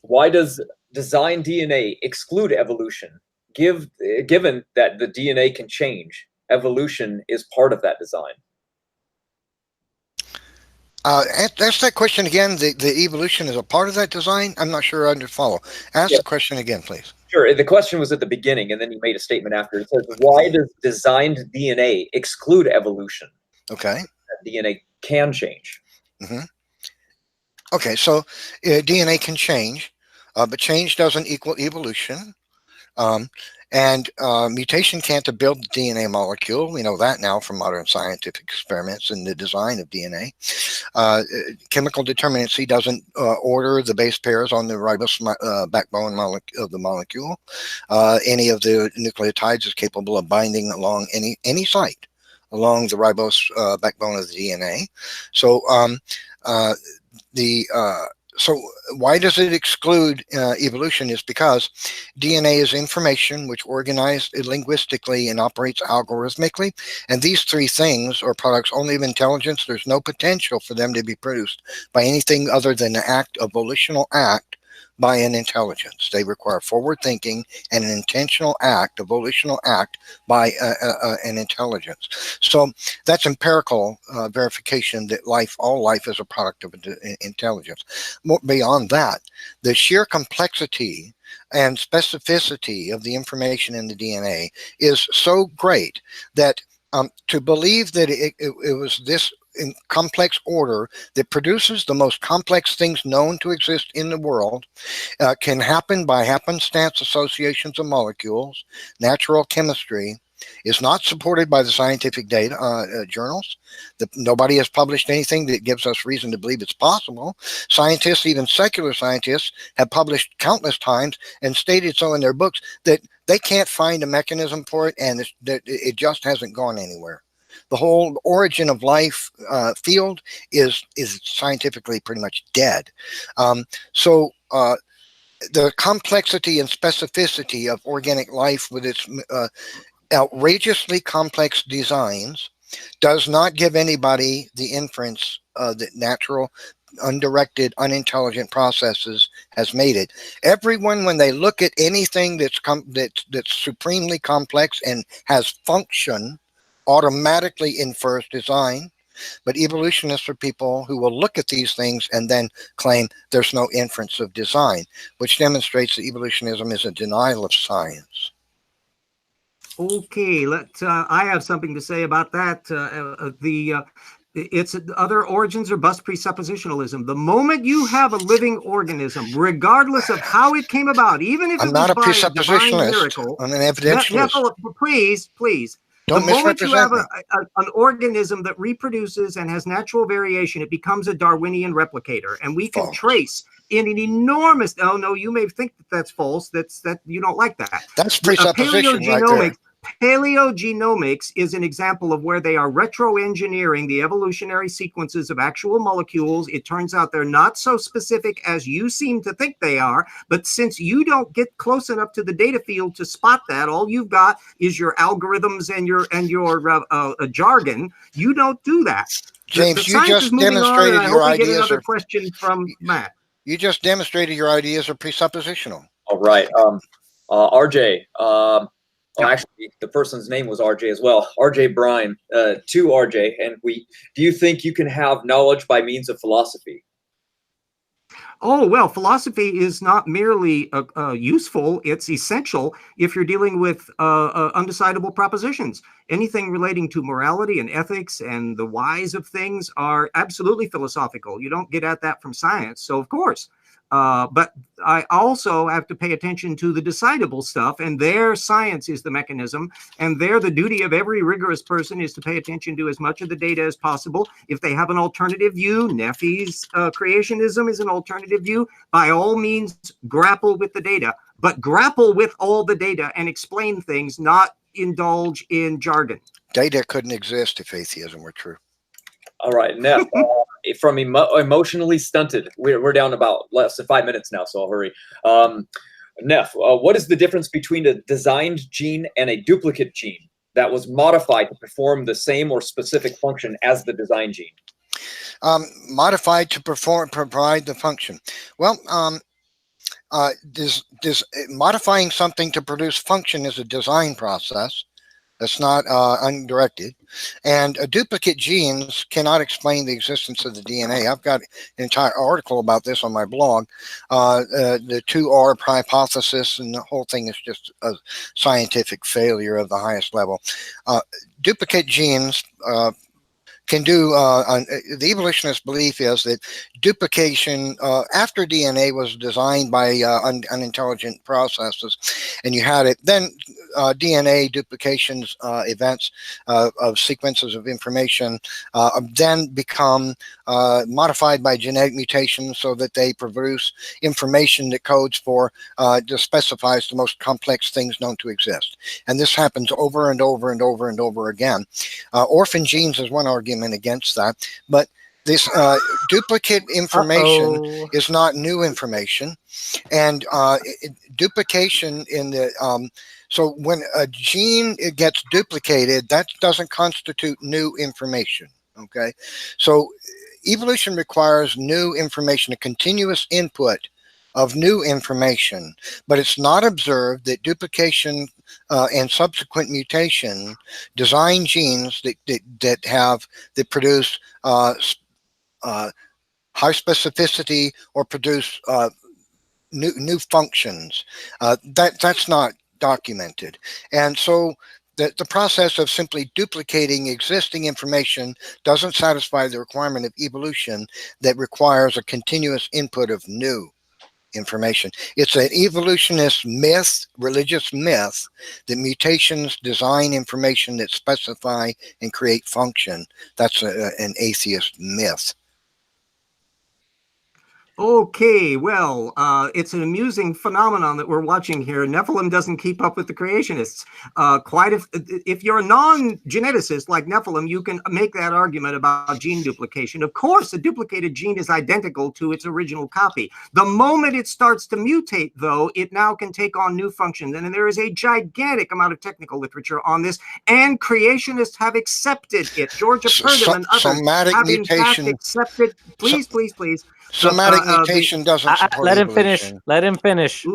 why does design DNA exclude evolution? Given that the DNA can change, evolution is part of that design. Ask that question again. The evolution is a part of that design? I'm not sure I follow. Ask the question again, please. Sure. The question was at the beginning, and then you made a statement after. It says, why does designed DNA exclude evolution? Okay. DNA can change. Mm-hmm. Okay, so DNA can change, but change doesn't equal evolution. And mutation can't build the DNA molecule. We know that now from modern scientific experiments in the design of DNA. Chemical determinacy doesn't order the base pairs on the ribose backbone of the molecule. Any of the nucleotides is capable of binding along any site along the ribose backbone of the DNA. So So why does it exclude evolution is because DNA is information which organized linguistically and operates algorithmically. And these 3 things are products only of intelligence. There's no potential for them to be produced by anything other than the volitional act by an intelligence. They require forward thinking and an intentional act, a volitional act by an intelligence. So that's empirical verification that all life is a product of intelligence. Beyond that, the sheer complexity and specificity of the information in the DNA is so great that to believe that it was this in complex order that produces the most complex things known to exist in the world can happen by happenstance associations of molecules. Natural chemistry is not supported by the scientific data journals. Nobody has published anything that gives us reason to believe it's possible. Scientists, even secular scientists, have published countless times and stated so in their books that they can't find a mechanism for it, and that it just hasn't gone anywhere. The whole origin of life field is scientifically pretty much dead. So the complexity and specificity of organic life with its outrageously complex designs does not give anybody the inference that natural, undirected, unintelligent processes has made it. Everyone, when they look at anything that's supremely complex and has function, automatically infers design. But evolutionists are people who will look at these things and then claim there's no inference of design, which demonstrates that evolutionism is a denial of science. Okay, I have something to say about that. It's other origins are bust presuppositionalism. The moment you have a living organism, regardless of how it came about, even if I'm it not was a by a divine presuppositionalist. miracle, I'm an evidentialist. Please. Don't the moment you have misrepresent me. an organism that reproduces and has natural variation, it becomes a Darwinian replicator, and we can trace in an enormous. Oh no, you may think that that's false. That you don't like that. That's presupposition right there. Paleogenomics is an example of where they are retro-engineering the evolutionary sequences of actual molecules. It turns out they're not so specific as you seem to think they are, but since you don't get close enough to the data field to spot that, all you've got is your algorithms and your jargon. You don't do that. James, you just demonstrated your ideas. We get another question from Matt. You just demonstrated your ideas are presuppositional. All right. RJ, actually, the person's name was RJ as well. RJ Bryan, to RJ, and do you think you can have knowledge by means of philosophy? Oh, well, philosophy is not merely useful, it's essential if you're dealing with undecidable propositions. Anything relating to morality and ethics and the whys of things are absolutely philosophical. You don't get at that from science, so of course. But I also have to pay attention to the decidable stuff, and there science is the mechanism, and there the duty of every rigorous person is to pay attention to as much of the data as possible. If they have an alternative view, Nephi's creationism is an alternative view, by all means grapple with the data, but grapple with all the data and explain things, not indulge in jargon. Data couldn't exist if atheism were true. All right, Neff, from emotionally stunted, we're down about less than 5 minutes now, so I'll hurry. Neff, what is the difference between a designed gene and a duplicate gene that was modified to perform the same or specific function as the design gene? Modified to provide the function. Well, modifying something to produce function is a design process. That's not undirected. And duplicate genes cannot explain the existence of the DNA. I've got an entire article about this on my blog. The 2R hypothesis, and the whole thing is just a scientific failure of the highest level. Duplicate genes can do, the evolutionist belief is that duplication, after DNA was designed by unintelligent processes, and you had it, then DNA duplications events of sequences of information then become modified by genetic mutations so that they produce information that codes for, just specifies the most complex things known to exist. And this happens over and over and over and over again. Orphan genes is one argument against that, but this duplicate information is not new information, and duplication in the so when a gene gets duplicated, that doesn't constitute new information. Okay, so evolution requires new information, a continuous input of new information, but it's not observed that duplication and subsequent mutation design genes that produce high specificity or produce new functions. That's not documented, and so the process of simply duplicating existing information doesn't satisfy the requirement of evolution that requires a continuous input of new information. It's an evolutionist myth, religious myth, that mutations design information that specify and create function. That's an atheist myth. Okay, well, it's an amusing phenomenon that we're watching here. Nephilim doesn't keep up with the creationists. If you're a non-geneticist like Nephilim, you can make that argument about gene duplication. Of course, a duplicated gene is identical to its original copy. The moment it starts to mutate, though, it now can take on new functions. And there is a gigantic amount of technical literature on this, and creationists have accepted it. Georgia Purdom and others have in fact accepted. Please. Somatic mutation doesn't support let him evolution. finish. Let him finish.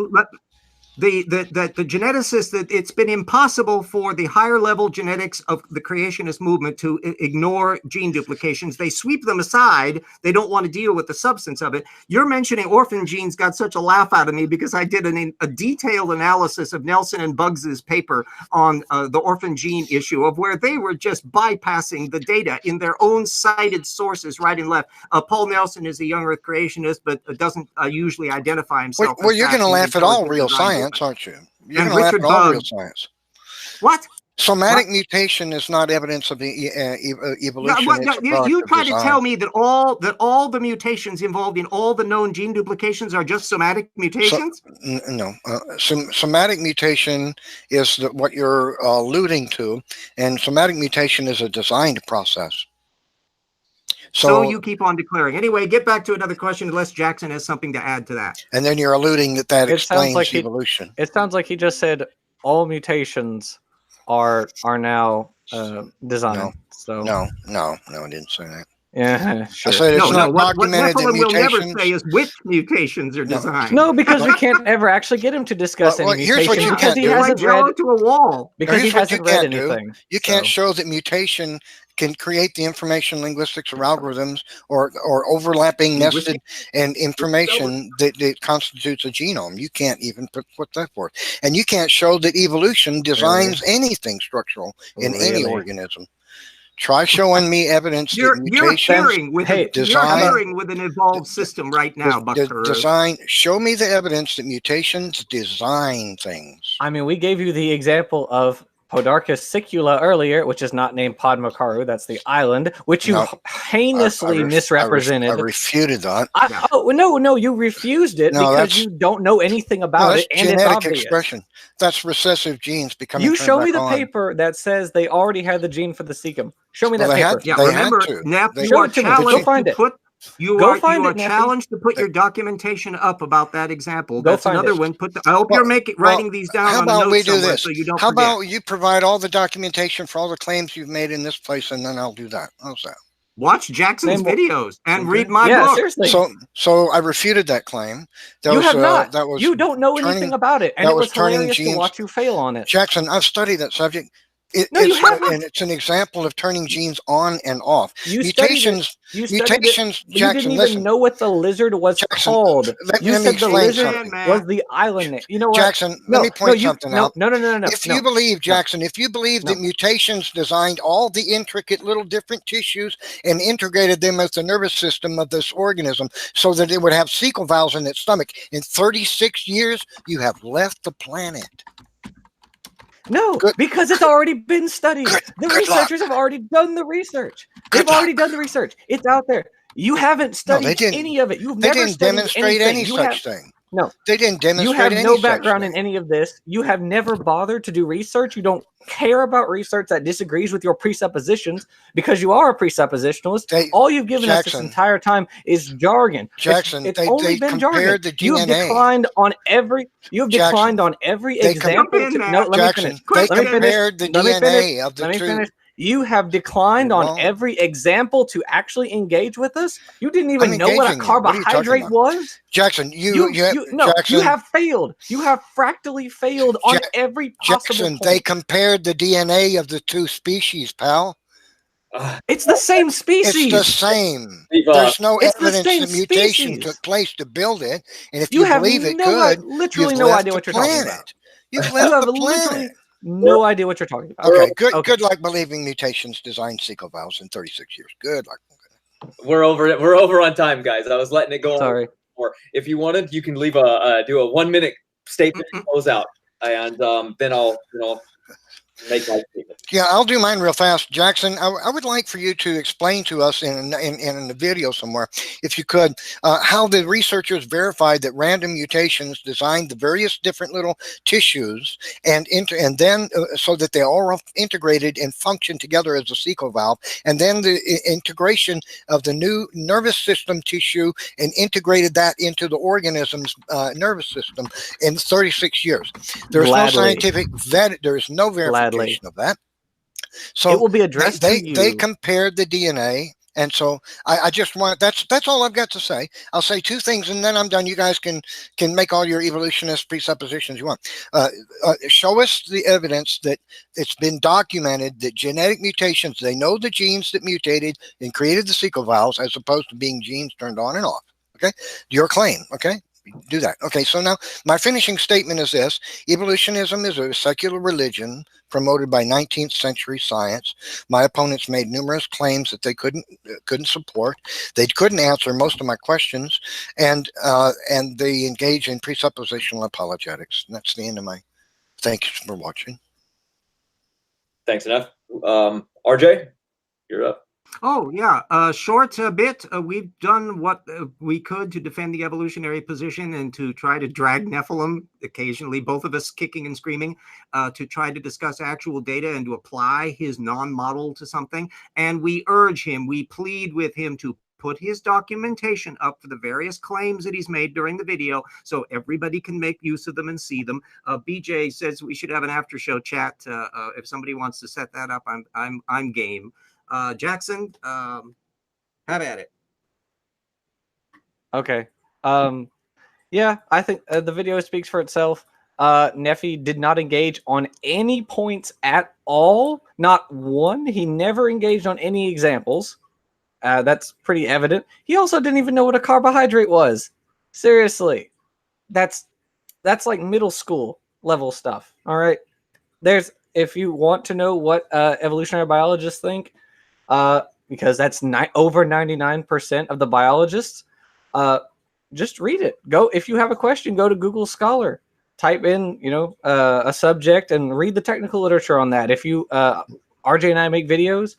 The geneticists, that it's been impossible for the higher level genetics of the creationist movement to ignore gene duplications. They sweep them aside. They don't want to deal with the substance of it. You're mentioning orphan genes got such a laugh out of me because I did a detailed analysis of Nelson and Buggs's paper on the orphan gene issue, of where they were just bypassing the data in their own cited sources right and left. Paul Nelson is a young earth creationist, but doesn't usually identify himself. Well, you're going to laugh at all real science, aren't you? You're going to laugh at all real science. What? Somatic mutation is not evidence of evolution. You try to tell me that all the mutations involved in all the known gene duplications are just somatic mutations? No. Somatic mutation is what you're alluding to, and somatic mutation is a designed process. So you keep on declaring. Anyway, get back to another question unless Jackson has something to add to that. And then you're alluding that explains evolution. It sounds like he just said all mutations are now designed. No, I didn't say that. Yeah, sure. I said it's not documented that mutations. What Nephilim will never say is which mutations are designed. No, because we can't ever actually get him to discuss any mutations. Here's what you because can't he do. hasn't read to a wall. Because he hasn't read anything. You can't show that mutation can create the information linguistics or algorithms or overlapping nested and information that constitutes a genome. You can't even put that forth. And you can't show that evolution designs anything structural in any organism. Try showing me evidence that mutations you're hearing with an evolved system right now, show me the evidence that mutations design things. I mean, we gave you the example of Podarcus sicula earlier, which is not named Padmakaru. That's the island, which you heinously misrepresented. I refuted that. No, you refused it because you don't know anything about it, and it's obvious. Expression. That's recessive genes becoming. You show me the paper that says they already had the gene for the cecum. Show me that paper. Remember, Nep, you are challenged to put. You are challenged to put your documentation up about that example. That's another one. I hope you're writing these down on notes somewhere so you don't forget. How about you provide all the documentation for all the claims you've made in this place, and then I'll do that. How's that? Watch Jackson's videos and read my book. Seriously. So I refuted that claim. You have not. You don't know anything about it, and it was hilarious to watch you fail on it. Jackson, I've studied that subject. And it's an example of turning genes on and off. Mutations, Jackson, you didn't even know what the lizard was called. You said the lizard was the island name. You know what? Jackson, let me point something out. No. If you believe, Jackson, that mutations designed all the intricate little different tissues and integrated them with the nervous system of this organism so that it would have cecal valves in its stomach, in 36 years, you have left the planet. No, because it's already been studied. The researchers have already done the research. They've already done the research. It's out there. You haven't studied any of it. You've never demonstrate any such thing. No, they didn't demonstrate. You have no background in any of this. You have never bothered to do research. You don't care about research that disagrees with your presuppositions because you are a presuppositionalist. All you've given us this entire time is jargon. Jackson, it's only been jargon. You've declined on every. You've declined on every example. Jackson, they compared the DNA of the two. You have declined Well, on every example to actually engage with us. You didn't even I'm know what a engaging you. What are you talking carbohydrate about? was. Jackson, No, Jackson, you have failed. You have fractally failed on every possible Jackson, point. they compared the DNA of the two species, pal. It's the same species. It's the same. Steve, There's no it's the evidence same that mutation species. took place to build it. And if You you have believe it no could, literally you've no left idea the what you're talking planet. about. You've You left have the literally planet. no idea what you're talking about. Okay, good. Okay. Good luck believing mutations designed sequel valves in 36 years. Good luck. we're over on time, guys. I was letting it go. Sorry. Or if you wanted, you can leave do a 1 minute statement to close out, and then I'll make my statement. Yeah, I'll do mine real fast. Jackson, I would like for you to explain to us in a video somewhere, if you could, how the researchers verified that random mutations designed the various different little tissues and then so that they all integrated and function together as a sequel valve, and then the integration of the new nervous system tissue and integrated that into the organism's nervous system in 36 years. There's no scientific there's no verification of that. So it will be addressed to you. They compared the DNA, and so I just want that's all I've got to say. I'll say two things, and then I'm done. You guys can make all your evolutionist presuppositions you want. Show us the evidence that it's been documented that genetic mutations, they know the genes that mutated and created the sequel valves, as opposed to being genes turned on and off. Okay, your claim. Okay. Do that. Okay, so now my finishing statement is this: evolutionism is a secular religion promoted by 19th century science. My opponents made numerous claims that they couldn't support. They couldn't answer most of my questions, and they engage in presuppositional apologetics. And that's the end of my. Thanks for watching. Thanks enough. RJ, you're up. Oh, yeah. Short bit. We've done what we could to defend the evolutionary position and to try to drag Nephilim, occasionally, both of us kicking and screaming, to try to discuss actual data and to apply his non-model to something. And we urge him, we plead with him to put his documentation up for the various claims that he's made during the video so everybody can make use of them and see them. BJ says we should have an after show chat. If somebody wants to set that up, I'm game. Jackson, have at it. Okay. Yeah, I think the video speaks for itself. Nephi did not engage on any points at all. Not one. He never engaged on any examples. That's pretty evident. He also didn't even know what a carbohydrate was. Seriously. That's like middle school level stuff. All right. If you want to know what evolutionary biologists think, because that's over 99% of the biologists, just read it. If you have a question, go to Google Scholar, type in a subject and read the technical literature on that. If you RJ and I make videos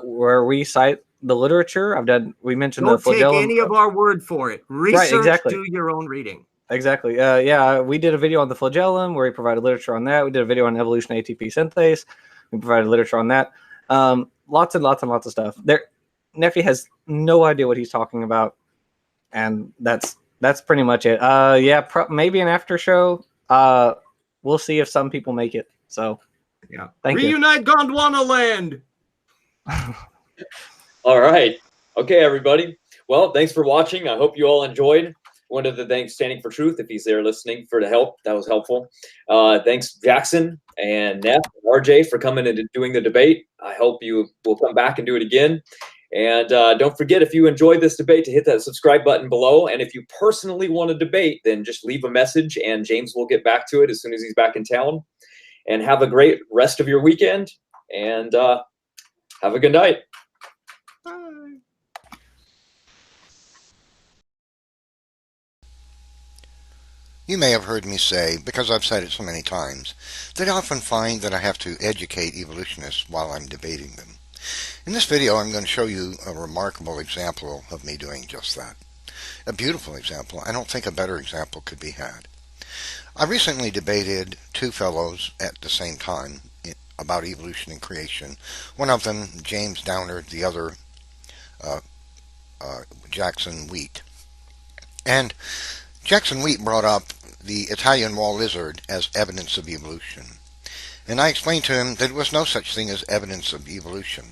where we cite the literature. We mentioned don't the flagellum. take any of our word for it. Research, right, exactly. Do your own reading. Exactly. Yeah, we did a video on the flagellum where we provided literature on that. We did a video on evolution ATP synthase. We provided literature on that. Lots and lots and lots of stuff. Nephi has no idea what he's talking about, and that's pretty much it. Maybe an after show. We'll see if some people make it. So, yeah. Thank you. Reunite Gondwana land. All right. Okay, everybody. Well, thanks for watching. I hope you all enjoyed. Wanted to thank Standing for Truth, if he's there listening, for the help. That was helpful. Thanks, Jackson and Neff and RJ, for coming and doing the debate. I hope you will come back and do it again. And don't forget, if you enjoyed this debate, to hit that subscribe button below. And if you personally want to debate, then just leave a message, and James will get back to it as soon as he's back in town. And have a great rest of your weekend. And have a good night. You may have heard me say, because I've said it so many times, that I often find that I have to educate evolutionists while I'm debating them. In this video, I'm going to show you a remarkable example of me doing just that. A beautiful example. I don't think a better example could be had. I recently debated two fellows at the same time about evolution and creation. One of them, James Downard, the other, Jackson Wheat. And Jackson Wheat brought up the Italian wall lizard as evidence of evolution. And I explained to him that there was no such thing as evidence of evolution.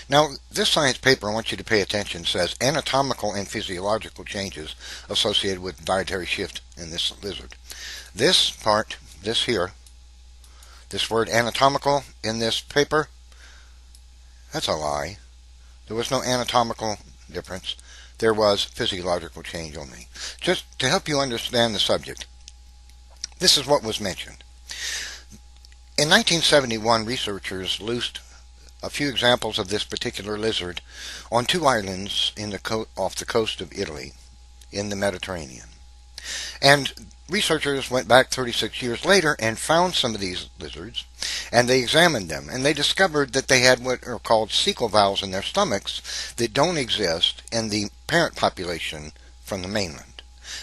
Now, this science paper, I want you to pay attention, says anatomical and physiological changes associated with dietary shift in this lizard. This part, this here, this word anatomical in this paper, that's a lie. There was no anatomical difference. There was physiological change only. Just to help you understand the subject, this is what was mentioned. In 1971, researchers loosed a few examples of this particular lizard on 2 islands off the coast of Italy in the Mediterranean. And researchers went back 36 years later and found some of these lizards, and they examined them, and they discovered that they had what are called cecal valves in their stomachs that don't exist in the parent population from the mainland.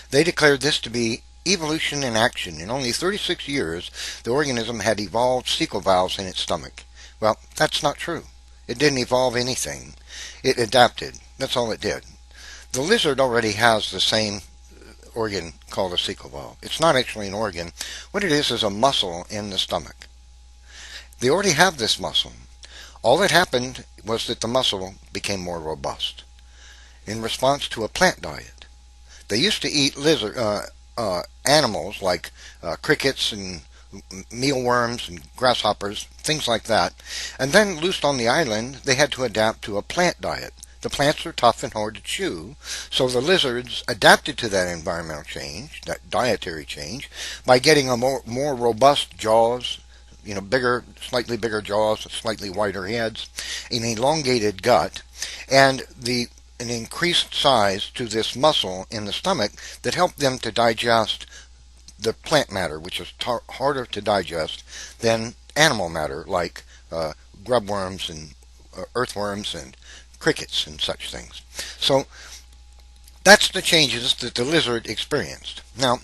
They declared this to be evolution in action. In only 36 years, the organism had evolved cecal valves in its stomach. Well, that's not true. It didn't evolve anything. It adapted. That's all it did. The lizard already has the same organ called a cecal valve. It's not actually an organ. What it is a muscle in the stomach. They already have this muscle. All that happened was that the muscle became more robust in response to a plant diet. They used to eat animals like crickets and mealworms and grasshoppers, things like that. And then loosed on the island, they had to adapt to a plant diet. The plants are tough and hard to chew, so the lizards adapted to that environmental change, that dietary change, by getting a more robust jaws, slightly bigger jaws, slightly wider heads, an elongated gut, and an increased size to this muscle in the stomach that helped them to digest the plant matter, which is harder to digest than animal matter like grubworms and earthworms and crickets and such things. So that's the changes that the lizard experienced. Now,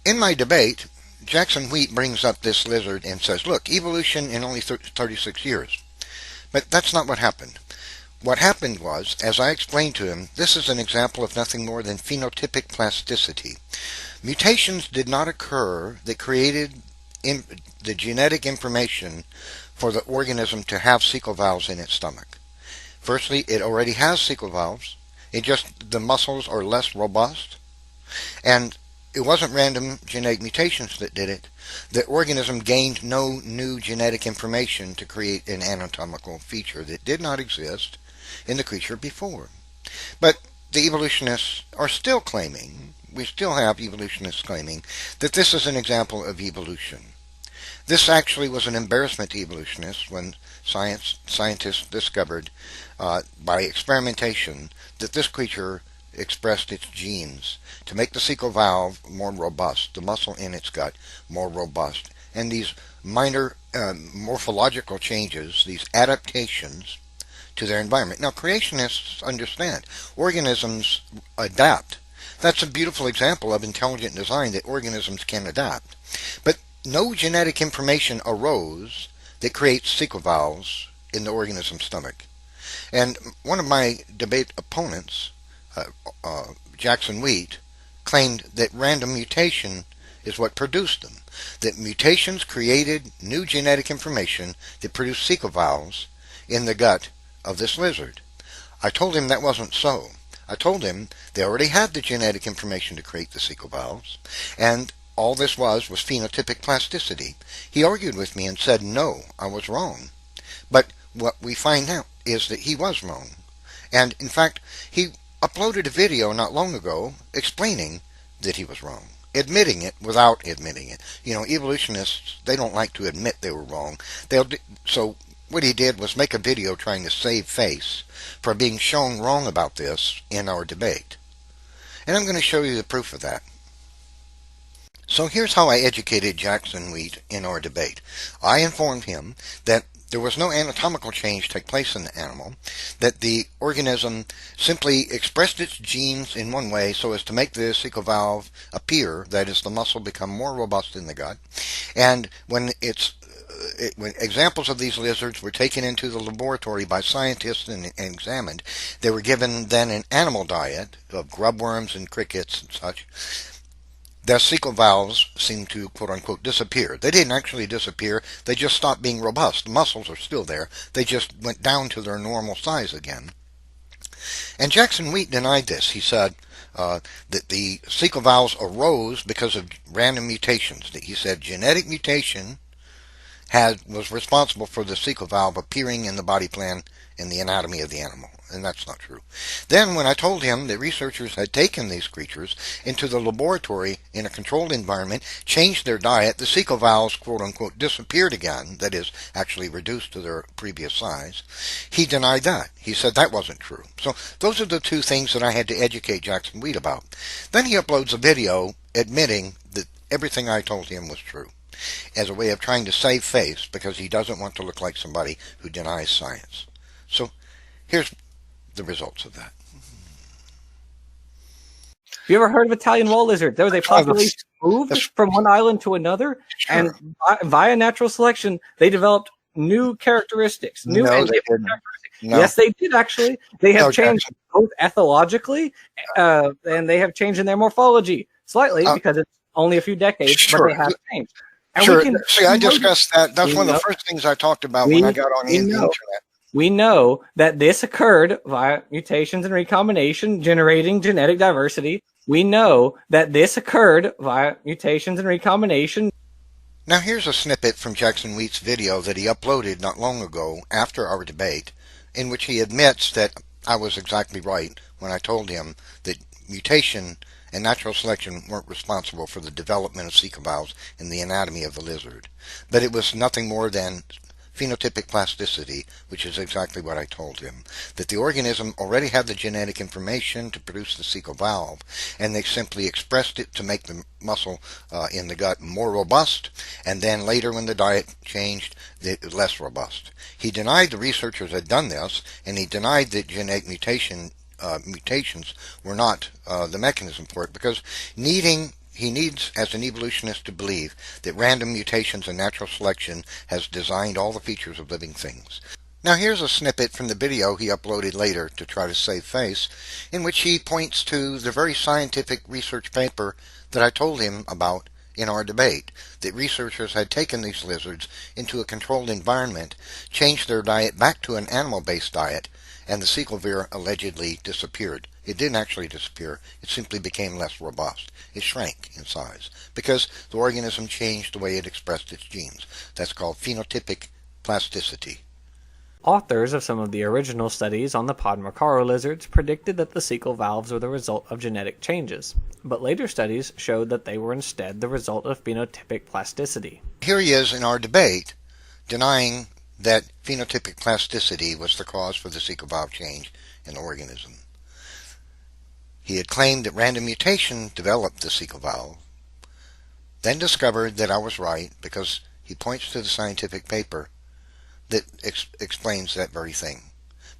in my debate, Jackson Wheat brings up this lizard and says, look, evolution in only 36 years. But that's not what happened. What happened was, as I explained to him, this is an example of nothing more than phenotypic plasticity. Mutations did not occur that created the genetic information for the organism to have cecal valves in its stomach. Firstly, it already has cecal valves. The muscles are less robust. And it wasn't random genetic mutations that did it. The organism gained no new genetic information to create an anatomical feature that did not exist in the creature before. But the evolutionists are still claiming, we still have evolutionists claiming, that this is an example of evolution. This actually was an embarrassment to evolutionists when scientists discovered by experimentation that this creature expressed its genes to make the cecal valve more robust, the muscle in its gut more robust, and these minor morphological changes, these adaptations to their environment. Now, creationists understand organisms adapt. That's a beautiful example of intelligent design, that organisms can adapt. But no genetic information arose that creates cecal valves in the organism's stomach. And one of my debate opponents, Jackson Wheat, claimed that random mutation is what produced them. That mutations created new genetic information that produced cecal valves in the gut of this lizard. I told him that wasn't so. I told him they already had the genetic information to create the cecal valves, and all this was phenotypic plasticity. He argued with me and said, no, I was wrong. But what we find out is that he was wrong. And in fact, he uploaded a video not long ago explaining that he was wrong, admitting it without admitting it. Evolutionists, they don't like to admit they were wrong. So what he did was make a video trying to save face for being shown wrong about this in our debate. And I'm going to show you the proof of that. So here's how I educated Jackson Wheat in our debate. I informed him that there was no anatomical change take place in the animal, that the organism simply expressed its genes in one way so as to make the cecal valve appear, that is, the muscle become more robust in the gut, and when examples of these lizards were taken into the laboratory by scientists and examined, they were given then an animal diet of grubworms and crickets and such. the cecal valves seemed to, quote unquote, disappear. They didn't actually disappear. They just stopped being robust. The muscles are still there. They just went down to their normal size again. And Jackson Wheat denied this. He said that the cecal valves arose because of random mutations. That he said genetic mutation was responsible for the cecal valve appearing in the body plan in the anatomy of the animal. And that's not true. Then when I told him that researchers had taken these creatures into the laboratory in a controlled environment, changed their diet, the cecal valves, quote unquote, disappeared again, that is, actually reduced to their previous size, he denied that. He said that wasn't true. So those are the two things that I had to educate Jackson Wheat about. Then he uploads a video admitting that everything I told him was true, as a way of trying to save face, because he doesn't want to look like somebody who denies science. So here's the results of that. Have you ever heard of Italian wall lizard? There was a population moved from one island to another, Sure. and via natural selection, they developed new characteristics. No, they didn't. No. Yes, they did actually. They have No, changed both ethologically, and they have changed in their morphology slightly because it's only a few decades, Sure. but they have changed. And Sure. we can See, I discussed that. That's we one of the know- first things I talked about we- when I got on the we know. internet. We know that this occurred via mutations and recombination, generating genetic diversity. We know that this occurred via mutations and recombination. Now here's a snippet from Jackson Wheat's video that he uploaded not long ago after our debate, in which he admits that I was exactly right when I told him that mutation and natural selection weren't responsible for the development of cecal valves in the anatomy of the lizard, but it was nothing more than phenotypic plasticity, which is exactly what I told him, that the organism already had the genetic information to produce the cecal valve, and they simply expressed it to make the muscle in the gut more robust, and then later when the diet changed, less robust. He denied the researchers had done this, and he denied that genetic mutations were not the mechanism for it, because he needs, as an evolutionist, to believe that random mutations and natural selection has designed all the features of living things. Now here's a snippet from the video he uploaded later to try to save face, in which he points to the very scientific research paper that I told him about in our debate, that researchers had taken these lizards into a controlled environment, changed their diet back to an animal-based diet, and the cecal valve allegedly disappeared. It didn't actually disappear. It simply became less robust. It shrank in size because the organism changed the way it expressed its genes. That's called phenotypic plasticity. Authors of some of the original studies on the Podmacaro lizards predicted that the cecal valves were the result of genetic changes, but later studies showed that they were instead the result of phenotypic plasticity. Here he is in our debate denying that phenotypic plasticity was the cause for the cecal valve change in the organism. He had claimed that random mutation developed the cecal valve, then discovered that I was right because he points to the scientific paper that explains that very thing.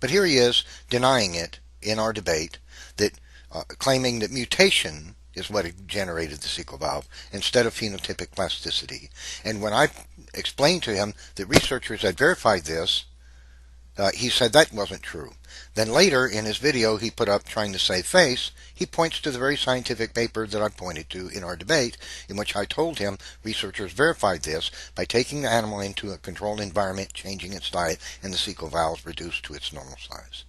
But here he is denying it in our debate, that claiming that mutation is what generated the cecal valve instead of phenotypic plasticity. And when I explained to him that researchers had verified this, he said that wasn't true. Then later in his video he put up trying to save face, he points to the very scientific paper that I pointed to in our debate, in which I told him researchers verified this by taking the animal into a controlled environment, changing its diet, and the cecal valves reduced to its normal size.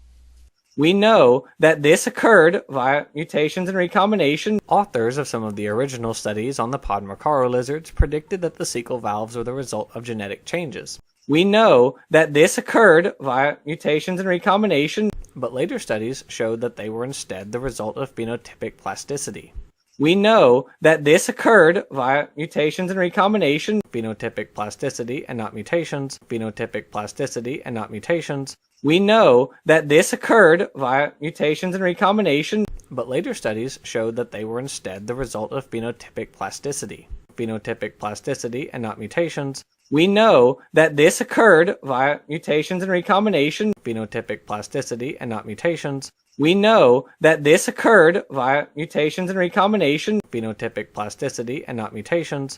We know that this occurred via mutations and recombination. Authors of some of the original studies on the Podmacaro lizards predicted that the cecal valves were the result of genetic changes. We know that this occurred via mutations and recombination, but later studies showed that they were instead the result of phenotypic plasticity. We know that this occurred via mutations and recombination, phenotypic plasticity and not mutations, phenotypic plasticity and not mutations. We know that this occurred via mutations and recombination, but later studies showed that they were instead the result of phenotypic plasticity, phenotypic plasticity and not mutations. We know that this occurred via mutations and recombination, phenotypic plasticity and not mutations. We know that this occurred via mutations and recombination, phenotypic plasticity and not mutations.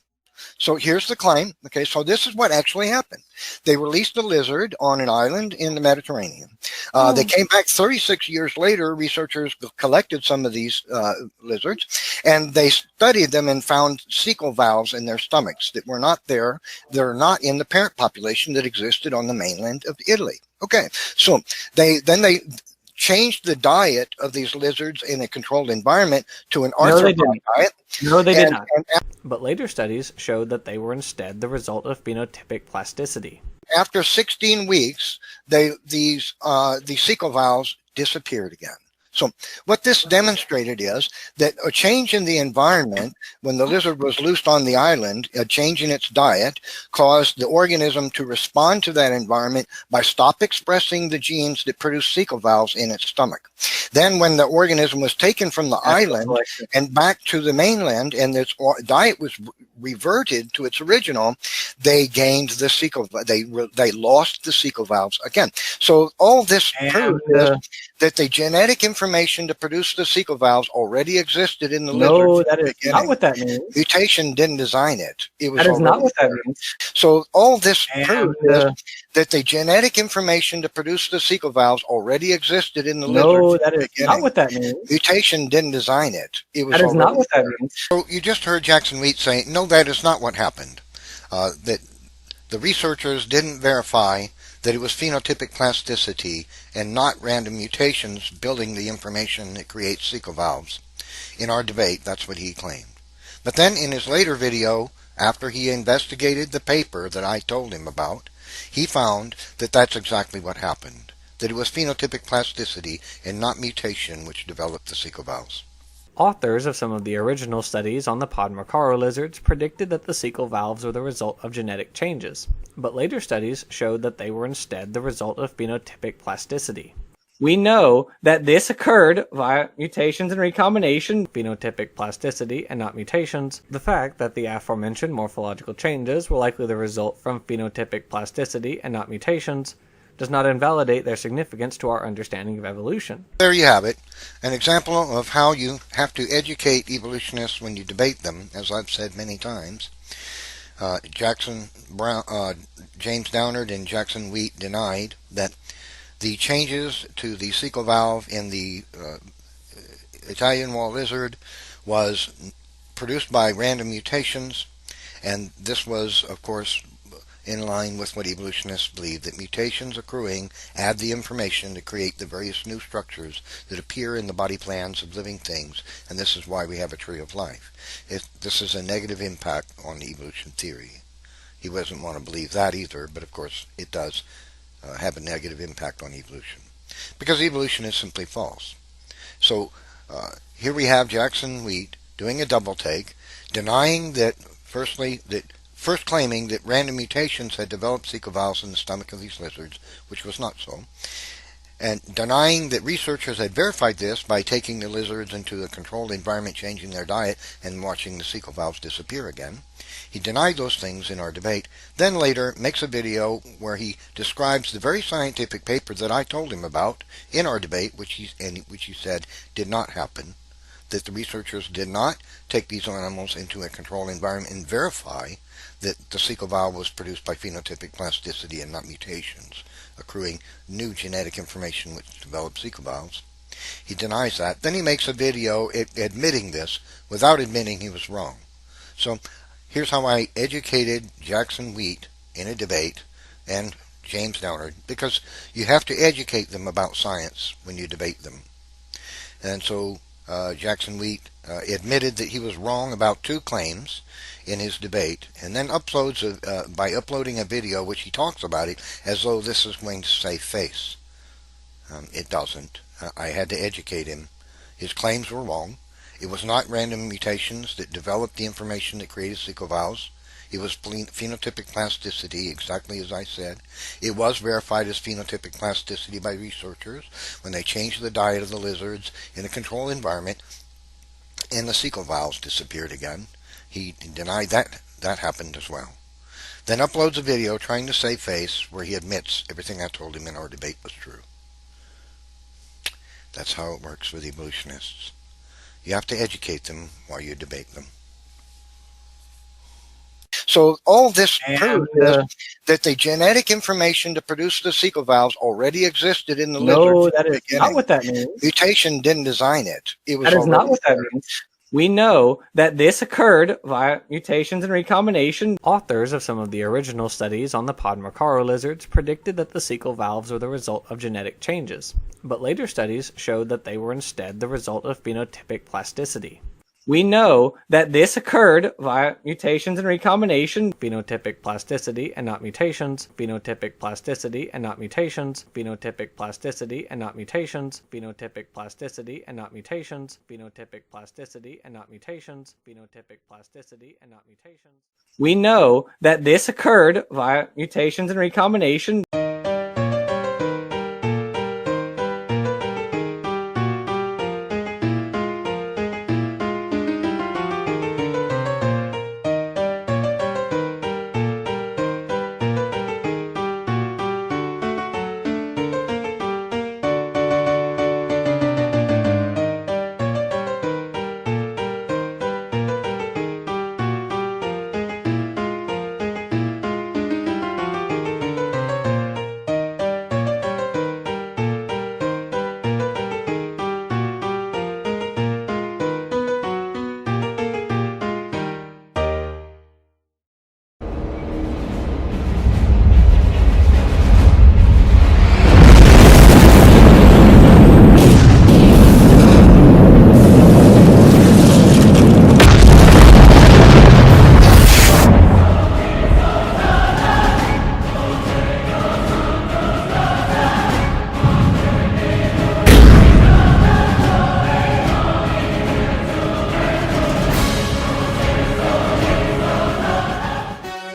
So here's the claim. Okay, so this is what actually happened. They released a lizard on an island in the Mediterranean. They came back 36 years later. Researchers collected some of these lizards, and they studied them and found cecal valves in their stomachs that were not there. They're not in the parent population that existed on the mainland of Italy. Okay, so they changed the diet of these lizards in a controlled environment to an arthropod diet. No, they did not. But later studies showed that they were instead the result of phenotypic plasticity. After 16 weeks, these cecal valves disappeared again. So what this demonstrated is that a change in the environment when the lizard was loosed on the island, a change in its diet, caused the organism to respond to that environment by stop expressing the genes that produce cecal valves in its stomach. Then when the organism was taken from the island and back to the mainland and its diet was reverted to its original, they gained the cecal, they lost the cecal valves again. So all this proves that the genetic information to produce the cecal valves already existed in the lizard. No, that is not what that means. Mutation didn't design it. It was that is not what that means. So all this proves that the genetic information to produce the cecal valves already existed in the lizard. No, that is not what that means. Mutation didn't design it. It was that is not what that means. So you just heard Jackson Wheat say, no, that is not what happened. That the researchers didn't verify that it was phenotypic plasticity and not random mutations building the information that creates cecal valves. In our debate, that's what he claimed. But then in his later video, after he investigated the paper that I told him about, he found that that's exactly what happened, that it was phenotypic plasticity and not mutation which developed the cecal valves. Authors of some of the original studies on the Podmacaro lizards predicted that the cecal valves were the result of genetic changes, but later studies showed that they were instead the result of phenotypic plasticity. We know that this occurred via mutations and recombination, phenotypic plasticity and not mutations. The fact that the aforementioned morphological changes were likely the result from phenotypic plasticity and not mutations does not invalidate their significance to our understanding of evolution. There you have it, an example of how you have to educate evolutionists when you debate them, as I've said many times. James Downard and Jackson Wheat denied that the changes to the cecal valve in the Italian wall lizard was produced by random mutations, and this was, of course, in line with what evolutionists believe, that mutations accruing add the information to create the various new structures that appear in the body plans of living things, and this is why we have a tree of life. This is a negative impact on evolution theory. He doesn't want to believe that either, but of course it does have a negative impact on evolution, because evolution is simply false. So here we have Jackson Wheat doing a double take, denying that, first claiming that random mutations had developed cecal valves in the stomach of these lizards, which was not so, and denying that researchers had verified this by taking the lizards into a controlled environment, changing their diet, and watching the cecal valves disappear again. He denied those things in our debate, then later makes a video where he describes the very scientific paper that I told him about in our debate, which he said did not happen, that the researchers did not take these animals into a controlled environment and verify that the cecal valve was produced by phenotypic plasticity and not mutations, accruing new genetic information which developed cecal valves. He denies that. Then he makes a video admitting this without admitting he was wrong. So here's how I educated Jackson Wheat in a debate and James Downard, because you have to educate them about science when you debate them. And so Jackson Wheat admitted that he was wrong about two claims in his debate, and then uploads by uploading a video which he talks about it as though this is going to save face. It doesn't. I had to educate him. His claims were wrong. It was not random mutations that developed the information that created cecal valves. It was phenotypic plasticity, exactly as I said. It was verified as phenotypic plasticity by researchers when they changed the diet of the lizards in a controlled environment, and the cecal valves disappeared again. He denied that happened as well. Then uploads a video trying to save face where he admits everything I told him in our debate was true. That's how it works with evolutionists. You have to educate them while you debate them. So all this And, proves is that the genetic information to produce the cecal valves already existed in the lizard. no, from that the is beginning. not what that means. Mutation didn't design it. It was That is not already what that there. means. We know that this occurred via mutations and recombination. Authors of some of the original studies on the Podmacaro lizards predicted that the cecal valves were the result of genetic changes, but later studies showed that they were instead the result of phenotypic plasticity. We know that this occurred via mutations and recombination, phenotypic plasticity and not mutations, phenotypic plasticity and not mutations, phenotypic plasticity and not mutations, phenotypic plasticity and not mutations, phenotypic plasticity and not mutations, phenotypic plasticity and not mutations. We know that this occurred via mutations and recombination.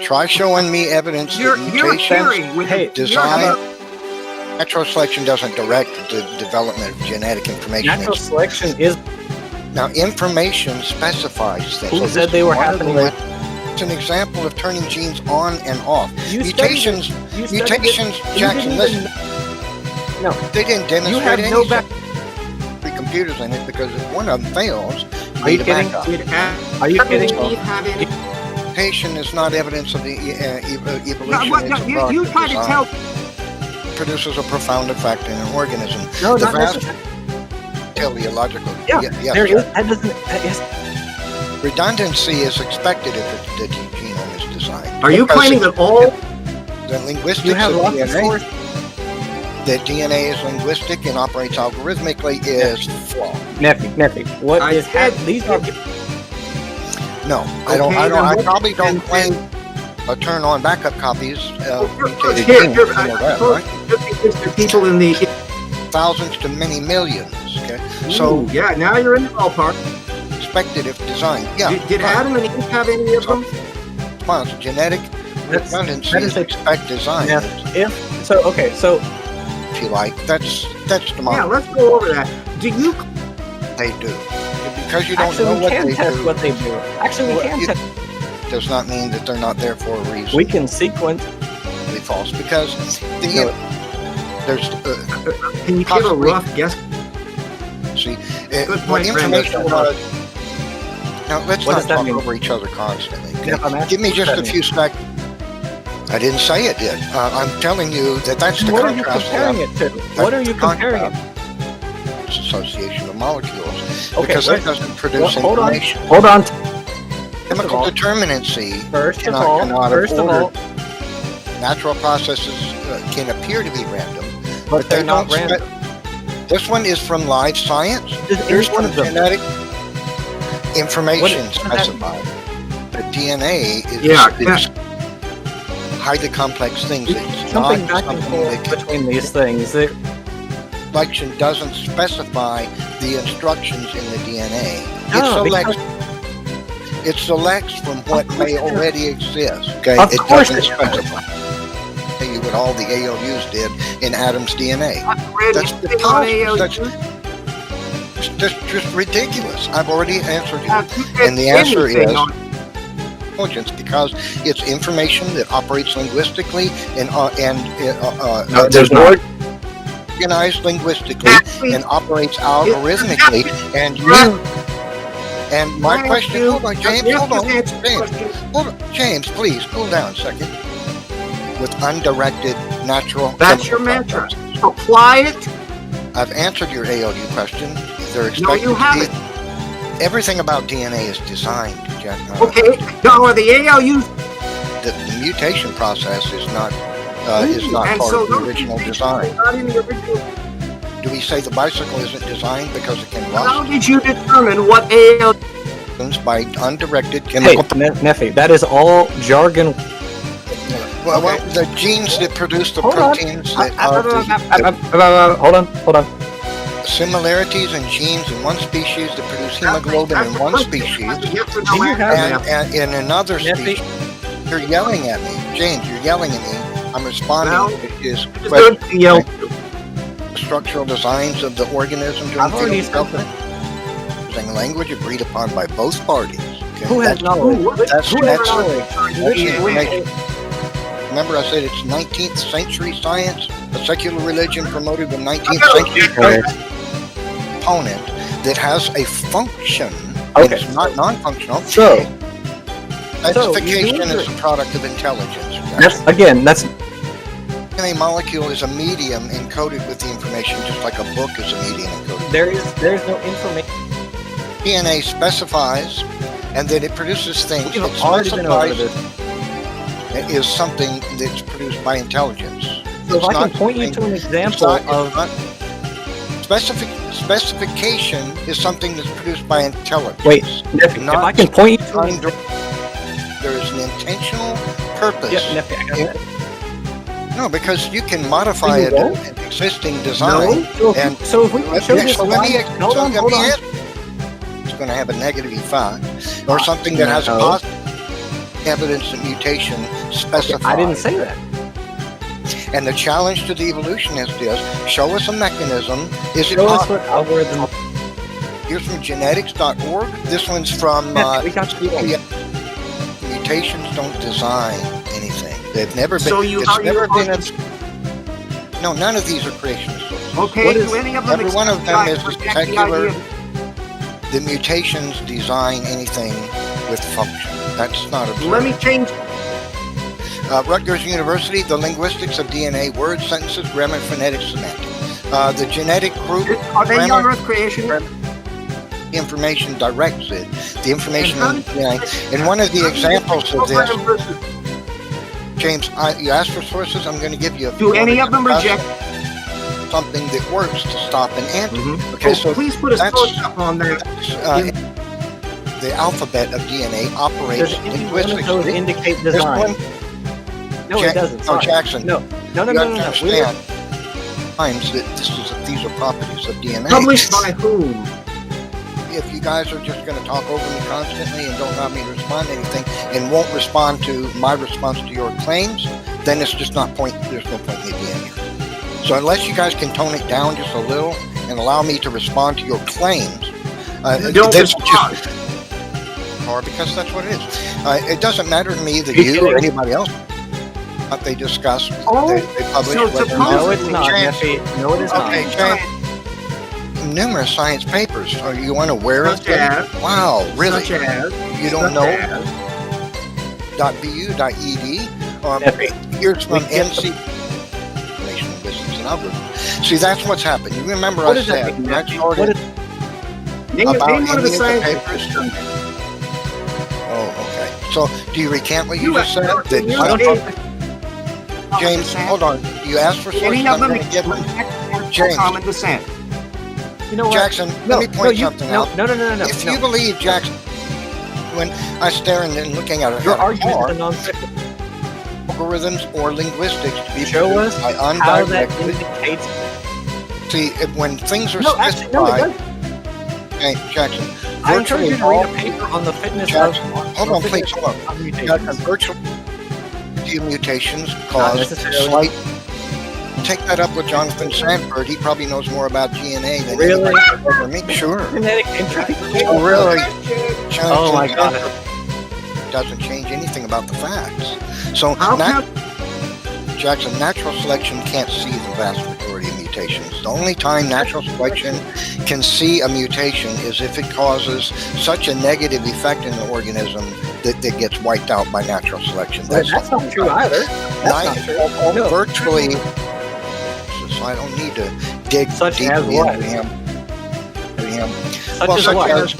Try showing me evidence Your that theory mutations with Hey, design. Natural selection doesn't direct the development of genetic information. Natural selection is Now, information specifies things. who said they were happening. It's an example of turning genes on and off. You Mutations, studied it. You studied mutations, it. You Jackson, didn't listen. even- No, They didn't you demonstrate have any no back. computers in it because if one of them fails, Are you need a kidding? backup. Are you kidding? Mutation is not evidence of the evolution. It's a You product tried of to design. tell. Produces a profound effect in an organism. No, the not vast necessarily. teleological. Yeah, yes, there sir. is. That doesn't. That is, Redundancy is expected if the genome is designed. Are you Because claiming that all? the linguistics you have of lots of DNA, sources. that DNA is linguistic and operates algorithmically is flawed. Nephi, what I is said- happening? These are No, I don't. Okay, I then what- probably don't and- claim a turn on backup copies of mutated Here, genes. here, You know that, right? just the people in the. Thousands to many millions. Okay, So so yeah, now you're in the ballpark. expected if designed. Yeah. Did right. Adam and Eve have any of them? Response, genetic That's- redundancy that is is a- expect design. Yeah. if so. Okay, so If you like, that's Yeah, democracy. let's go over that. Do you? They do. Because you don't actually know we what can they test do what they do. Actually, we Well, can you- test. does not mean that they're not there for a reason. We can sequence. Be false because No. there's Can you give a Possibly. rough guess? see Good what point, information Brandon. was. Now let's What not does that talk mean? over each other constantly. Okay? Yeah, I'm asking Give me what just that a few seconds. I didn't say it did. I'm telling you that that's the What are you contrast. comparing it to? What are you comparing it? It's association of molecules Okay, because wait. that doesn't produce Hold on. information. Hold on. Chemical all- determinacy First of cannot all, have first of all, ordered. Natural processes can appear to be random, but they're not don't random. This one is from live science. Is Here's any one from of them. genetic information What does that specified. The DNA is, Yeah, is highly complex things. It's Jumping not back and something forth that can, between these things. selection doesn't specify the instructions in the DNA. No, It selects from what Of may course it already exist. Okay, Of it course doesn't it does. specify. Tell you what all the ALUs did in Adam's DNA. That's Anything on ALU? That's just ridiculous. I've already answered you. Have you said And the answer anything is on- intelligence because it's information that operates linguistically and No, there's not. organized linguistically Actually, and operates algorithmically. And you And my question, hold on, James, Yes, hold on, just answer the James, question. hold on, James, please, cool down a second. With undirected natural That's your chemical mantra. processes. Apply it. I've answered your ALU question. They're No, expected you to haven't. be. Everything about DNA is designed, Jack. Okay. No, are the ALUs? The mutation process is not part And of so the those original mutations design. are not in the original. Do we say the bicycle isn't designed because it can How rust? did you determine what ALU? By undirected Hey, chemical. Nephi, that is all jargon. Well, okay. the genes that produce the Hold on. proteins that are the Hold on. similarities in genes in one species that produce hemoglobin in one species, Yes or Do no you answer, have- ma'am. and in another Nephi. species. You're yelling at me, James. You're yelling at me. I'm responding Well, to his It's good to yell. structural designs of the organism during I've already fetal spoken. development, using language agreed upon by both parties. Okay? Who has That's- knowledge? that's- Who has that's- knowledge? that's information. Remember, I said it's 19th century science, a secular religion promoted with 19th century component that has a function. Okay. It's not non-functional. So, Specification you is a product of intelligence. that's A molecule is a medium encoded with the information, just like a book is a medium encoded. there's no information. DNA specifies, and then it produces things. We've It already been over specifies this. is something that's produced by intelligence. So if It's I can not point you something- to an it's example not- it's of not- specification is something that's produced by intelligence. Wait, Nephi, if not I can point you to an under- there is an intentional purpose. yeah, Nephi, I got that. No, because you can modify You an won't? existing design. So, And so if we can show this so let me, hold so on, let hold me on. ask- it's going to have a negative effect, or something that has a no. positive evidence that mutation specifies. I didn't say that. And the challenge to the evolutionist is show us a mechanism. Is it Show us possible? what algorithm. Here's from genetics.org. This one's from Nephi, we got you. mutations don't design anything. They've never been. So you it's are never you been. No, none of these are creationist sources. Okay, What is- do any of them every one of them is reject the secular. idea? The mutations design anything with function. That's not a. Let me change. Rutgers University, The Linguistics of DNA, Words, Sentences, Grammar, Phonetics, Semantics. The genetic group, Are they young grammar, Earth creation? information directs it. The information And how in did DNA. And one of the examples of this, James, you asked for sources. I'm going to give you a few. Do any of them discuss reject? something that works to stop an anti? Mhm. Okay, Oh, so please put a that's- source up on that. the alphabet of DNA operates Does any one of those linguistically. indicate This design? one, No, it doesn't. no, Sorry. Jackson. No, no, no, You no, have no, to no. understand times that these are properties of DNA. Published by whom? If you guys are just going to talk over me constantly and don't allow me to respond to anything and won't respond to my response to your claims, then it's just not point. There's no point in me being here. So unless you guys can tone it down just a little and allow me to respond to your claims, Don't that's respond. or because that's what it is. It doesn't matter to me that you or anybody else what they discuss. Oh, they publish so whether or No, it's supposedly- not, James, Nephi. No, it is not. Okay, James, numerous science papers. Are you unaware of Such them? as, Wow, really? such as, You don't such know? as, .bu.ed. Epic. Here's from We get NC. Information Linguistics and Algorithms. See, that's what's happened. You remember What I does that said mean, when I Nephi? started What is- name about name one of the any science papers. Oh, okay. So, do you recant what you just said? you- That you- I don't you- talk- James, hold on. You asked for sources. Any I'm of them going to give them. reject James. common descent. You know what? Jackson, No, let me point no, something no, out. no, no, no, no, If no. you believe, Jackson, when I stare and looking at it, Your at a argument car, is a non-sequitur. algorithms or linguistics to be Show produced us by how that undirected. indicates. See, when things are No, actually, no, it specified, doesn't. hey, Jackson, I encourage you to read a all- paper on the fitness Jackson, of. hold the on, fitness please, hold of mutations. Jackson, virtual mutations cause necessarily. slight. Take that up with Jonathan Sanford. He probably knows more about DNA than Really? anybody over me. Sure. Genetic entropy. Oh, really? Oh my Jonathan God. Sanford doesn't change anything about the facts. So, How come? Jackson, natural selection can't see the vast majority of mutations. mutations. The only time natural selection can see a mutation is if it causes such a negative effect in the organism that it gets wiped out by natural selection. That's not true either. That's not true. No. Virtually, so I don't need to dig Such deeply as what? into him. Such as what?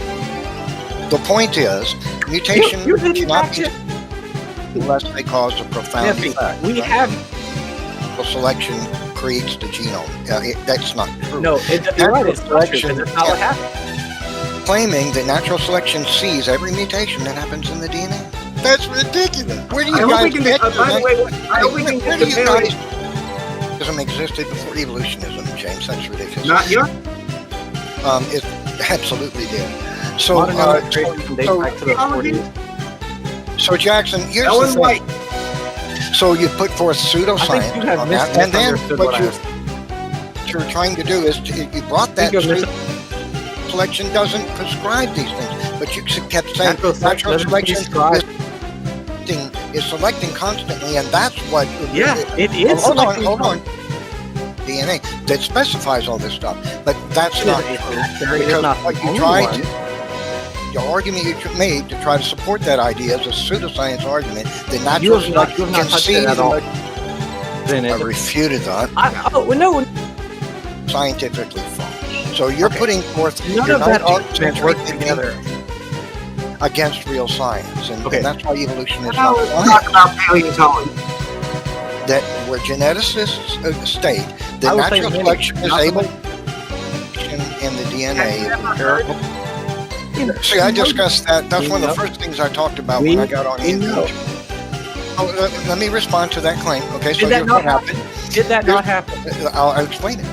The point is, mutation You didn't cannot be catch it. unless they cause a profound Neffy, effect. we right? have Natural selection creates the genome. That's not true. no. You're right. It's not true because that's not what happened. Claiming that natural selection sees every mutation that happens in the DNA. That's ridiculous. Where do you I hope we guys can get get, by the way, I hope we can where get do the you very, guys existed before evolutionism, James? That's ridiculous. not yours. It absolutely did. So, Modern illustration dates back to the so- 40s. so Jackson, here's Ellen the thing. White. So you put forth I think pseudoscience you have on that, and then misunderstood what what I you was. you're trying to do is you brought that Think of selection doesn't prescribe these things, but you kept saying Natural selection doesn't prescribe. is selecting constantly, and that's what. Yeah, It is. Hold on, selecting hold on. DNA that specifies all this stuff, but that's not true. There is Because not what the you only tried one. the argument you made to try to support that idea is a pseudoscience argument that You natural have not selection touched can see it at all. the Then I it, refuted that. no, Scientifically false. So you're Okay. putting forth none your of that 19th argument century works thinking together. against real science, and, Okay. and that's why evolution is Now not let's science. talk about paleontology. That where geneticists state I that would say natural many, selection is not able so in the DNA Have is you ever empirical. See, I discussed that. That's one of the first things I talked about when I got on we know. the Oh, let me respond to that claim. Okay, so Did that here's not what happened. Did that not happen? I'll explain it.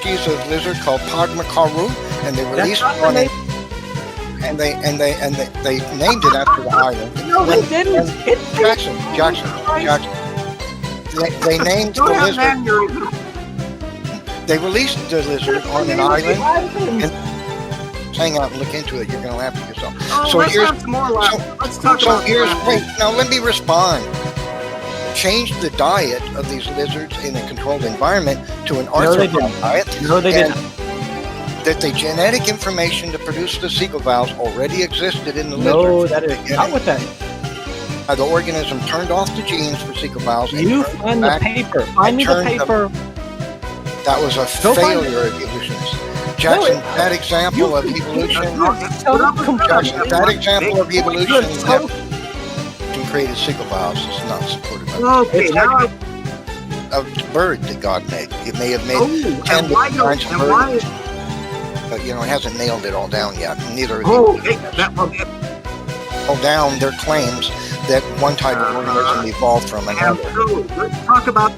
She's a lizard called Padmakaru, and they That's released not one, the name. and they named it after the island. No, they didn't. Jackson. They named the Don't have lizard. mannerism. They released the lizard on an island. island. Hang out and look into it. You're going to laugh at yourself. Oh, So let's here's- have some more laughs. Let's talk So about here's laughs. wait. Now let me respond. Change the diet of these lizards in a controlled environment to an No, they arthropod didn't. diet. No, they and didn't. That the genetic information to produce the sequel valves already existed in the No, lizards. that is not what that. The organism turned off the genes for sequel valves. and You turned find the back. paper. Find me the turned them- paper. That was a Go find failure of evolutionists. Jackson, that example of evolution. Jackson, that example of evolution that created sequel valves is not supported by Okay, now I. a bird that God made. It may have made Oh, 10 and why different don't? kinds of And why? birds, but it hasn't nailed it all down yet. Neither of Oh, these hey, that will get. nailed down their claims that one type of organism evolved from another. So let's talk about.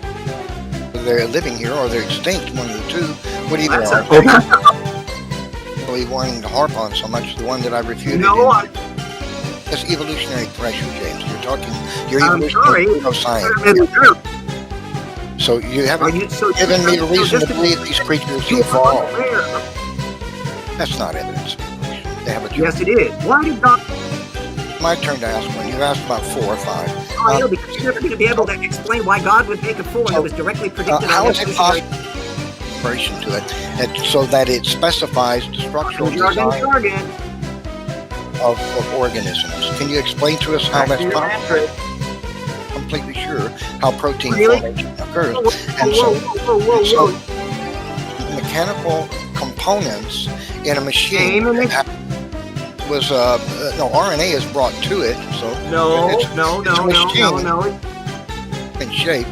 Whether they're living here or they're extinct, one of the two. What either That's are. a, Really wanting to harp on so much. The one that I refuted. no, It's evolutionary pressure, James. You're I'm sorry. evolutionary pseudoscience. So you haven't given me a reason to believe these creatures evolved. That's not evidence of evolution. They have a Yes, it is. Why did God? My turn to ask one. You asked about 4 or 5. I know, because you're never going to be able to explain why God would make a fool that was directly predicted. How on is it evolutionary- possible? To it, and so that it specifies the structural design of organisms. Can you explain to us how that's possible? Completely sure how protein formation occurs. And so mechanical components in a machine was no RNA is brought to it. So No. in shape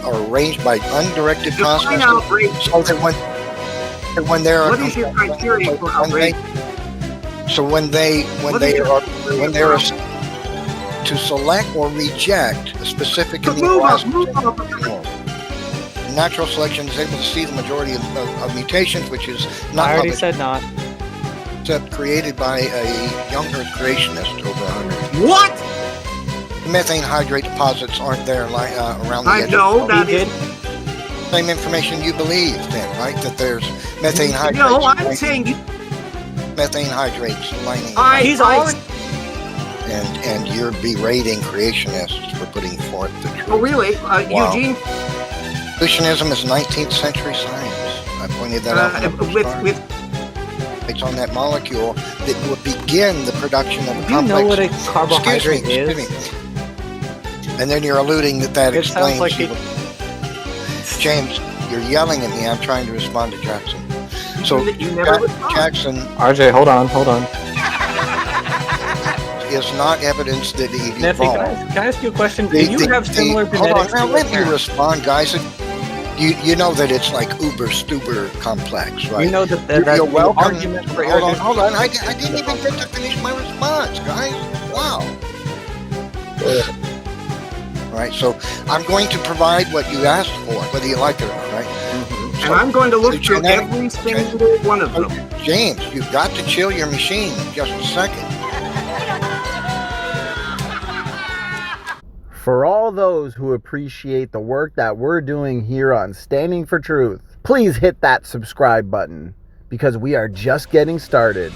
are arranged by undirected Define processes. outrage. So that when there are What is your criteria for outrage? So when they are to select or reject a specific amino acid, natural selection is able to see the majority of mutations, which is not I already said not. except created by a young Earth creationist over 100. What? Methane hydrate deposits aren't there around the I edge. know that He is. did. Same information you believe, then, right? That there's methane hydrates. No, I'm saying you. methane hydrates lining. He's already. And you're berating creationists for putting forth the truth. Oh, really? Wow. Eugene? Evolutionism is 19th century science. I pointed that out. It's on that molecule that will begin the production of a Do you know what a complex. carbohydrate Excuse me. is? And then you're alluding that It sounds explains. like James, you're yelling at me. I'm trying to respond to Jackson. So You never respond. Jackson RJ, hold on. is not evidence that he Nephi, evolved. can I ask you a question? Do you have similar Hold on, genetics now to your let me parents? respond, guys. You know that it's like uber-stuber complex, right? You know that You're the welcome. argument for Hold on. I didn't even get to finish my response, guys. Wow. All right, so I'm going to provide what you asked for, whether you like it or not, right? And I'm going to look The through genetic- every single one of them. James, you've got to chill your machine in just a second. For all those who appreciate the work that we're doing here on Standing for Truth, please hit that subscribe button because we are just getting started